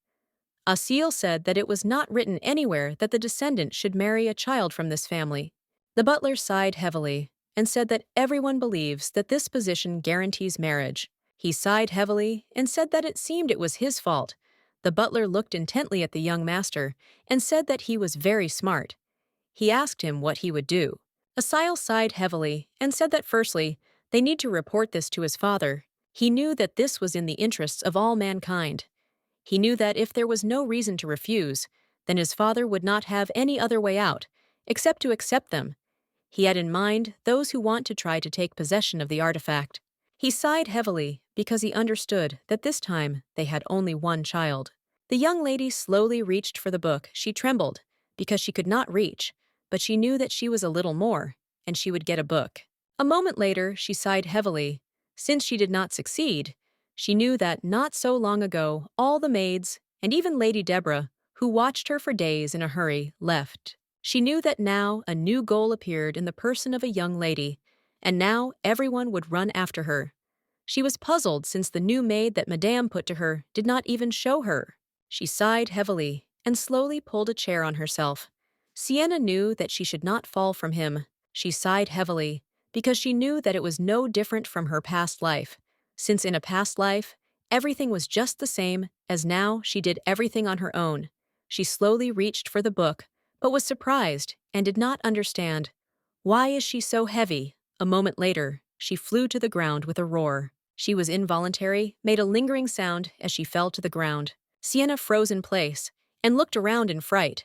Asil said that it was not written anywhere that the descendant should marry a child from this family. The butler sighed heavily and said that everyone believes that this position guarantees marriage. He sighed heavily and said that it seemed it was his fault. The butler looked intently at the young master and said that he was very smart. He asked him what he would do. Asil sighed heavily and said that firstly, they need to report this to his father. He knew that this was in the interests of all mankind. He knew that if there was no reason to refuse, then his father would not have any other way out, except to accept them. He had in mind those who want to try to take possession of the artifact. He sighed heavily because he understood that this time they had only one child. The young lady slowly reached for the book. She trembled because she could not reach, but she knew that she was a little more, and she would get a book. A moment later, she sighed heavily. Since she did not succeed, she knew that not so long ago, all the maids, and even Lady Deborah, who watched her for days in a hurry, left. She knew that now a new goal appeared in the person of a young lady, and now everyone would run after her. She was puzzled since the new maid that Madame put to her did not even show her. She sighed heavily and slowly pulled a chair on herself. Sienna knew that she should not fall from him. She sighed heavily because she knew that it was no different from her past life, since in a past life, everything was just the same as now she did everything on her own. She slowly reached for the book, but was surprised and did not understand. Why is she so heavy? A moment later, she flew to the ground with a roar. She was involuntary, made a lingering sound as she fell to the ground. Sienna froze in place and looked around in fright.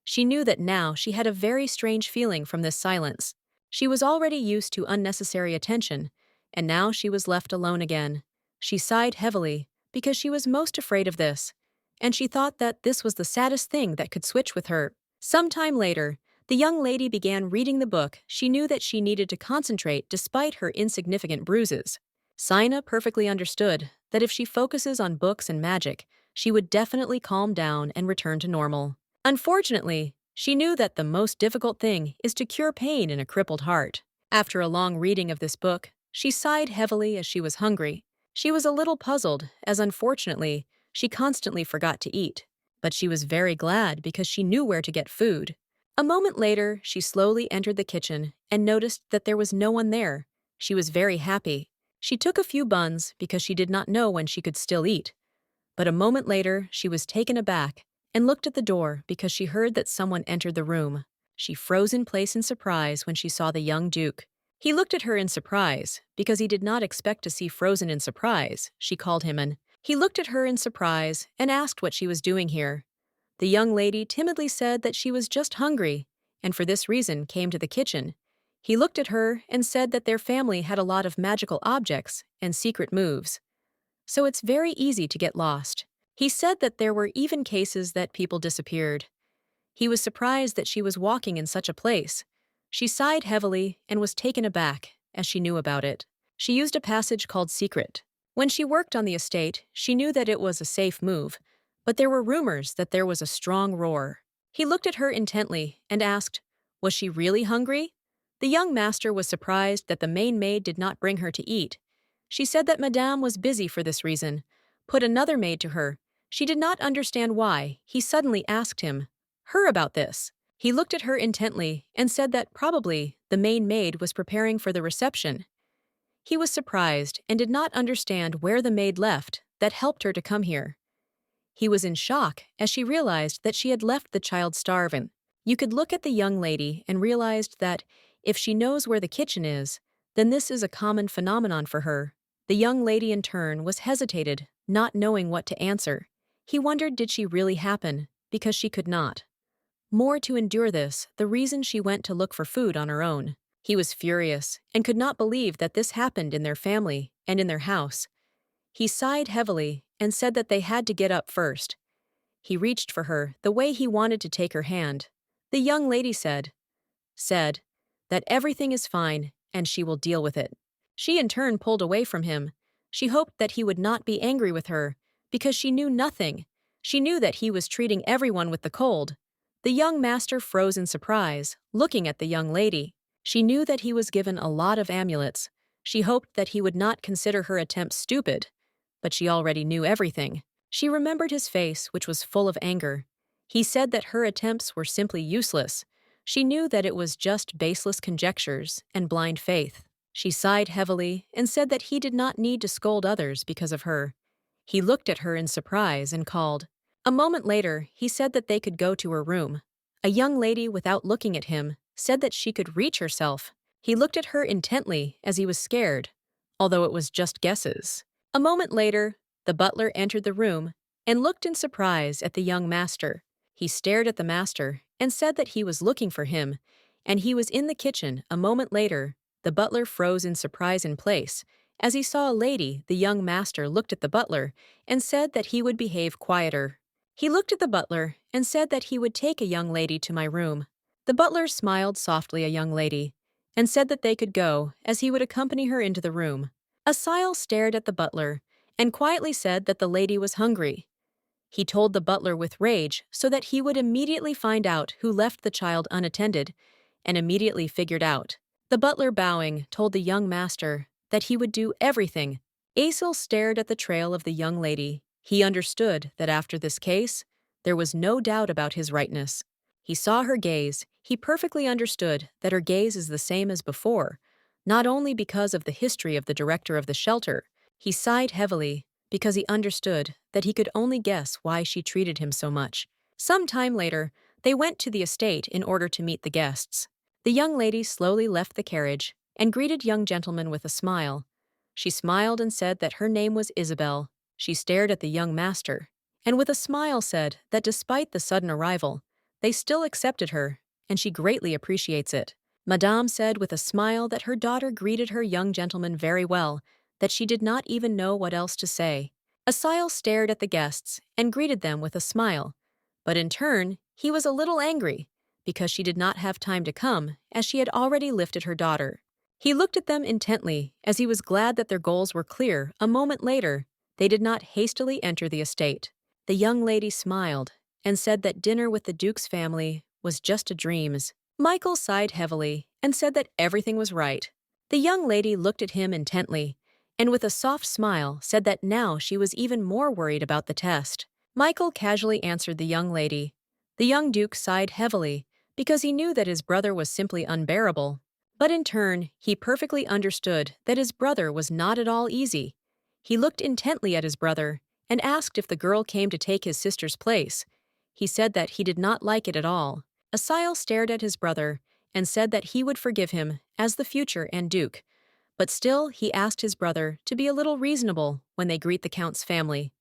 She knew that now she had a very strange feeling from this silence. She was already used to unnecessary attention, and now she was left alone again. She sighed heavily because she was most afraid of this, and she thought that this was the saddest thing that could switch with her. Some time later, the young lady began reading the book. She knew that she needed to concentrate despite her insignificant bruises. Sienna perfectly understood that if she focuses on books and magic, she would definitely calm down and return to normal. Unfortunately, she knew that the most difficult thing is to cure pain in a crippled heart. After a long reading of this book, she sighed heavily as she was hungry. She was a little puzzled, as unfortunately, She constantly forgot to eat. But she was very glad because she knew where to get food. A moment later, she slowly entered the kitchen and noticed that there was no one there. She was very happy. She took a few buns because she did not know when she could still eat. But a moment later, she was taken aback and looked at the door because she heard that someone entered the room. She froze in place in surprise when she saw the young Duke. He looked at her in surprise because he did not expect to see Frozen in surprise. She called him and he looked at her in surprise and asked what she was doing here. The young lady timidly said that she was just hungry and for this reason came to the kitchen. He looked at her and said that their family had a lot of magical objects and secret moves. So it's very easy to get lost. He said that there were even cases that people disappeared. He was surprised that she was walking in such a place. She sighed heavily and was taken aback, as she knew about it. She used a passage called Secret. When she worked on the estate, she knew that it was a safe move, but there were rumors that there was a strong roar. He looked at her intently and asked, was she really hungry? The young master was surprised that the main maid did not bring her to eat. She said that Madame was busy for this reason. Put another maid to her. She did not understand why. He suddenly asked her about this. He looked at her intently and said that probably the main maid was preparing for the reception. He was surprised and did not understand where the maid left that helped her to come here. He was in shock as she realized that she had left the child starving. You could look at the young lady and realized that if she knows where the kitchen is, then this is a common phenomenon for her. The young lady in turn was hesitated, not knowing what to answer. He wondered did she really happen, because she could not. More to endure this, the reason she went to look for food on her own. He was furious and could not believe that this happened in their family and in their house. He sighed heavily and said that they had to get up first. He reached for her the way he wanted to take her hand. The young lady said that everything is fine and she will deal with it. She in turn pulled away from him. She hoped that he would not be angry with her because she knew nothing. She knew that he was treating everyone with the cold. The young master froze in surprise, looking at the young lady. She knew that he was given a lot of amulets. She hoped that he would not consider her attempt stupid, but she already knew everything. She remembered his face, which was full of anger. He said that her attempts were simply useless. She knew that it was just baseless conjectures and blind faith. She sighed heavily and said that he did not need to scold others because of her. He looked at her in surprise and called. A moment later, he said that they could go to her room. A young lady, without looking at him, said that she could reach herself. He looked at her intently as he was scared, although it was just guesses. A moment later, the butler entered the room and looked in surprise at the young master. He stared at the master and said that he was looking for him, and he was in the kitchen. A moment later, the butler froze in surprise in place. As he saw a lady, the young master looked at the butler and said that he would behave quieter. He looked at the butler and said that he would take a young lady to my room. The butler smiled softly at a young lady and said that they could go as he would accompany her into the room. Asael stared at the butler and quietly said that the lady was hungry. He told the butler with rage so that he would immediately find out who left the child unattended and immediately figured out. The butler, bowing, told the young master that he would do everything. Asael stared at the trail of the young lady. He understood that after this case, there was no doubt about his rightness. He saw her gaze. He perfectly understood that her gaze is the same as before, not only because of the history of the director of the shelter. He sighed heavily because he understood that he could only guess why she treated him so much. Some time later, they went to the estate in order to meet the guests. The young lady slowly left the carriage and greeted young gentleman with a smile. She smiled and said that her name was Isabel. She stared at the young master, and with a smile said that despite the sudden arrival, they still accepted her, and she greatly appreciates it. Madame said with a smile that her daughter greeted her young gentleman very well, that she did not even know what else to say. Asael stared at the guests and greeted them with a smile, but in turn, he was a little angry, because she did not have time to come, as she had already lifted her daughter. He looked at them intently, as he was glad that their goals were clear. A moment later, they did not hastily enter the estate. The young lady smiled and said that dinner with the Duke's family was just a dream. Michael sighed heavily and said that everything was right. The young lady looked at him intently and with a soft smile said that now she was even more worried about the test. Michael casually answered the young lady. The young duke sighed heavily because he knew that his brother was simply unbearable. But in turn, he perfectly understood that his brother was not at all easy. He looked intently at his brother and asked if the girl came to take his sister's place. He said that he did not like it at all. Asael stared at his brother and said that he would forgive him as the future and duke. But still, he asked his brother to be a little reasonable when they greet the count's family.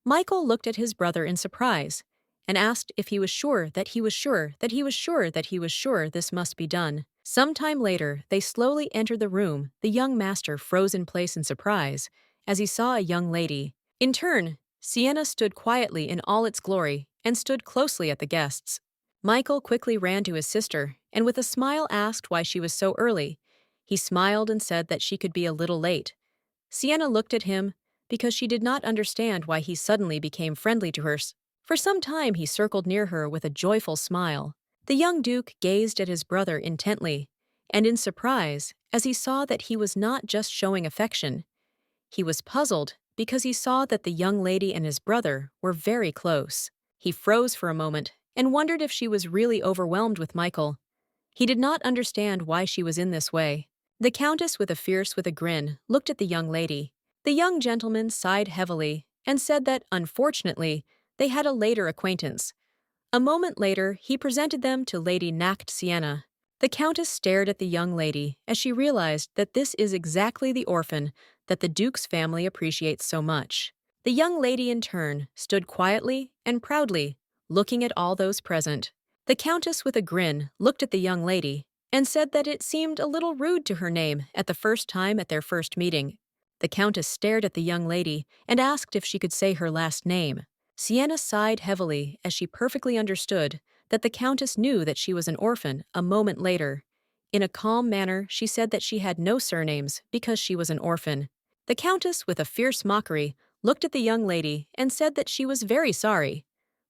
Michael looked at his brother in surprise and asked if he was sure that he was sure that he was sure that he was sure this must be done. Some time later, they slowly entered the room. The young master froze in place in surprise as he saw a young lady. In turn, Sienna stood quietly in all its glory and stood closely at the guests. Michael quickly ran to his sister and with a smile asked why she was so early. He smiled and said that she could be a little late. Sienna looked at him because she did not understand why he suddenly became friendly to her. For some time he circled near her with a joyful smile. The young duke gazed at his brother intently and in surprise as he saw that he was not just showing affection. He was puzzled because he saw that the young lady and his brother were very close. He froze for a moment and wondered if she was really overwhelmed with Michael. He did not understand why she was in this way. The countess with a grin looked at the young lady. The young gentleman sighed heavily and said that, unfortunately, they had a later acquaintance. A moment later, he presented them to Lady Nacht Sienna. The countess stared at the young lady as she realized that this is exactly the orphan that the duke's family appreciates so much. The young lady, in turn, stood quietly and proudly, looking at all those present. The countess with a grin looked at the young lady and said that it seemed a little rude to her name at the first time at their first meeting. The countess stared at the young lady and asked if she could say her last name. Sienna sighed heavily as she perfectly understood that the countess knew that she was an orphan a moment later. In a calm manner, she said that she had no surnames because she was an orphan. The countess, with a fierce mockery, looked at the young lady and said that she was very sorry.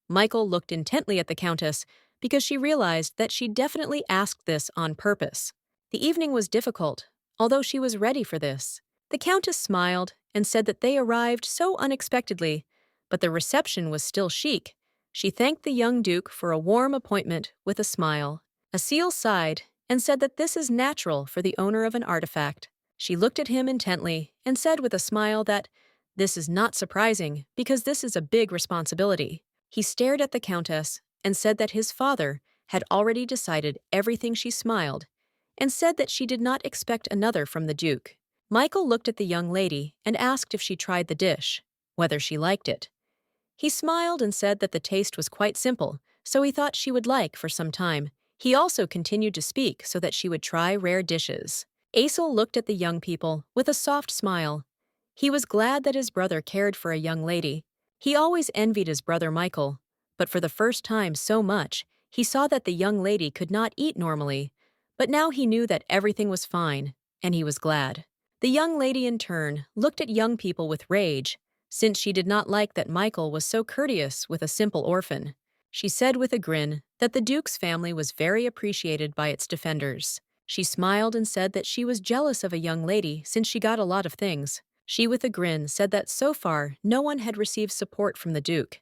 Michael looked intently at the countess because she realized that she definitely asked this on purpose. The evening was difficult, although she was ready for this. The countess smiled and said that they arrived so unexpectedly, but the reception was still chic. She thanked the young duke for a warm appointment with a smile. Asael sighed and said that this is natural for the owner of an artifact. She looked at him intently and said with a smile that this is not surprising because this is a big responsibility. He stared at the countess and said that his father had already decided everything. She smiled and said that she did not expect another from the duke. Michael looked at the young lady and asked if she tried the dish, whether she liked it. He smiled and said that the taste was quite simple, so he thought she would like for some time. He also continued to speak so that she would try rare dishes. Asael looked at the young people with a soft smile. He was glad that his brother cared for a young lady. He always envied his brother Michael, but for the first time so much, he saw that the young lady could not eat normally. But now he knew that everything was fine, and he was glad. The young lady, in turn, looked at young people with rage, since she did not like that Michael was so courteous with a simple orphan. She said with a grin that the duke's family was very appreciated by its defenders. She smiled and said that she was jealous of a young lady since she got a lot of things. She, with a grin, said that so far no one had received support from the duke.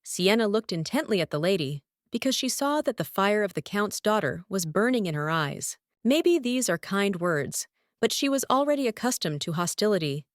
Sienna looked intently at the lady because she saw that the fire of the count's daughter was burning in her eyes. Maybe these are kind words, but she was already accustomed to hostility.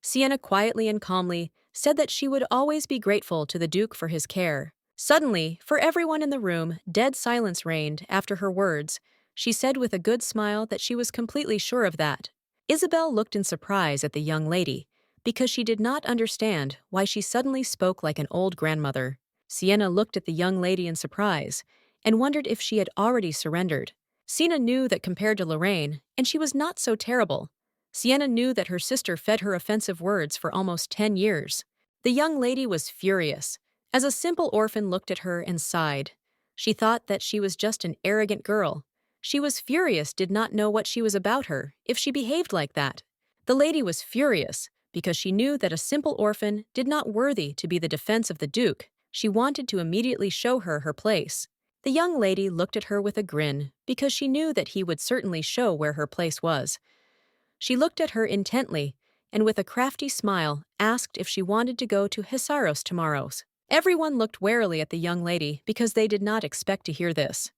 Sienna quietly and calmly said that she would always be grateful to the duke for his care. Suddenly, for everyone in the room, dead silence reigned after her words. She said with a good smile that she was completely sure of that. Isabel looked in surprise at the young lady because she did not understand why she suddenly spoke like an old grandmother. Sienna looked at the young lady in surprise and wondered if she had already surrendered. Sienna knew that compared to Lorraine, and she was not so terrible. Sienna knew that her sister fed her offensive words for almost 10 years. The young lady was furious, as a simple orphan looked at her and sighed. She thought that she was just an arrogant girl. She was furious, did not know what she was about her, if she behaved like that. The lady was furious, because she knew that a simple orphan did not worthy to be the defense of the duke. She wanted to immediately show her her place. The young lady looked at her with a grin, because she knew that he would certainly show where her place was. She looked at her intently and with a crafty smile asked if she wanted to go to Hisaros tomorrow. Everyone looked warily at the young lady because they did not expect to hear this.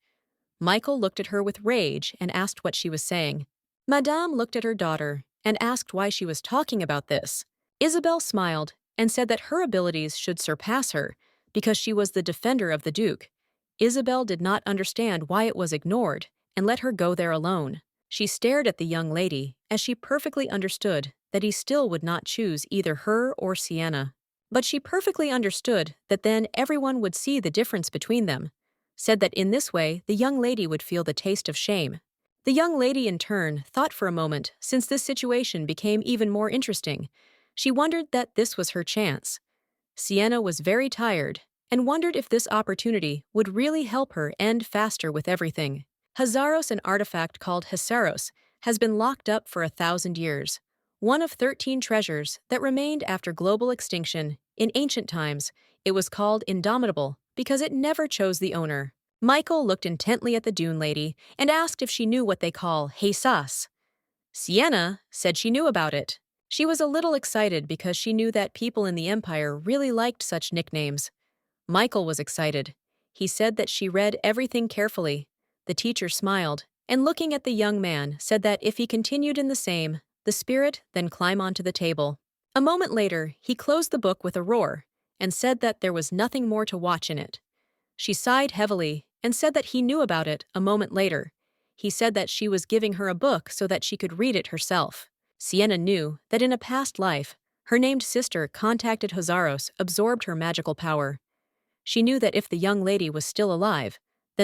Michael looked at her with rage and asked what she was saying. Madame looked at her daughter and asked why she was talking about this. Isabel smiled and said that her abilities should surpass her because she was the defender of the Duke. Isabel did not understand why it was ignored and let her go there alone. She stared at the young lady as she perfectly understood that he still would not choose either her or Sienna. But she perfectly understood that then everyone would see the difference between them, said that in this way the young lady would feel the taste of shame. The young lady in turn thought for a moment since this situation became even more interesting. She wondered that this was her chance. Sienna was very tired and wondered if this opportunity would really help her end faster with everything. Hazaros, an artifact called Hisaros, has been locked up for 1,000 years. One of 13 treasures that remained after global extinction. In ancient times, it was called Indomitable because it never chose the owner. Michael looked intently at the Dune lady and asked if she knew what they call Heisas. Sienna said she knew about it. She was a little excited because she knew that people in the Empire really liked such nicknames. Michael was excited. He said that she read everything carefully. The teacher smiled, and looking at the young man, said that if he continued in the spirit then climb onto the table. A moment later, he closed the book with a roar, and said that there was nothing more to watch in it. She sighed heavily, and said that he knew about it a moment later. He said that she was giving her a book so that she could read it herself. Sienna knew that in a past life, her named sister contacted Hazaros, absorbed her magical power. She knew that if the young lady was still alive,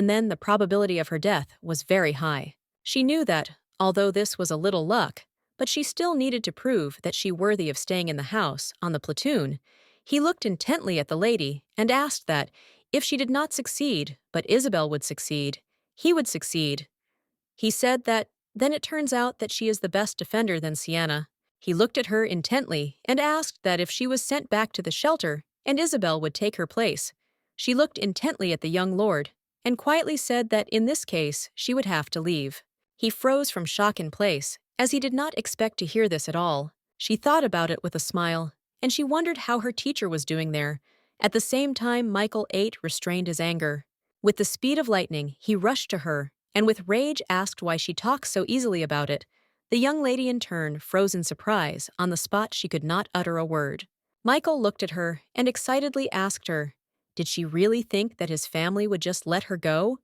then the probability of her death was very high. She knew that, although this was a little luck, but she still needed to prove that she worthy of staying in the house on the platoon. He looked intently at the lady and asked that, if she did not succeed, but Isabel would succeed, he would succeed. He said that, then it turns out that she is the best defender than Sienna. He looked at her intently and asked that if she was sent back to the shelter and Isabel would take her place. She looked intently at the young lord and quietly said that in this case she would have to leave. He froze from shock in place, as he did not expect to hear this at all. She thought about it with a smile, and she wondered how her teacher was doing there. At the same time, Michael VIII restrained his anger. With the speed of lightning, he rushed to her, and with rage asked why she talked so easily about it. The young lady in turn froze in surprise. On the spot she could not utter a word. Michael looked at her and excitedly asked her, did she really think that his family would just let her go?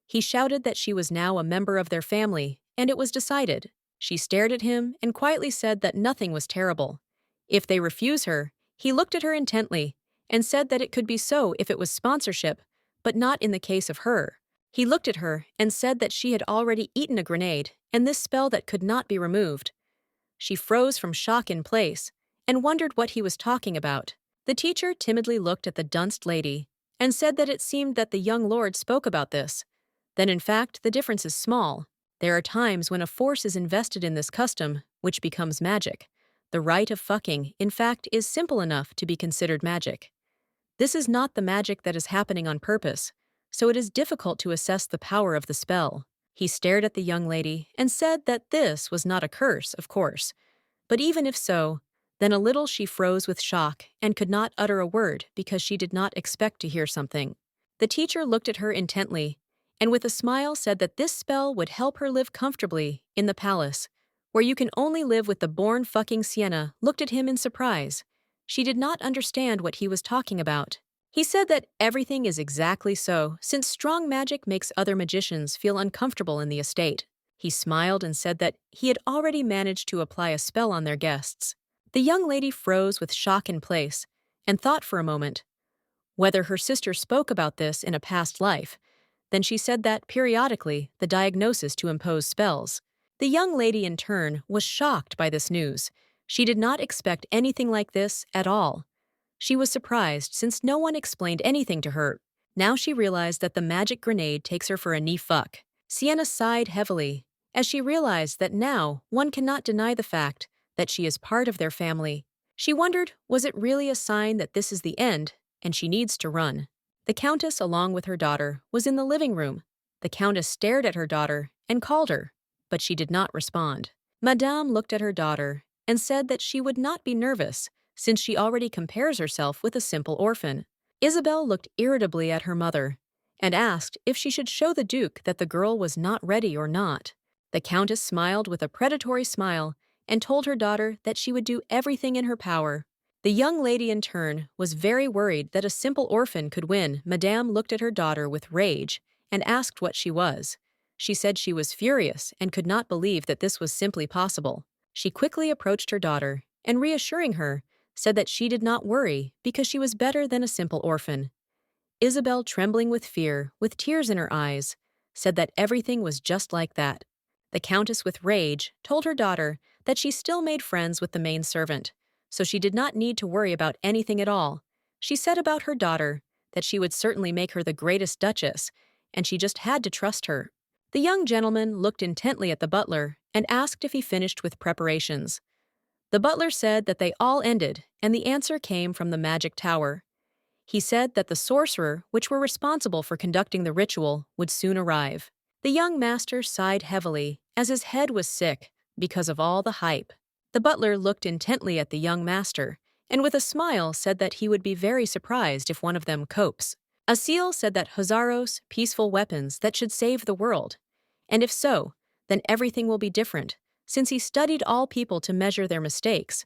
He shouted that she was now a member of their family, and it was decided. She stared at him and quietly said that nothing was terrible. If they refuse her, he looked at her intently and said that it could be so if it was sponsorship, but not in the case of her. He looked at her and said that she had already eaten a grenade and this spell that could not be removed. She froze from shock in place and wondered what he was talking about. The teacher timidly looked at the dunst lady and said that it seemed that the young lord spoke about this. Then in fact, the difference is small. There are times when a force is invested in this custom, which becomes magic. The rite of fucking, in fact, is simple enough to be considered magic. This is not the magic that is happening on purpose, so it is difficult to assess the power of the spell. He stared at the young lady and said that this was not a curse, of course. But even if so, then a little she froze with shock and could not utter a word because she did not expect to hear something. The teacher looked at her intently and with a smile said that this spell would help her live comfortably in the palace, where you can only live with the born fucking. Sienna looked at him in surprise. She did not understand what he was talking about. He said that everything is exactly so, since strong magic makes other magicians feel uncomfortable in the estate. He smiled and said that he had already managed to apply a spell on their guests. The young lady froze with shock in place and thought for a moment whether her sister spoke about this in a past life. Then she said that, periodically, the diagnosis to impose spells. The young lady, in turn, was shocked by this news. She did not expect anything like this at all. She was surprised since no one explained anything to her. Now she realized that the magic grenade takes her for a knee fuck. Sienna sighed heavily, as she realized that now one cannot deny the fact that she is part of their family. She wondered, was it really a sign that this is the end, and she needs to run? The Countess, along with her daughter, was in the living room. The Countess stared at her daughter and called her, but she did not respond. Madame looked at her daughter and said that she would not be nervous, since she already compares herself with a simple orphan. Isabel looked irritably at her mother and asked if she should show the Duke that the girl was not ready or not. The Countess smiled with a predatory smile and told her daughter that she would do everything in her power. The young lady, in turn, was very worried that a simple orphan could win. Madame looked at her daughter with rage and asked what she was. She said she was furious and could not believe that this was simply possible. She quickly approached her daughter and, reassuring her, said that she did not worry because she was better than a simple orphan. Isabel, trembling with fear, with tears in her eyes, said that everything was just like that. The Countess, with rage, told her daughter that she still made friends with the main servant, so she did not need to worry about anything at all. She said about her daughter that she would certainly make her the greatest duchess, and she just had to trust her. The young gentleman looked intently at the butler and asked if he finished with preparations. The butler said that they all ended, and the answer came from the magic tower. He said that the sorcerer, which were responsible for conducting the ritual, would soon arrive. The young master sighed heavily, as his head was sick because of all the hype. The butler looked intently at the young master, and with a smile said that he would be very surprised if one of them copes. Asil said that Hozaros, peaceful weapons that should save the world. And if so, then everything will be different, since he studied all people to measure their mistakes.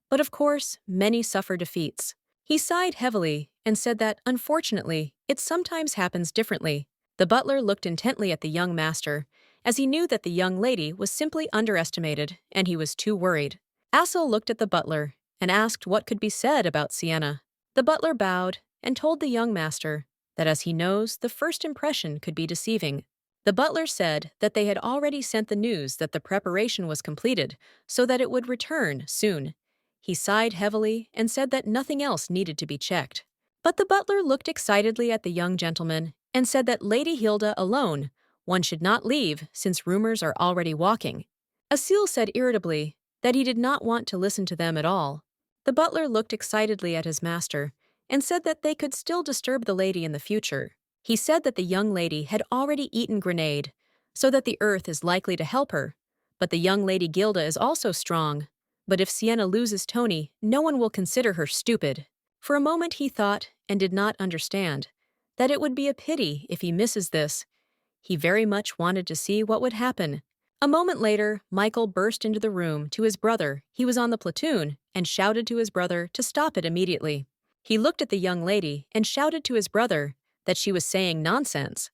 But of course, many suffer defeats. He sighed heavily and said that, unfortunately, it sometimes happens differently. The butler looked intently at the young master, as he knew that the young lady was simply underestimated, and he was too worried. Asil looked at the butler and asked what could be said about Sienna. The butler bowed and told the young master that, as he knows, the first impression could be deceiving. The butler said that they had already sent the news that the preparation was completed, so that it would return soon. He sighed heavily and said that nothing else needed to be checked. But the butler looked excitedly at the young gentleman and said that Lady Hilda alone, one should not leave since rumors are already walking. Asil said irritably that he did not want to listen to them at all. The butler looked excitedly at his master and said that they could still disturb the lady in the future. He said that the young lady had already eaten grenade, so that the earth is likely to help her. But the young lady Gilda is also strong. But if Sienna loses Tony, no one will consider her stupid. For a moment he thought, and did not understand, that it would be a pity if he misses this. He very much wanted to see what would happen. A moment later, Michael burst into the room to his brother. He was on the platoon and shouted to his brother to stop it immediately. He looked at the young lady and shouted to his brother that she was saying nonsense.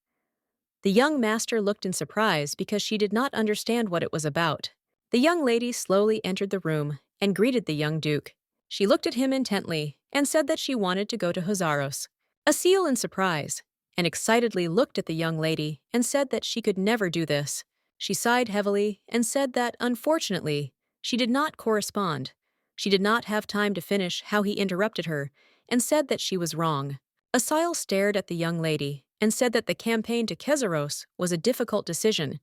The young master looked in surprise because she did not understand what it was about. The young lady slowly entered the room and greeted the young duke. She looked at him intently and said that she wanted to go to Hozaros. Asil, in surprise, and excitedly looked at the young lady and said that she could never do this. She sighed heavily and said that, unfortunately, she did not correspond. She did not have time to finish how he interrupted her and said that she was wrong. Asil stared at the young lady and said that the campaign to Kezeros was a difficult decision.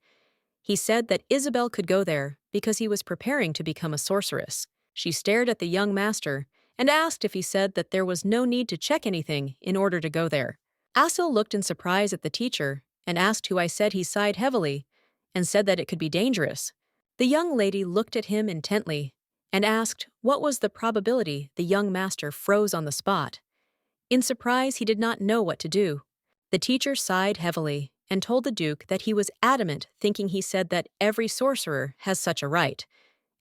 He said that Isabel could go there because he was preparing to become a sorceress. She stared at the young master and asked if he said that there was no need to check anything in order to go there. Asil looked in surprise at the teacher and asked who I said. He sighed heavily and said that it could be dangerous. The young lady looked at him intently and asked what was the probability. The young master froze on the spot. In surprise, he did not know what to do. The teacher sighed heavily and told the Duke that he was adamant, thinking he said that every sorcerer has such a right,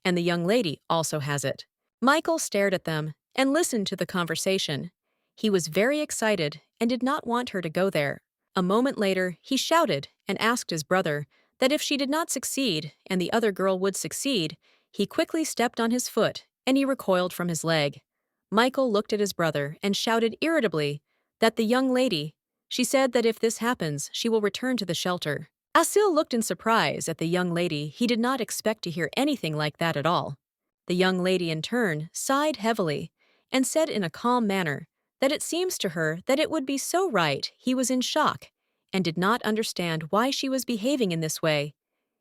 and the young lady also has it. Michael stared at them and listened to the conversation. He was very excited and did not want her to go there. A moment later, he shouted and asked his brother that if she did not succeed and the other girl would succeed. He quickly stepped on his foot and he recoiled from his leg. Michael looked at his brother and shouted irritably that the young lady, she said that if this happens, she will return to the shelter. Asil looked in surprise at the young lady. He did not expect to hear anything like that at all. The young lady, in turn, sighed heavily and said in a calm manner that it seems to her that it would be so right. He was in shock and did not understand why she was behaving in this way.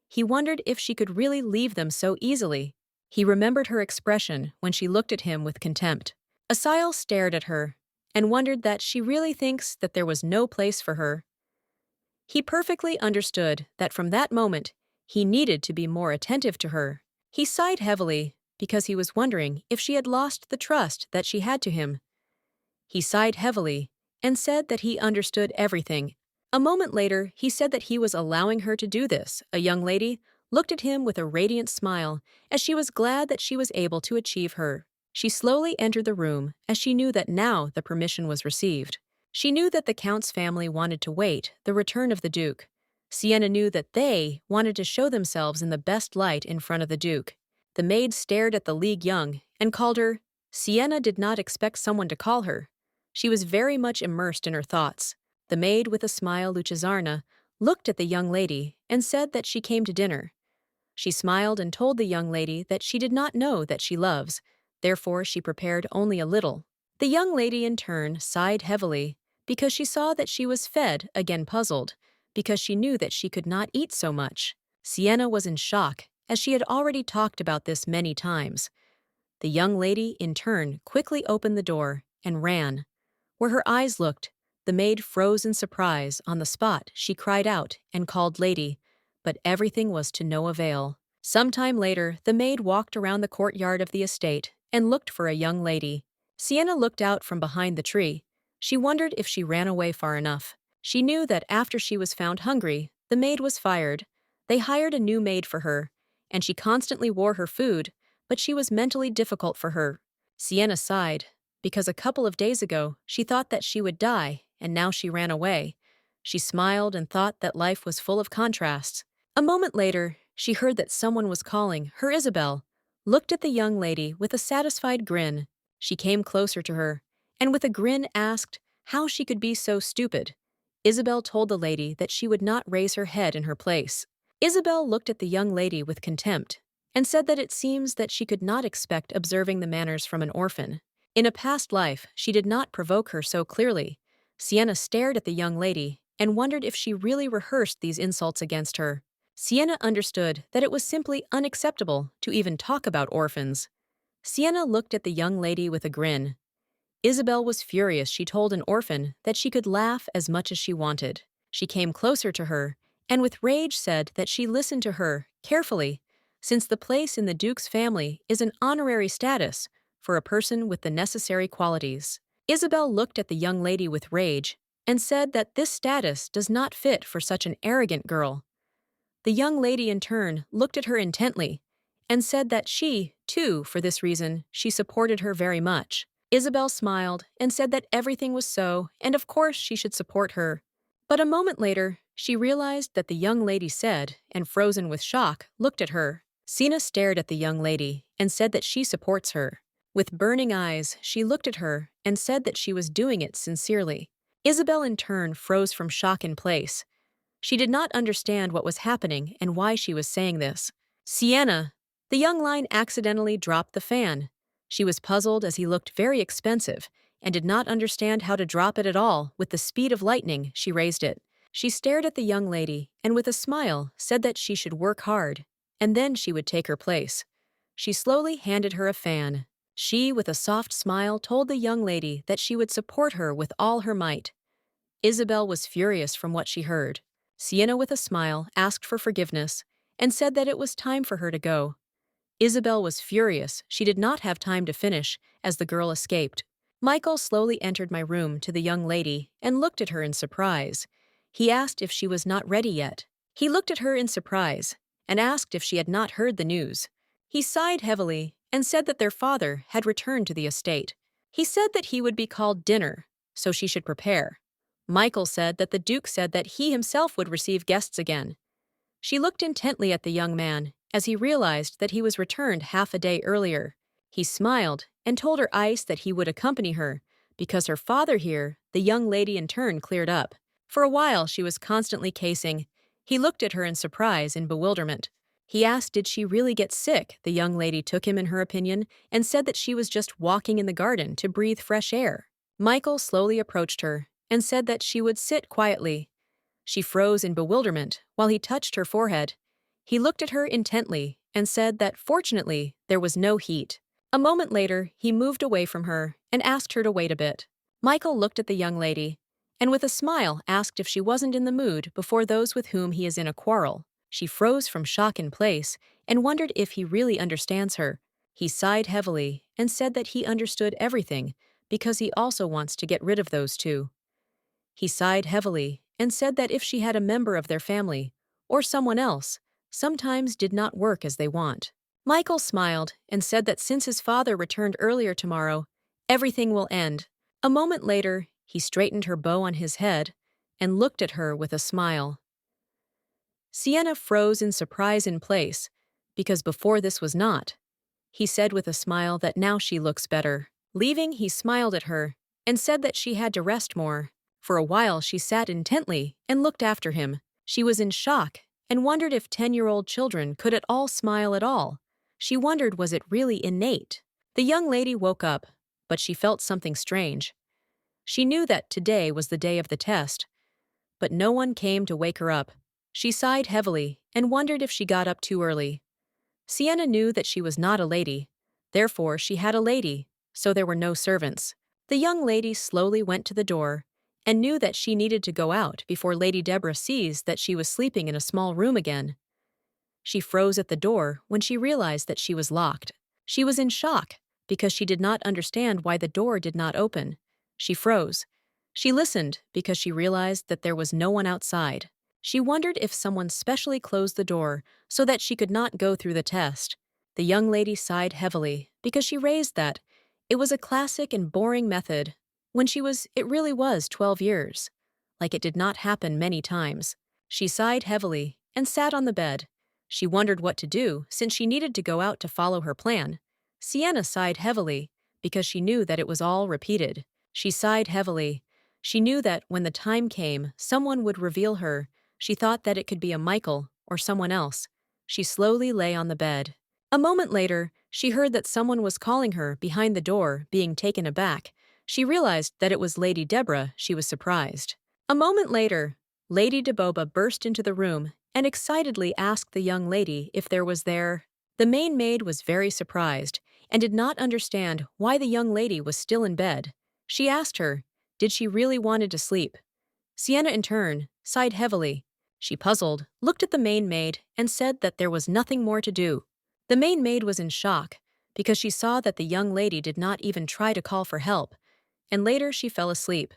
He wondered if she could really leave them so easily. He remembered her expression when she looked at him with contempt. Asil stared at her and wondered that she really thinks that there was no place for her. He perfectly understood that from that moment he needed to be more attentive to her. He sighed heavily because he was wondering if she had lost the trust that she had to him. He sighed heavily and said that he understood everything. A moment later, he said that he was allowing her to do this. A young lady looked at him with a radiant smile as she was glad that she was able to achieve her. She slowly entered the room as she knew that now the permission was received. She knew that the Count's family wanted to wait the return of the Duke. Sienna knew that they wanted to show themselves in the best light in front of the Duke. The maid stared at the League Young and called her. Sienna did not expect someone to call her. She was very much immersed in her thoughts. The maid, with a smile, Luchizarna, looked at the young lady and said that she came to dinner. She smiled and told the young lady that she did not know that she loves, therefore she prepared only a little. The young lady in turn sighed heavily because she saw that she was fed, again puzzled, because she knew that she could not eat so much. Sienna was in shock, as she had already talked about this many times. The young lady, in turn, quickly opened the door and ran. Where her eyes looked, the maid froze in surprise. On the spot, she cried out and called "Lady," but everything was to no avail. Some time later, the maid walked around the courtyard of the estate and looked for a young lady. Sienna looked out from behind the tree. She wondered if she ran away far enough. She knew that after she was found hungry, the maid was fired. They hired a new maid for her, and she constantly wore her food, but she was mentally difficult for her. Sienna sighed, because a couple of days ago she thought that she would die, and now she ran away. She smiled and thought that life was full of contrasts. A moment later, she heard that someone was calling her. Isabel looked at the young lady with a satisfied grin. She came closer to her, and with a grin asked how she could be so stupid. Isabel told the lady that she would not raise her head in her place. Isabel looked at the young lady with contempt and said that it seems that she could not expect observing the manners from an orphan. In a past life, she did not provoke her so clearly. Sienna stared at the young lady and wondered if she really rehearsed these insults against her. Sienna understood that it was simply unacceptable to even talk about orphans. Sienna looked at the young lady with a grin. Isabel was furious. She told an orphan that she could laugh as much as she wanted. She came closer to her and with rage said that she listened to her carefully, since the place in the Duke's family is an honorary status for a person with the necessary qualities. Isabel looked at the young lady with rage and said that this status does not fit for such an arrogant girl. The young lady in turn looked at her intently and said that she, too, for this reason, she supported her very much. Isabel smiled and said that everything was so, and of course she should support her. But a moment later, she realized that the young lady said, and frozen with shock, looked at her. Sienna stared at the young lady and said that she supports her. With burning eyes, she looked at her and said that she was doing it sincerely. Isabel in turn froze from shock in place. She did not understand what was happening and why she was saying this. Sienna! The young lion accidentally dropped the fan. She was puzzled as he looked very expensive and did not understand how to drop it at all. With the speed of lightning, she raised it. She stared at the young lady and with a smile said that she should work hard, and then she would take her place. She slowly handed her a fan. She, with a soft smile, told the young lady that she would support her with all her might. Isabel was furious from what she heard. Sienna, with a smile, asked for forgiveness and said that it was time for her to go. Isabel was furious. She did not have time to finish as the girl escaped. Michael slowly entered my room to the young lady and looked at her in surprise. He asked if she was not ready yet. He looked at her in surprise and asked if she had not heard the news. He sighed heavily and said that their father had returned to the estate. He said that he would be called dinner, so she should prepare. Michael said that the Duke said that he himself would receive guests again. She looked intently at the young man as he realized that he was returned half a day earlier. He smiled and told her Ice that he would accompany her, because her father here, the young lady in turn cleared up. For a while she was constantly casing. He looked at her in surprise and bewilderment. He asked did she really get sick. The young lady took him in her opinion and said that she was just walking in the garden to breathe fresh air. Michael slowly approached her and said that she would sit quietly. She froze in bewilderment while he touched her forehead. He looked at her intently and said that fortunately there was no heat. A moment later, he moved away from her and asked her to wait a bit. Michael looked at the young lady and with a smile asked if she wasn't in the mood before those with whom he is in a quarrel. She froze from shock in place and wondered if he really understands her. He sighed heavily and said that he understood everything because he also wants to get rid of those two. He sighed heavily and said that if she had a member of their family, or someone else, sometimes did not work as they want. Michael smiled and said that since his father returned earlier tomorrow, everything will end. A moment later, he straightened her bow on his head and looked at her with a smile. Sienna froze in surprise in place, because before this was not. He said with a smile that now she looks better. Leaving, he smiled at her and said that she had to rest more. For a while, she sat intently and looked after him. She was in shock and wondered if 10-year-old children could at all smile at all. She wondered, was it really innate? The young lady woke up, but she felt something strange. She knew that today was the day of the test, but no one came to wake her up. She sighed heavily and wondered if she got up too early. Sienna knew that she was not a lady. Therefore, she had a lady, so there were no servants. The young lady slowly went to the door and knew that she needed to go out before Lady Deborah sees that she was sleeping in a small room again. She froze at the door when she realized that she was locked. She was in shock because she did not understand why the door did not open. She froze. She listened because she realized that there was no one outside. She wondered if someone specially closed the door so that she could not go through the test. The young lady sighed heavily because she raised that it was a classic and boring method when it really was 12 years. Like it did not happen many times. She sighed heavily and sat on the bed. She wondered what to do since she needed to go out to follow her plan. Sienna sighed heavily because she knew that it was all repeated. She sighed heavily. She knew that when the time came, someone would reveal her. She thought that it could be a Michael or someone else. She slowly lay on the bed. A moment later, she heard that someone was calling her behind the door, being taken aback. She realized that it was Lady Deborah. She was surprised. A moment later, Lady Deboba burst into the room and excitedly asked the young lady if there was there. The main maid was very surprised and did not understand why the young lady was still in bed. She asked her, did she really wanted to sleep? Sienna, in turn, sighed heavily. She puzzled, looked at the main maid, and said that there was nothing more to do. The main maid was in shock because she saw that the young lady did not even try to call for help, and later she fell asleep.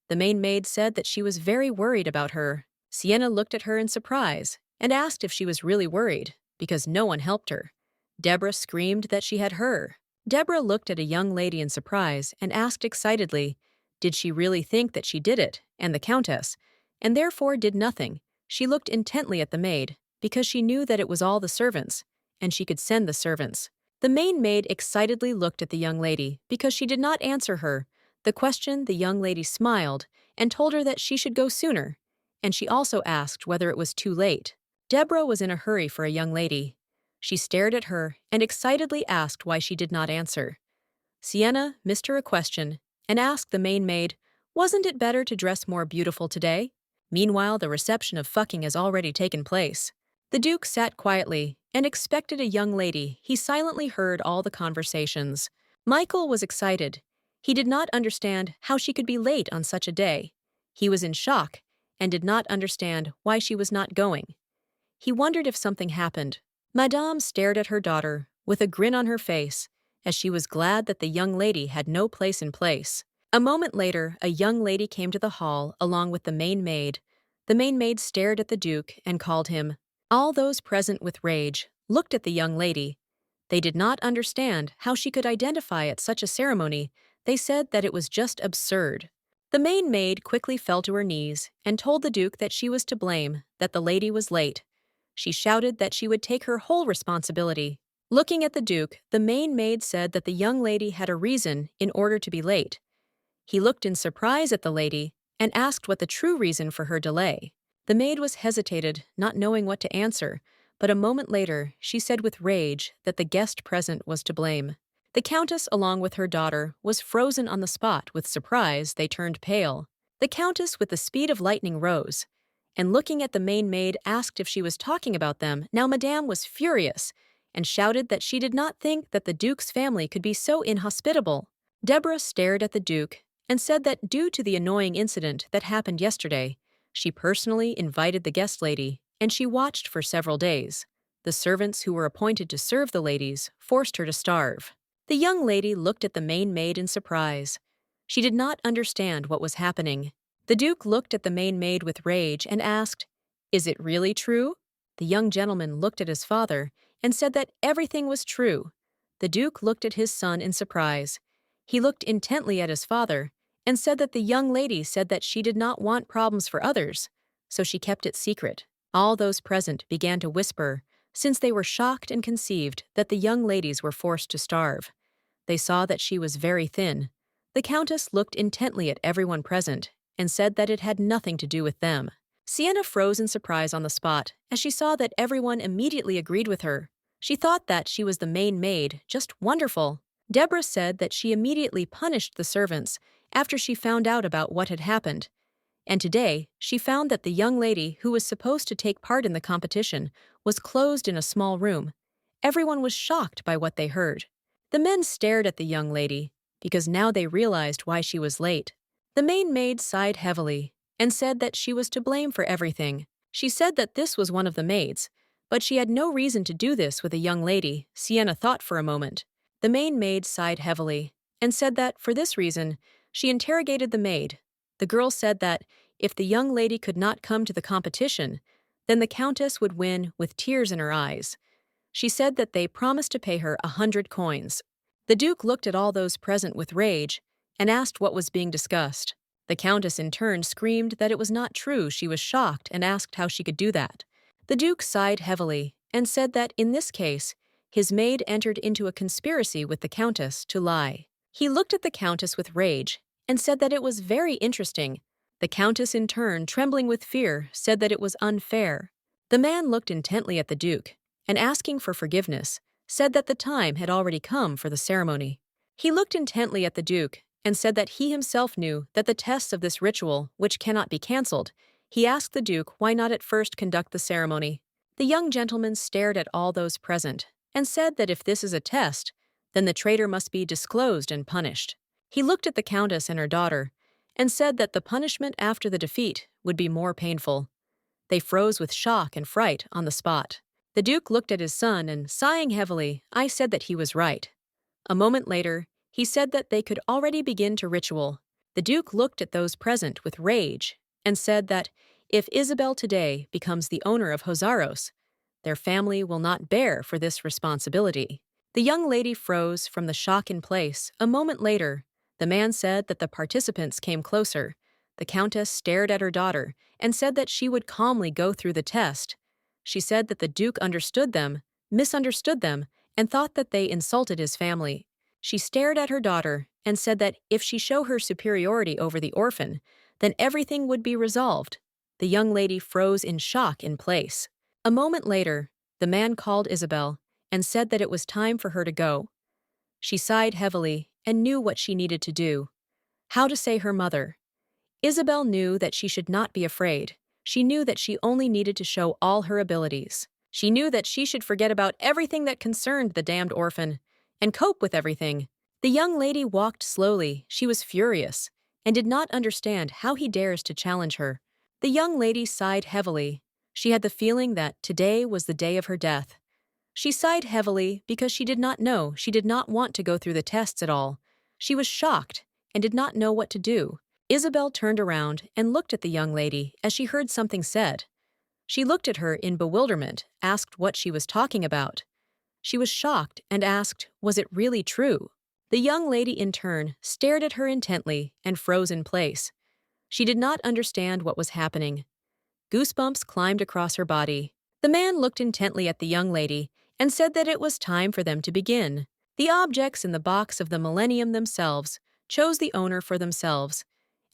The main maid said that she was very worried about her. Sienna looked at her in surprise and asked if she was really worried, because no one helped her. Deborah screamed that she had her. Deborah looked at a young lady in surprise and asked excitedly, did she really think that she did it, and the countess, and therefore did nothing? She looked intently at the maid, because she knew that it was all the servants, and she could send the servants. The main maid excitedly looked at the young lady, because she did not answer her. The question, the young lady smiled and told her that she should go sooner, and she also asked whether it was too late. Deborah was in a hurry for a young lady. She stared at her and excitedly asked why she did not answer. Sienna missed her a question and asked the main maid, wasn't it better to dress more beautiful today? Meanwhile, the reception of fucking has already taken place. The Duke sat quietly and expected a young lady. He silently heard all the conversations. Michael was excited. He did not understand how she could be late on such a day. He was in shock and did not understand why she was not going. He wondered if something happened. Madame stared at her daughter with a grin on her face, as she was glad that the young lady had no place in place. A moment later, a young lady came to the hall along with the main maid. The main maid stared at the Duke and called him. All those present with rage looked at the young lady. They did not understand how she could identify at such a ceremony. They said that it was just absurd. The main maid quickly fell to her knees and told the Duke that she was to blame, that the lady was late. She shouted that she would take her whole responsibility. Looking at the Duke, the main maid said that the young lady had a reason in order to be late. He looked in surprise at the lady and asked what the true reason for her delay. The maid was hesitated, not knowing what to answer, but a moment later she said with rage that the guest present was to blame. The Countess, along with her daughter, was frozen on the spot. With surprise, they turned pale. The Countess, with the speed of lightning, rose, and looking at the main maid, asked if she was talking about them. Now Madame was furious, and shouted that she did not think that the Duke's family could be so inhospitable. Deborah stared at the Duke and said that due to the annoying incident that happened yesterday, she personally invited the guest lady, and she watched for several days. The servants who were appointed to serve the ladies forced her to starve. The young lady looked at the main maid in surprise. She did not understand what was happening. The Duke looked at the main maid with rage and asked, "Is it really true?" The young gentleman looked at his father and said that everything was true. The Duke looked at his son in surprise. He looked intently at his father and said that the young lady said that she did not want problems for others, so she kept it secret. All those present began to whisper, since they were shocked and conceived that the young ladies were forced to starve. They saw that she was very thin. The Countess looked intently at everyone present and said that it had nothing to do with them. Sienna froze in surprise on the spot as she saw that everyone immediately agreed with her. She thought that she was the main maid, just wonderful. Deborah said that she immediately punished the servants after she found out about what had happened. And today, she found that the young lady who was supposed to take part in the competition was closed in a small room. Everyone was shocked by what they heard. The men stared at the young lady, because now they realized why she was late. The main maid sighed heavily and said that she was to blame for everything. She said that this was one of the maids, but she had no reason to do this with a young lady. Sienna thought for a moment. The main maid sighed heavily and said that, for this reason, she interrogated the maid. The girl said that if the young lady could not come to the competition, then the Countess would win with tears in her eyes. She said that they promised to pay her 100 coins. The Duke looked at all those present with rage and asked what was being discussed. The Countess in turn screamed that it was not true. She was shocked and asked how she could do that. The Duke sighed heavily and said that in this case, his maid entered into a conspiracy with the Countess to lie. He looked at the Countess with rage and said that it was very interesting. The Countess in turn, trembling with fear, said that it was unfair. The man looked intently at the Duke and, asking for forgiveness, said that the time had already come for the ceremony. He looked intently at the Duke and said that he himself knew that the tests of this ritual, which cannot be cancelled. He asked the Duke why not at first conduct the ceremony. The young gentleman stared at all those present and said that if this is a test, then the traitor must be disclosed and punished. He looked at the Countess and her daughter and said that the punishment after the defeat would be more painful. They froze with shock and fright on the spot. The Duke looked at his son and, sighing heavily, I said that he was right. A moment later, he said that they could already begin to ritual. The Duke looked at those present with rage and said that if Isabel today becomes the owner of Hosaros, their family will not bear for this responsibility. The young lady froze from the shock in place. A moment later, the man said that the participants came closer. The Countess stared at her daughter and said that she would calmly go through the test. She said that the Duke understood them, misunderstood them, and thought that they insulted his family. She stared at her daughter and said that if she showed her superiority over the orphan, then everything would be resolved. The young lady froze in shock in place. A moment later, the man called Isabel and said that it was time for her to go. She sighed heavily and knew what she needed to do. How to say her mother. Isabel knew that she should not be afraid. She knew that she only needed to show all her abilities. She knew that she should forget about everything that concerned the damned orphan and cope with everything. The young lady walked slowly. She was furious and did not understand how he dares to challenge her. The young lady sighed heavily. She had the feeling that today was the day of her death. She sighed heavily because she did not know, she did not want to go through the tests at all. She was shocked and did not know what to do. Isabel turned around and looked at the young lady as she heard something said. She looked at her in bewilderment, asked what she was talking about. She was shocked and asked, was it really true? The young lady in turn stared at her intently and froze in place. She did not understand what was happening. Goosebumps climbed across her body. The man looked intently at the young lady and said that it was time for them to begin. The objects in the box of the millennium themselves chose the owner for themselves,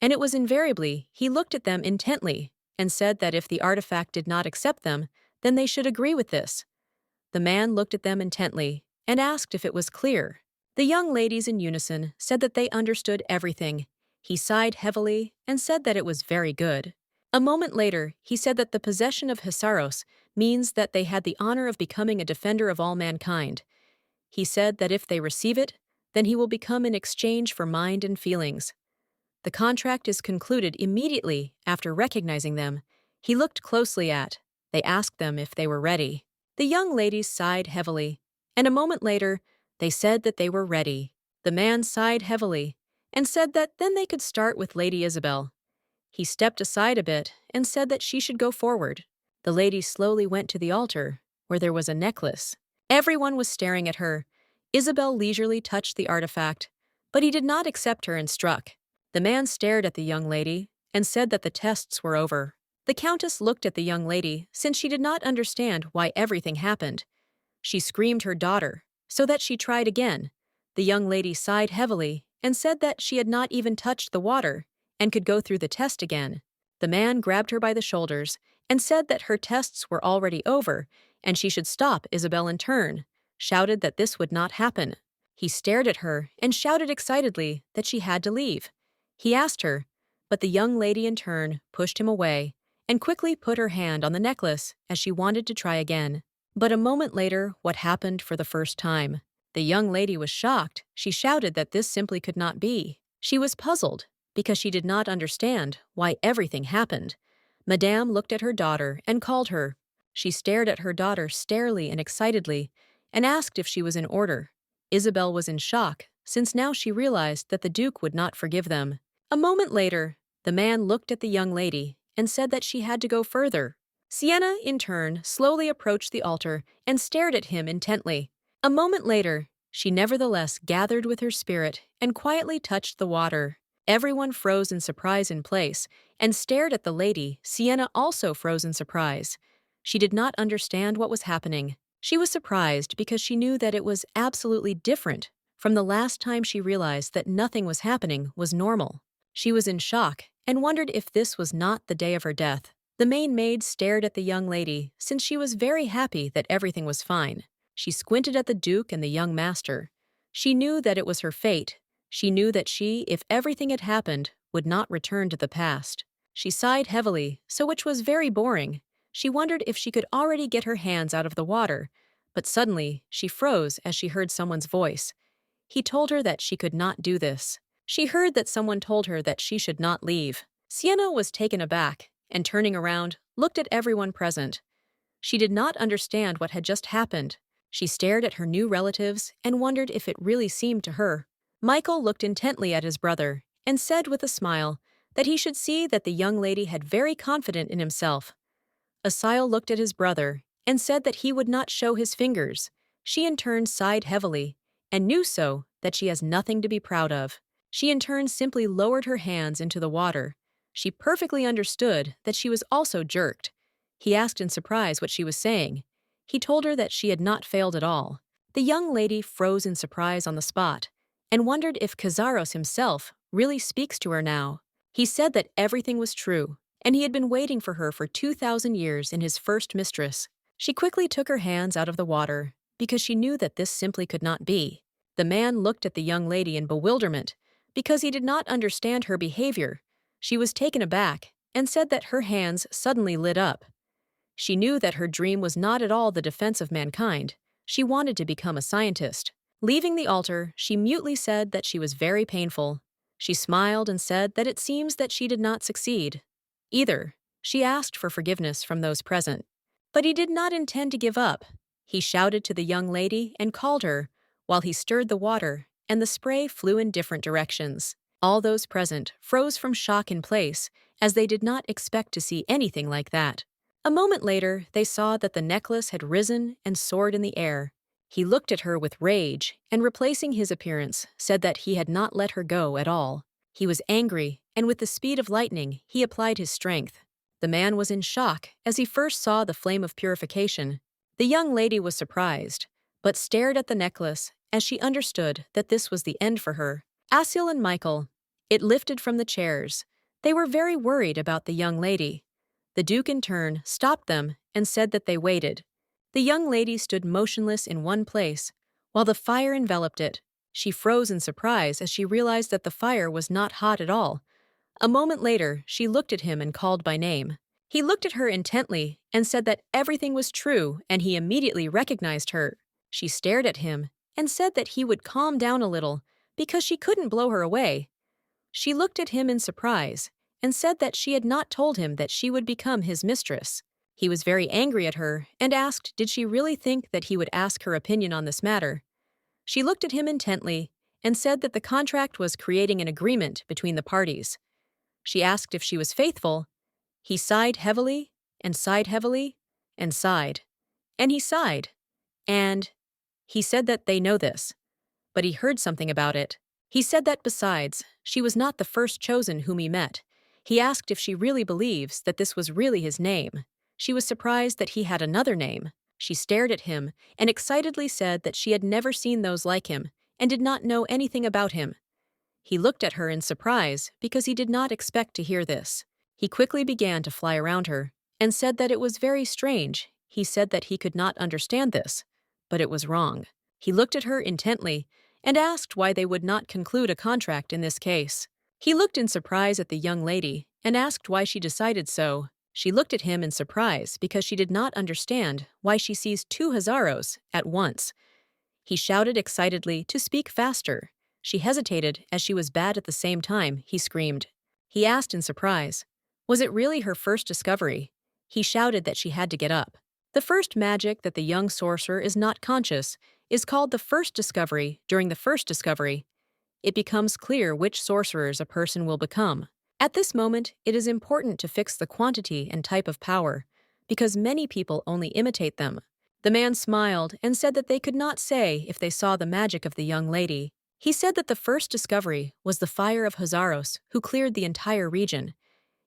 and it was invariably he looked at them intently and said that if the artifact did not accept them, then they should agree with this. The man looked at them intently and asked if it was clear. The young ladies in unison said that they understood everything. He sighed heavily and said that it was very good. A moment later, he said that the possession of Hosaros means that they had the honor of becoming a defender of all mankind. He said that if they receive it, then he will become in exchange for mind and feelings. The contract is concluded immediately after recognizing them. He looked closely at. They asked them if they were ready. The young ladies sighed heavily, and a moment later, they said that they were ready. The man sighed heavily and said that then they could start with Lady Isabel. He stepped aside a bit and said that she should go forward. The lady slowly went to the altar, where there was a necklace. Everyone was staring at her. Isabel leisurely touched the artifact, but he did not accept her and struck. The man stared at the young lady and said that the tests were over. The countess looked at the young lady since she did not understand why everything happened. She screamed her daughter, so that she tried again. The young lady sighed heavily and said that she had not even touched the water and could go through the test again. The man grabbed her by the shoulders and said that her tests were already over and she should stop Isabel in turn, shouted that this would not happen. He stared at her and shouted excitedly that she had to leave. He asked her, but the young lady in turn pushed him away and quickly put her hand on the necklace as she wanted to try again. But a moment later, what happened for the first time? The young lady was shocked. She shouted that this simply could not be. She was puzzled because she did not understand why everything happened. Madame looked at her daughter and called her. She stared at her daughter starely and excitedly and asked if she was in order. Isabel was in shock, since now she realized that the Duke would not forgive them. A moment later, the man looked at the young lady and said that she had to go further. Sienna, in turn, slowly approached the altar and stared at him intently. A moment later, she nevertheless gathered with her spirit and quietly touched the water. Everyone froze in surprise in place and stared at the lady. Sienna also froze in surprise. She did not understand what was happening. She was surprised because she knew that it was absolutely different from the last time she realized that nothing was happening was normal. She was in shock and wondered if this was not the day of her death. The main maid stared at the young lady since she was very happy that everything was fine. She squinted at the Duke and the young master. She knew that it was her fate. She knew that she, if everything had happened, would not return to the past. She sighed heavily, which was very boring. She wondered if she could already get her hands out of the water, but suddenly she froze as she heard someone's voice. He told her that she could not do this. She heard that someone told her that she should not leave. Sienna was taken aback and, turning around, looked at everyone present. She did not understand what had just happened. She stared at her new relatives and wondered if it really seemed to her. Michael looked intently at his brother and said with a smile that he should see that the young lady had very confident in himself. Asael looked at his brother and said that he would not show his fingers. She in turn sighed heavily and knew so that she has nothing to be proud of. She in turn simply lowered her hands into the water. She perfectly understood that she was also jerked. He asked in surprise what she was saying. He told her that she had not failed at all. The young lady froze in surprise on the spot and wondered if Kazaros himself really speaks to her now. He said that everything was true, and he had been waiting for her for 2,000 years in his first mistress. She quickly took her hands out of the water because she knew that this simply could not be. The man looked at the young lady in bewilderment because he did not understand her behavior. She was taken aback and said that her hands suddenly lit up. She knew that her dream was not at all the defense of mankind. She wanted to become a scientist. Leaving the altar, she mutely said that she was very painful. She smiled and said that it seems that she did not succeed. Either, she asked for forgiveness from those present. But he did not intend to give up. He shouted to the young lady and called her, while he stirred the water, and the spray flew in different directions. All those present froze from shock in place, as they did not expect to see anything like that. A moment later, they saw that the necklace had risen and soared in the air. He looked at her with rage, and replacing his appearance, said that he had not let her go at all. He was angry, and with the speed of lightning, he applied his strength. The man was in shock as he first saw the flame of purification. The young lady was surprised, but stared at the necklace as she understood that this was the end for her. Asil and Michael, it lifted from the chairs. They were very worried about the young lady. The Duke in turn stopped them and said that they waited. The young lady stood motionless in one place, while the fire enveloped it. She froze in surprise as she realized that the fire was not hot at all. A moment later, she looked at him and called by name. He looked at her intently and said that everything was true, and he immediately recognized her. She stared at him and said that he would calm down a little because she couldn't blow her away. She looked at him in surprise and said that she had not told him that she would become his mistress. He was very angry at her and asked did she really think that he would ask her opinion on this matter. She looked at him intently and said that the contract was creating an agreement between the parties. She asked if she was faithful. He sighed heavily and sighed heavily and sighed. And he sighed. And he said that they know this. But he heard something about it. He said that besides, she was not the first chosen whom he met. He asked if she really believes that this was really his name. She was surprised that he had another name. She stared at him and excitedly said that she had never seen those like him and did not know anything about him. He looked at her in surprise because he did not expect to hear this. He quickly began to fly around her and said that it was very strange. He said that he could not understand this, but it was wrong. He looked at her intently and asked why they would not conclude a contract in this case. He looked in surprise at the young lady and asked why she decided so. She looked at him in surprise because she did not understand why she sees two Hazaros at once. He shouted excitedly to speak faster. She hesitated as she was bad at the same time. He screamed. He asked in surprise, was it really her first discovery? He shouted that she had to get up. The first magic that the young sorcerer is not conscious is called the first discovery. During the first discovery, it becomes clear which sorcerers a person will become. At this moment, it is important to fix the quantity and type of power, because many people only imitate them. The man smiled and said that they could not say if they saw the magic of the young lady. He said that the first discovery was the fire of Hazaros, who cleared the entire region.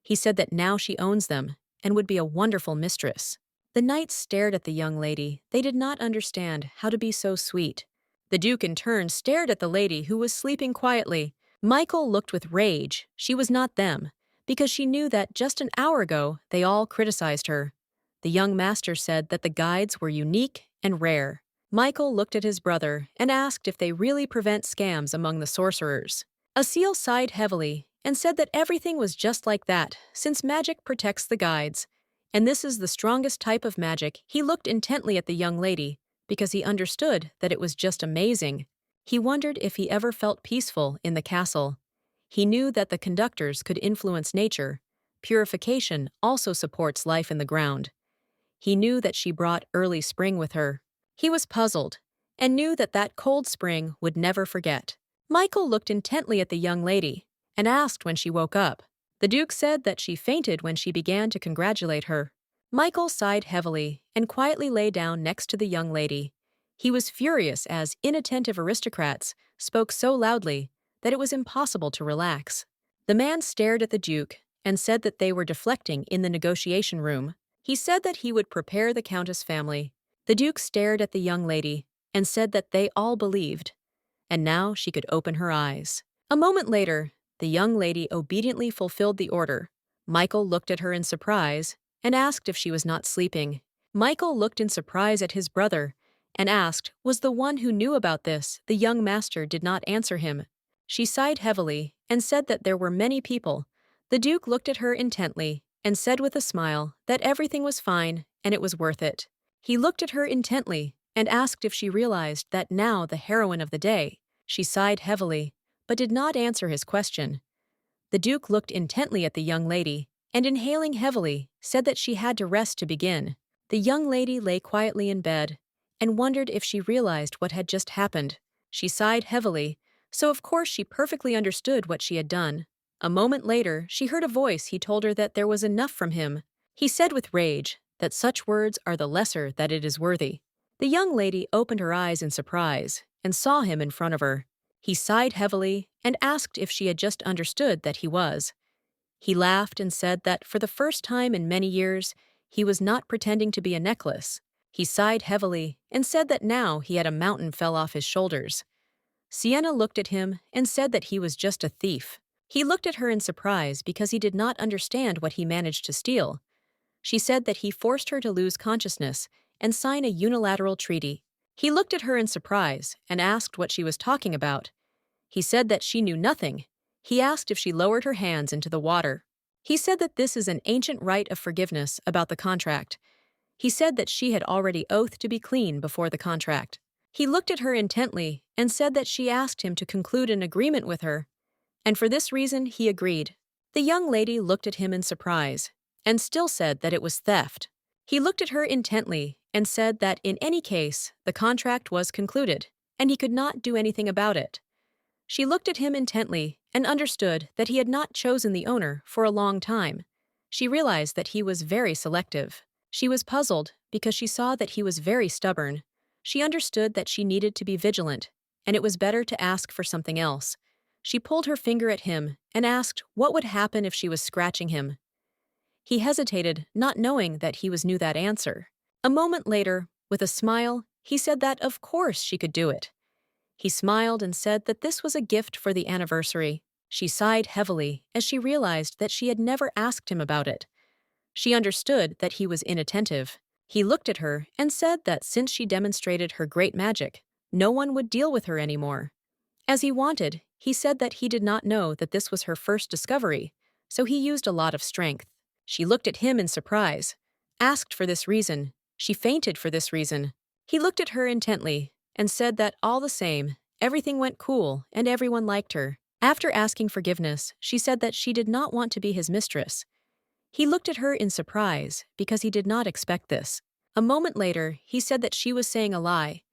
He said that now she owns them and would be a wonderful mistress. The knights stared at the young lady. They did not understand how to be so sweet. The Duke in turn stared at the lady who was sleeping quietly. Michael looked with rage. She was not them, because she knew that just an hour ago they all criticized her. The young master said that the guides were unique and rare. Michael looked at his brother and asked if they really prevent scams among the sorcerers. Asil sighed heavily and said that everything was just like that, since magic protects the guides. And this is the strongest type of magic. He looked intently at the young lady, because he understood that it was just amazing. He wondered if he ever felt peaceful in the castle. He knew that the conductors could influence nature. Purification also supports life in the ground. He knew that she brought early spring with her. He was puzzled, and knew that that cold spring would never forget. Michael looked intently at the young lady, and asked when she woke up. The Duke said that she fainted when she began to congratulate her. Michael sighed heavily and quietly lay down next to the young lady. He was furious as inattentive aristocrats spoke so loudly that it was impossible to relax. The man stared at the Duke and said that they were deflecting in the negotiation room. He said that he would prepare the Countess family. The Duke stared at the young lady and said that they all believed. And now she could open her eyes. A moment later, the young lady obediently fulfilled the order. Michael looked at her in surprise and asked if she was not sleeping. Michael looked in surprise at his brother and asked, was the one who knew about this? The young master did not answer him. She sighed heavily and said that there were many people. The Duke looked at her intently and said with a smile that everything was fine and it was worth it. He looked at her intently and asked if she realized that now the heroine of the day. She sighed heavily, but did not answer his question. The Duke looked intently at the young lady and, inhaling heavily, said that she had to rest to begin. The young lady lay quietly in bed and wondered if she realized what had just happened. She sighed heavily, so of course she perfectly understood what she had done. A moment later, she heard a voice. He told her that there was enough from him. He said with rage that such words are the lesser that it is worthy. The young lady opened her eyes in surprise and saw him in front of her. He sighed heavily and asked if she had just understood that he was. He laughed and said that for the first time in many years, he was not pretending to be a necklace. He sighed heavily and said that now he had a mountain fell off his shoulders. Sienna looked at him and said that he was just a thief. He looked at her in surprise because he did not understand what he managed to steal. She said that he forced her to lose consciousness and sign a unilateral treaty. He looked at her in surprise and asked what she was talking about. He said that she knew nothing. He asked if she lowered her hands into the water. He said that this is an ancient rite of forgiveness about the contract. He said that she had already oathed to be clean before the contract. He looked at her intently and said that she asked him to conclude an agreement with her, and for this reason he agreed. The young lady looked at him in surprise and still said that it was theft. He looked at her intently and said that in any case, the contract was concluded, and he could not do anything about it. She looked at him intently and understood that he had not chosen the owner for a long time. She realized that he was very selective. She was puzzled because she saw that he was very stubborn. She understood that she needed to be vigilant, and it was better to ask for something else. She pulled her finger at him and asked what would happen if she was scratching him. He hesitated, not knowing that he knew that answer. A moment later, with a smile, he said that of course she could do it. He smiled and said that this was a gift for the anniversary. She sighed heavily as she realized that she had never asked him about it. She understood that he was inattentive. He looked at her and said that since she demonstrated her great magic, no one would deal with her anymore. As he wanted, he said that he did not know that this was her first discovery, so he used a lot of strength. She looked at him in surprise, asked for this reason. She fainted for this reason. He looked at her intently and said that all the same, everything went cool and everyone liked her. After asking forgiveness, she said that she did not want to be his mistress. He looked at her in surprise because he did not expect this. A moment later, he said that she was saying a lie.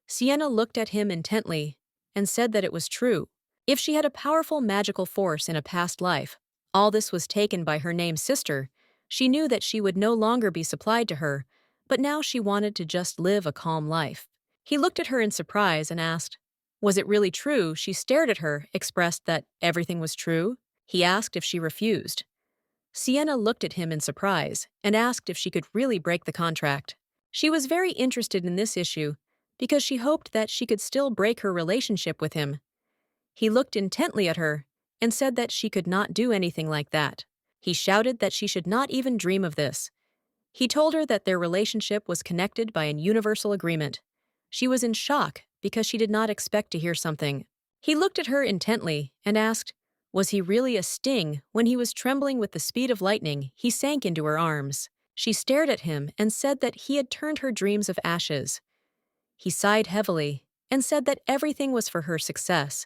Sienna looked at him intently and said that it was true. If she had a powerful magical force in a past life, all this was taken by her named sister. She knew that she would no longer be supplied to her, but now she wanted to just live a calm life. He looked at her in surprise and asked, was it really true? She stared at her, expressed that everything was true. He asked if she refused. Sienna looked at him in surprise and asked if she could really break the contract. She was very interested in this issue because she hoped that she could still break her relationship with him. He looked intently at her and said that she could not do anything like that. He shouted that she should not even dream of this. He told her that their relationship was connected by an universal agreement. She was in shock because she did not expect to hear something. He looked at her intently and asked, was he really a sting? When he was trembling with the speed of lightning, he sank into her arms. She stared at him and said that he had turned her dreams of ashes. He sighed heavily and said that everything was for her success.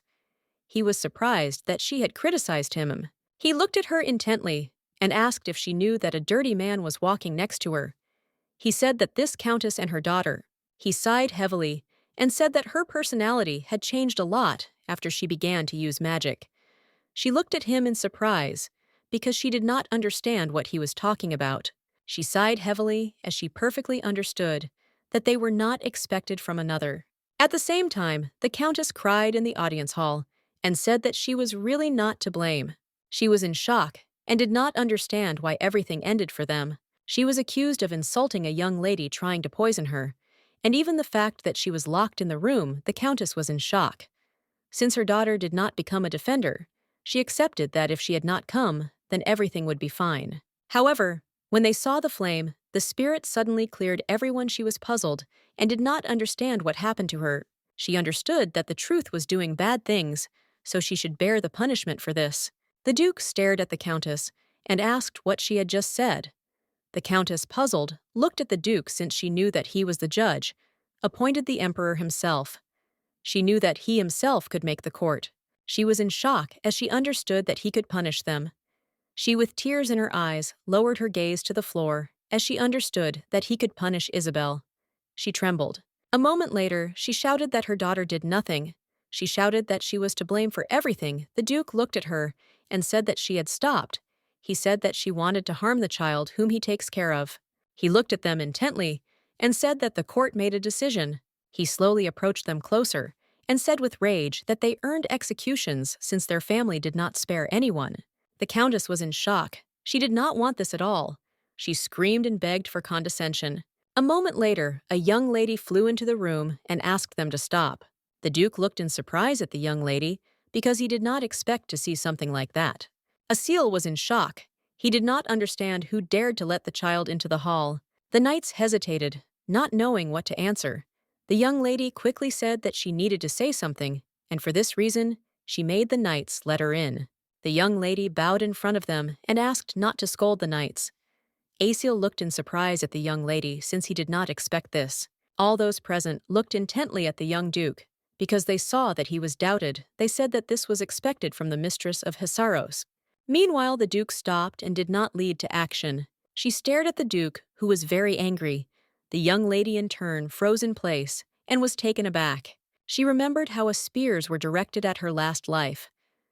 He was surprised that she had criticized him. He looked at her intently and asked if she knew that a dirty man was walking next to her. He said that this countess and her daughter. He sighed heavily and said that her personality had changed a lot after she began to use magic. She looked at him in surprise because she did not understand what he was talking about. She sighed heavily as she perfectly understood that they were not expected from another. At the same time, the countess cried in the audience hall and said that she was really not to blame. She was in shock and did not understand why everything ended for them. She was accused of insulting a young lady trying to poison her, and even the fact that she was locked in the room, the countess was in shock. Since her daughter did not become a defender, she accepted that if she had not come, then everything would be fine. However, when they saw the flame, the spirit suddenly cleared everyone. She was puzzled and did not understand what happened to her. She understood that the truth was doing bad things, so she should bear the punishment for this. The Duke stared at the Countess and asked what she had just said. The Countess, puzzled, looked at the Duke since she knew that he was the judge, appointed the Emperor himself. She knew that he himself could make the court. She was in shock as she understood that he could punish them. She, with tears in her eyes, lowered her gaze to the floor as she understood that he could punish Isabel. She trembled. A moment later, she shouted that her daughter did nothing. She shouted that she was to blame for everything. The Duke looked at her and said that she had stopped. He said that she wanted to harm the child whom he takes care of. He looked at them intently and said that the court made a decision. He slowly approached them closer and said with rage that they earned executions since their family did not spare anyone. The Countess was in shock. She did not want this at all. She screamed and begged for condescension. A moment later, a young lady flew into the room and asked them to stop. The Duke looked in surprise at the young lady because he did not expect to see something like that. Asil was in shock. He did not understand who dared to let the child into the hall. The knights hesitated, not knowing what to answer. The young lady quickly said that she needed to say something, and for this reason, she made the knights let her in. The young lady bowed in front of them and asked not to scold the knights. Asil looked in surprise at the young lady since he did not expect this. All those present looked intently at the young duke. Because they saw that he was doubted, they said that this was expected from the mistress of Hisaros. Meanwhile, the duke stopped and did not lead to action. She stared at the Duke, who was very angry. The young lady in turn froze in place and was taken aback. She remembered how spears were directed at her last life.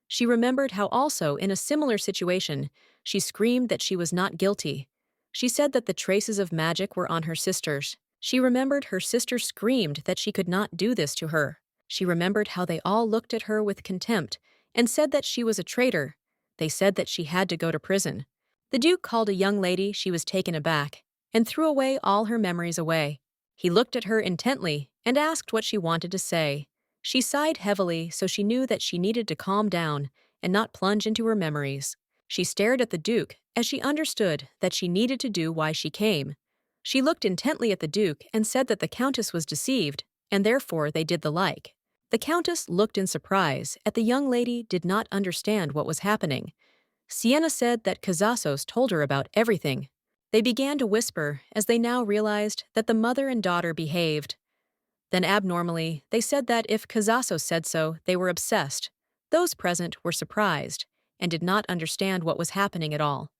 She remembered how also, in a similar situation, she screamed that she was not guilty. She said that the traces of magic were on her sisters. She remembered her sister screamed that she could not do this to her. She remembered how they all looked at her with contempt and said that she was a traitor. They said that she had to go to prison. The Duke called a young lady. She was taken aback and threw away all her memories away. He looked at her intently and asked what she wanted to say. She sighed heavily, so she knew that she needed to calm down and not plunge into her memories. She stared at the Duke as she understood that she needed to do why she came. She looked intently at the Duke and said that the Countess was deceived, and therefore they did the like. The Countess looked in surprise at the young lady did not understand what was happening. Sienna said that Cazazos told her about everything. They began to whisper as they now realized that the mother and daughter behaved. Then abnormally, they said that if Cazazos said so, they were obsessed. Those present were surprised and did not understand what was happening at all.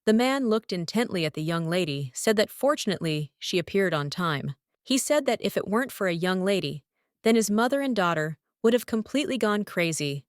The man looked intently at the young lady, said that fortunately she appeared on time. He said that if it weren't for a young lady, then his mother and daughter would have completely gone crazy.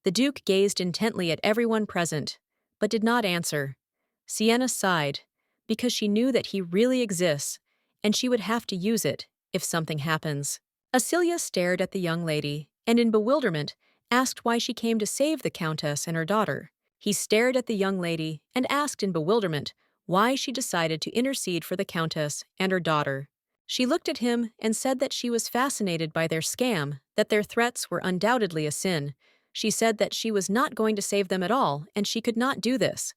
The Duke gazed intently at everyone present, but did not answer. Sienna sighed, because she knew that he really exists, and she would have to use it if something happens. Acelia stared at the young lady, and in bewilderment asked why she came to save the Countess and her daughter. He stared at the young lady and asked in bewilderment why she decided to intercede for the Countess and her daughter. She looked at him and said that she was fascinated by their scam, that their threats were undoubtedly a sin. She said that she was not going to save them at all, and she could not do this.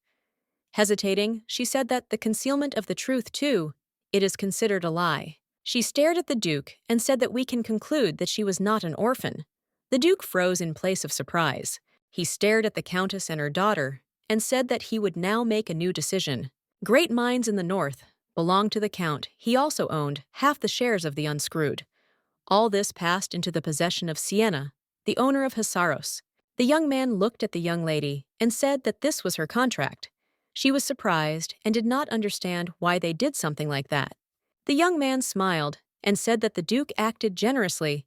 Hesitating, she said that the concealment of the truth, too, it is considered a lie. She stared at the Duke and said that we can conclude that she was not an orphan. The Duke froze in place of surprise. He stared at the Countess and her daughter and said that he would now make a new decision. Great mines in the north belonged to the Count. He also owned half the shares of the Unscrewed. All this passed into the possession of Sienna, the owner of Hasaros. The young man looked at the young lady and said that this was her contract. She was surprised and did not understand why they did something like that. The young man smiled and said that the Duke acted generously,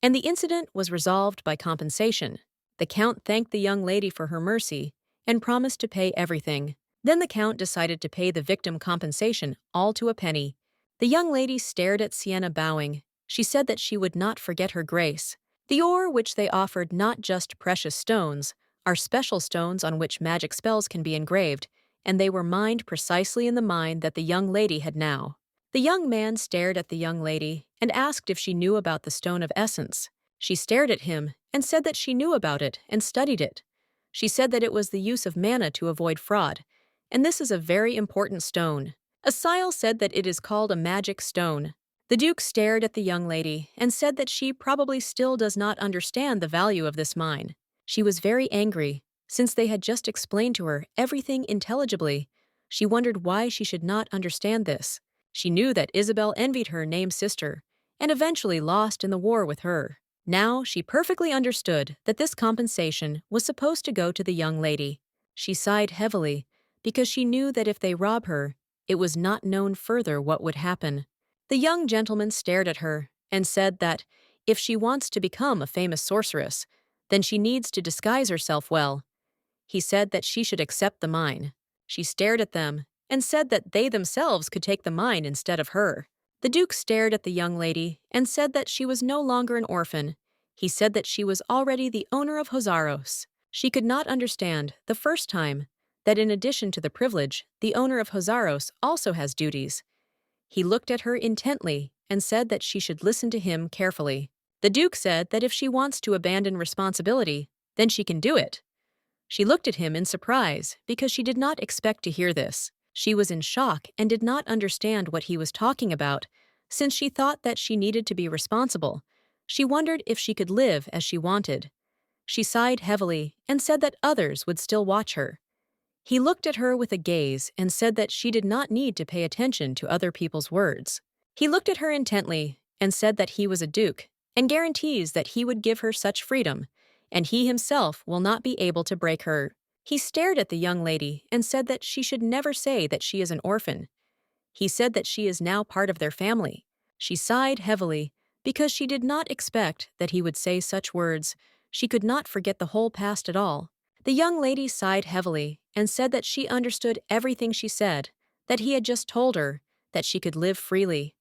and the incident was resolved by compensation. The Count thanked the young lady for her mercy and promised to pay everything. Then the Count decided to pay the victim compensation, all to a penny. The young lady stared at Sienna, bowing. She said that she would not forget her grace. The ore which they offered, not just precious stones, are special stones on which magic spells can be engraved, and they were mined precisely in the mine that the young lady had now. The young man stared at the young lady and asked if she knew about the Stone of Essence. She stared at him and said that she knew about it and studied it. She said that it was the use of mana to avoid fraud, and this is a very important stone. Asile said that it is called a magic stone. The Duke stared at the young lady and said that she probably still does not understand the value of this mine. She was very angry, since they had just explained to her everything intelligibly. She wondered why she should not understand this. She knew that Isabel envied her named sister, and eventually lost in the war with her. Now she perfectly understood that this compensation was supposed to go to the young lady. She sighed heavily, because she knew that if they rob her, it was not known further what would happen. The young gentleman stared at her and said that if she wants to become a famous sorceress, then she needs to disguise herself well. He said that she should accept the mine. She stared at them and said that they themselves could take the mine instead of her. The Duke stared at the young lady and said that she was no longer an orphan. He said that she was already the owner of Hasaros. She could not understand, the first time, that in addition to the privilege, the owner of Hasaros also has duties. He looked at her intently and said that she should listen to him carefully. The Duke said that if she wants to abandon responsibility, then she can do it. She looked at him in surprise because she did not expect to hear this. She was in shock and did not understand what he was talking about, since she thought that she needed to be responsible. She wondered if she could live as she wanted. She sighed heavily and said that others would still watch her. He looked at her with a gaze and said that she did not need to pay attention to other people's words. He looked at her intently and said that he was a duke and guarantees that he would give her such freedom, and he himself will not be able to break her. He stared at the young lady and said that she should never say that she is an orphan. He said that she is now part of their family. She sighed heavily because she did not expect that he would say such words. She could not forget the whole past at all. The young lady sighed heavily and said that she understood everything she said, that he had just told her that she could live freely.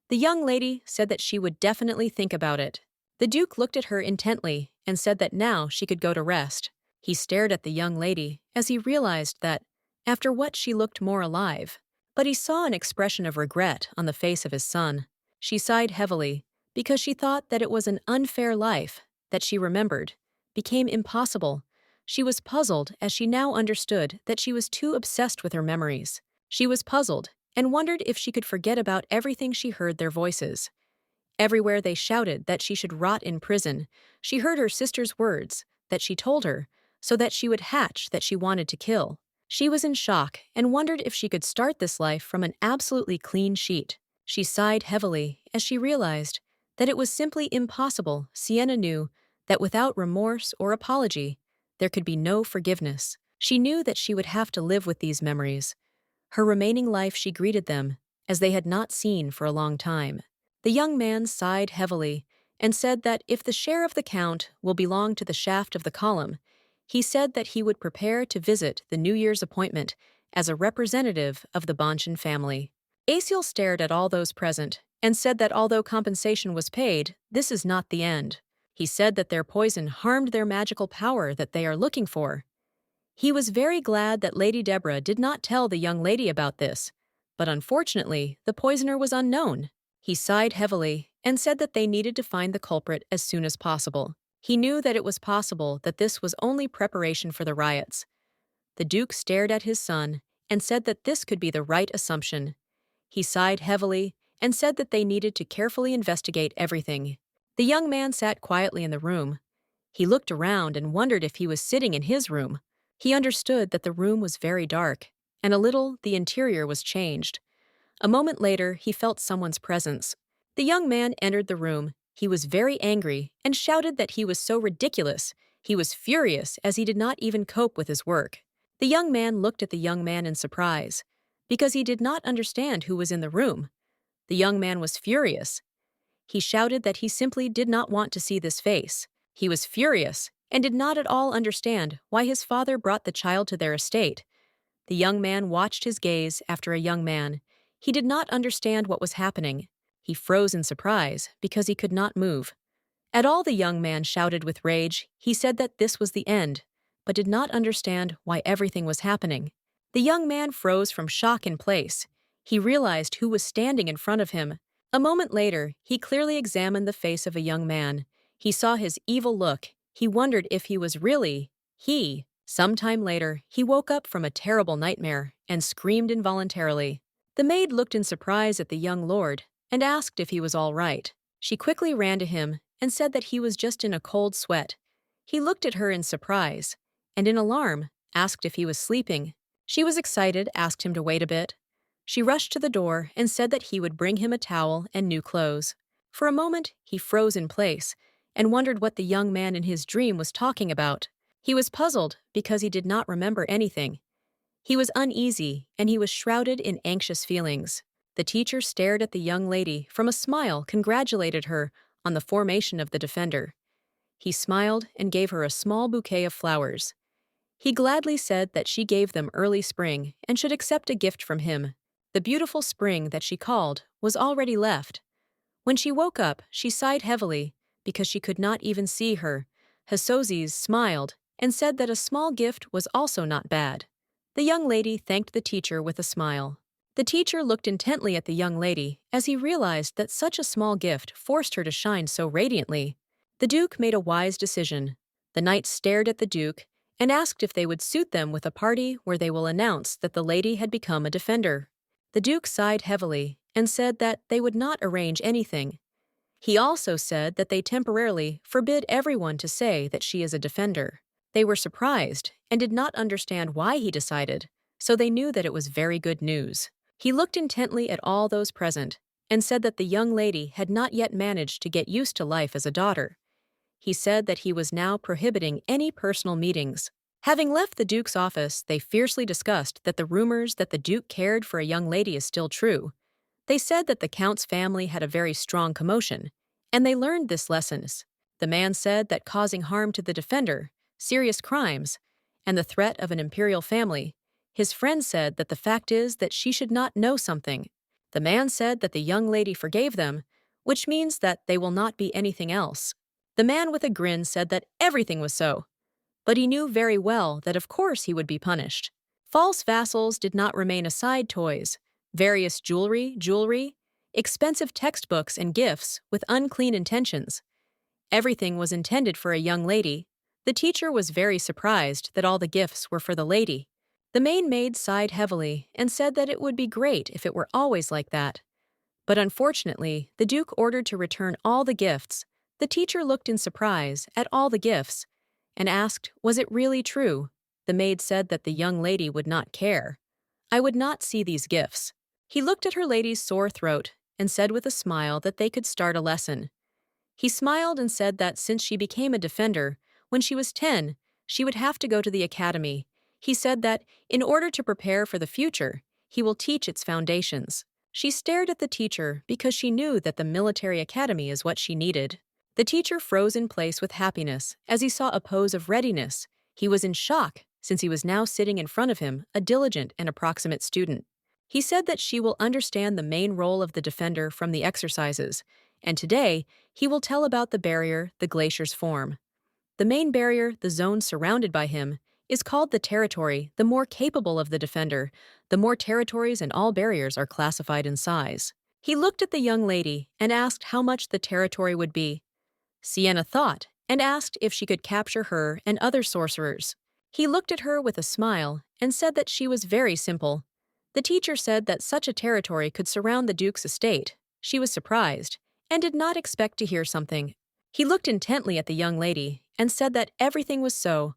The young lady said that she would definitely think about it. The Duke looked at her intently and said that now she could go to rest. He stared at the young lady as he realized that, after what, she looked more alive. But he saw an expression of regret on the face of his son. She sighed heavily because she thought that it was an unfair life that she remembered became impossible. She was puzzled as she now understood that she was too obsessed with her memories. She was puzzled and wondered if she could forget about everything she heard their voices. Everywhere they shouted that she should rot in prison. She heard her sister's words that she told her so that she would hatch that she wanted to kill. She was in shock and wondered if she could start this life from an absolutely clean sheet. She sighed heavily as she realized that it was simply impossible. Sienna knew that without remorse or apology, there could be no forgiveness. She knew that she would have to live with these memories. Her remaining life she greeted them, as they had not seen for a long time. The young man sighed heavily and said that if the share of the Count will belong to the shaft of the column, he said that he would prepare to visit the New Year's appointment as a representative of the Bonchen family. Aciel stared at all those present and said that although compensation was paid, this is not the end. He said that their poison harmed their magical power that they are looking for. He was very glad that Lady Deborah did not tell the young lady about this, but unfortunately, the poisoner was unknown. He sighed heavily and said that they needed to find the culprit as soon as possible. He knew that it was possible that this was only preparation for the riots. The Duke stared at his son and said that this could be the right assumption. He sighed heavily and said that they needed to carefully investigate everything. The young man sat quietly in the room. He looked around and wondered if he was sitting in his room. He understood that the room was very dark, and a little the interior was changed. A moment later, he felt someone's presence. The young man entered the room. He was very angry and shouted that he was so ridiculous. He was furious as he did not even cope with his work. The young man looked at the young man in surprise, because he did not understand who was in the room. The young man was furious. He shouted that he simply did not want to see this face. He was furious and did not at all understand why his father brought the child to their estate. The young man watched his gaze after a young man. He did not understand what was happening. He froze in surprise because he could not move. At all the young man shouted with rage. He said that this was the end, but did not understand why everything was happening. The young man froze from shock in place. He realized who was standing in front of him. A moment later, he clearly examined the face of a young man. He saw his evil look. He wondered if he was really he. Some time later, he woke up from a terrible nightmare and screamed involuntarily. The maid looked in surprise at the young lord and asked if he was all right. She quickly ran to him and said that he was just in a cold sweat. He looked at her in surprise and, in alarm, asked if he was sleeping. She was excited, asked him to wait a bit. She rushed to the door and said that he would bring him a towel and new clothes. For a moment, he froze in place and wondered what the young man in his dream was talking about. He was puzzled because he did not remember anything. He was uneasy and he was shrouded in anxious feelings. The teacher stared at the young lady from a smile, congratulated her on the formation of the defender. He smiled and gave her a small bouquet of flowers. He gladly said that she gave them early spring and should accept a gift from him. The beautiful spring that she called was already left. When she woke up, she sighed heavily because she could not even see her. Hasozis smiled and said that a small gift was also not bad. The young lady thanked the teacher with a smile. The teacher looked intently at the young lady as he realized that such a small gift forced her to shine so radiantly. The Duke made a wise decision. The knights stared at the Duke and asked if they would suit them with a party where they will announce that the lady had become a defender. The Duke sighed heavily and said that they would not arrange anything. He also said that they temporarily forbid everyone to say that she is a defender. They were surprised and did not understand why he decided, so they knew that it was very good news. He looked intently at all those present and said that the young lady had not yet managed to get used to life as a daughter. He said that he was now prohibiting any personal meetings. Having left the Duke's office, they fiercely discussed that the rumors that the Duke cared for a young lady is still true. They said that the Count's family had a very strong commotion, and they learned this lessons. The man said that causing harm to the defender, serious crimes, and the threat of an imperial family, his friend said that the fact is that she should not know something. The man said that the young lady forgave them, which means that they will not be anything else. The man with a grin said that everything was so, but he knew very well that of course he would be punished. False vassals did not remain aside toys. Various jewelry, expensive textbooks and gifts with unclean intentions. Everything was intended for a young lady. The teacher was very surprised that all the gifts were for the lady. The main maid sighed heavily and said that it would be great if it were always like that. But unfortunately, the Duke ordered to return all the gifts. The teacher looked in surprise at all the gifts and asked, was it really true? The maid said that the young lady would not care. I would not see these gifts. He looked at her lady's sore throat and said with a smile that they could start a lesson. He smiled and said that since she became a defender, when she was 10, she would have to go to the academy. He said that, in order to prepare for the future, he will teach its foundations. She stared at the teacher because she knew that the military academy is what she needed. The teacher froze in place with happiness as he saw a pose of readiness. He was in shock, since he was now sitting in front of him, a diligent and approximate student. He said that she will understand the main role of the defender from the exercises, and today he will tell about the barrier the glaciers form. The main barrier, the zone surrounded by him, is called the territory, the more capable of the defender. The more territories and all barriers are classified in size. He looked at the young lady and asked how much the territory would be. Sienna thought and asked if she could capture her and other sorcerers. He looked at her with a smile and said that she was very simple. The teacher said that such a territory could surround the Duke's estate. She was surprised and did not expect to hear something. He looked intently at the young lady and said that everything was so.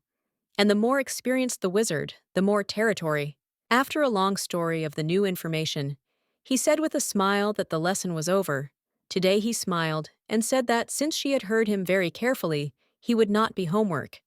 And the more experienced the wizard, the more territory. After a long story of the new information, he said with a smile that the lesson was over. Today he smiled and said that since she had heard him very carefully, he would not be homework.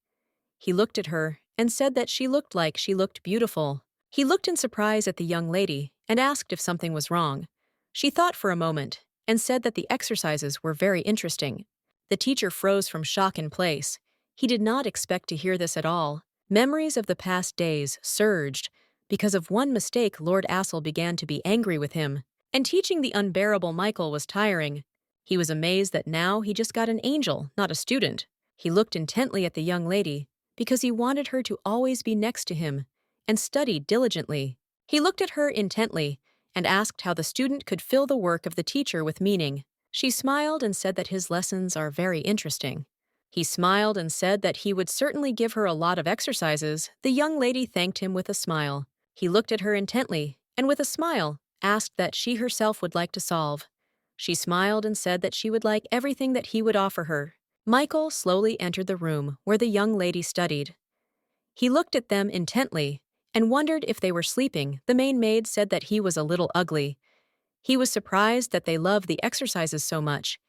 He looked at her and said that she looked beautiful. He looked in surprise at the young lady and asked if something was wrong. She thought for a moment and said that the exercises were very interesting. The teacher froze from shock in place. He did not expect to hear this at all. Memories of the past days surged. Because of one mistake, Lord Assel began to be angry with him, and teaching the unbearable Michael was tiring. He was amazed that now he just got an angel, not a student. He looked intently at the young lady because he wanted her to always be next to him and studied diligently. He looked at her intently and asked how the student could fill the work of the teacher with meaning. She smiled and said that his lessons are very interesting. He smiled and said that he would certainly give her a lot of exercises. The young lady thanked him with a smile. He looked at her intently and with a smile asked that she herself would like to solve. She smiled and said that she would like everything that he would offer her. Michael slowly entered the room where the young lady studied. He looked at them intently and wondered if they were sleeping. The main maid said that he was a little ugly. He was surprised that they loved the exercises so much.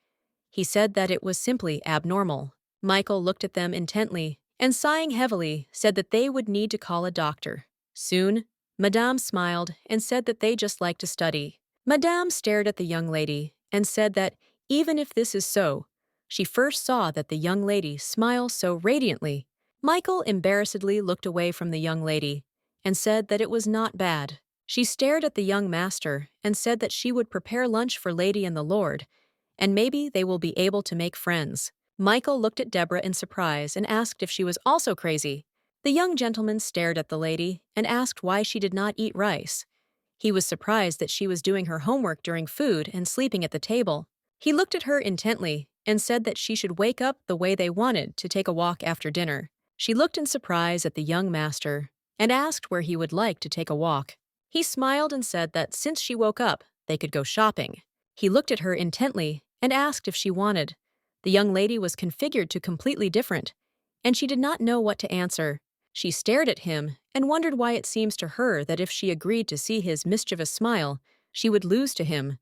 He said that it was simply abnormal. Michael looked at them intently and, sighing heavily, said that they would need to call a doctor. Soon, Madame smiled and said that they just like to study. Madame stared at the young lady and said that even if this is so, she first saw that the young lady smiled so radiantly. Michael embarrassedly looked away from the young lady and said that it was not bad. She stared at the young master and said that she would prepare lunch for Lady and the Lord, and maybe they will be able to make friends. Michael looked at Deborah in surprise and asked if she was also crazy. The young gentleman stared at the lady and asked why she did not eat rice. He was surprised that she was doing her homework during food and sleeping at the table. He looked at her intently and said that she should wake up the way they wanted to take a walk after dinner. She looked in surprise at the young master and asked where he would like to take a walk. He smiled and said that since she woke up, they could go shopping. He looked at her intently and asked if she wanted. The young lady was configured to completely different, and she did not know what to answer. She stared at him and wondered why it seems to her that if she agreed to see his mischievous smile, she would lose to him.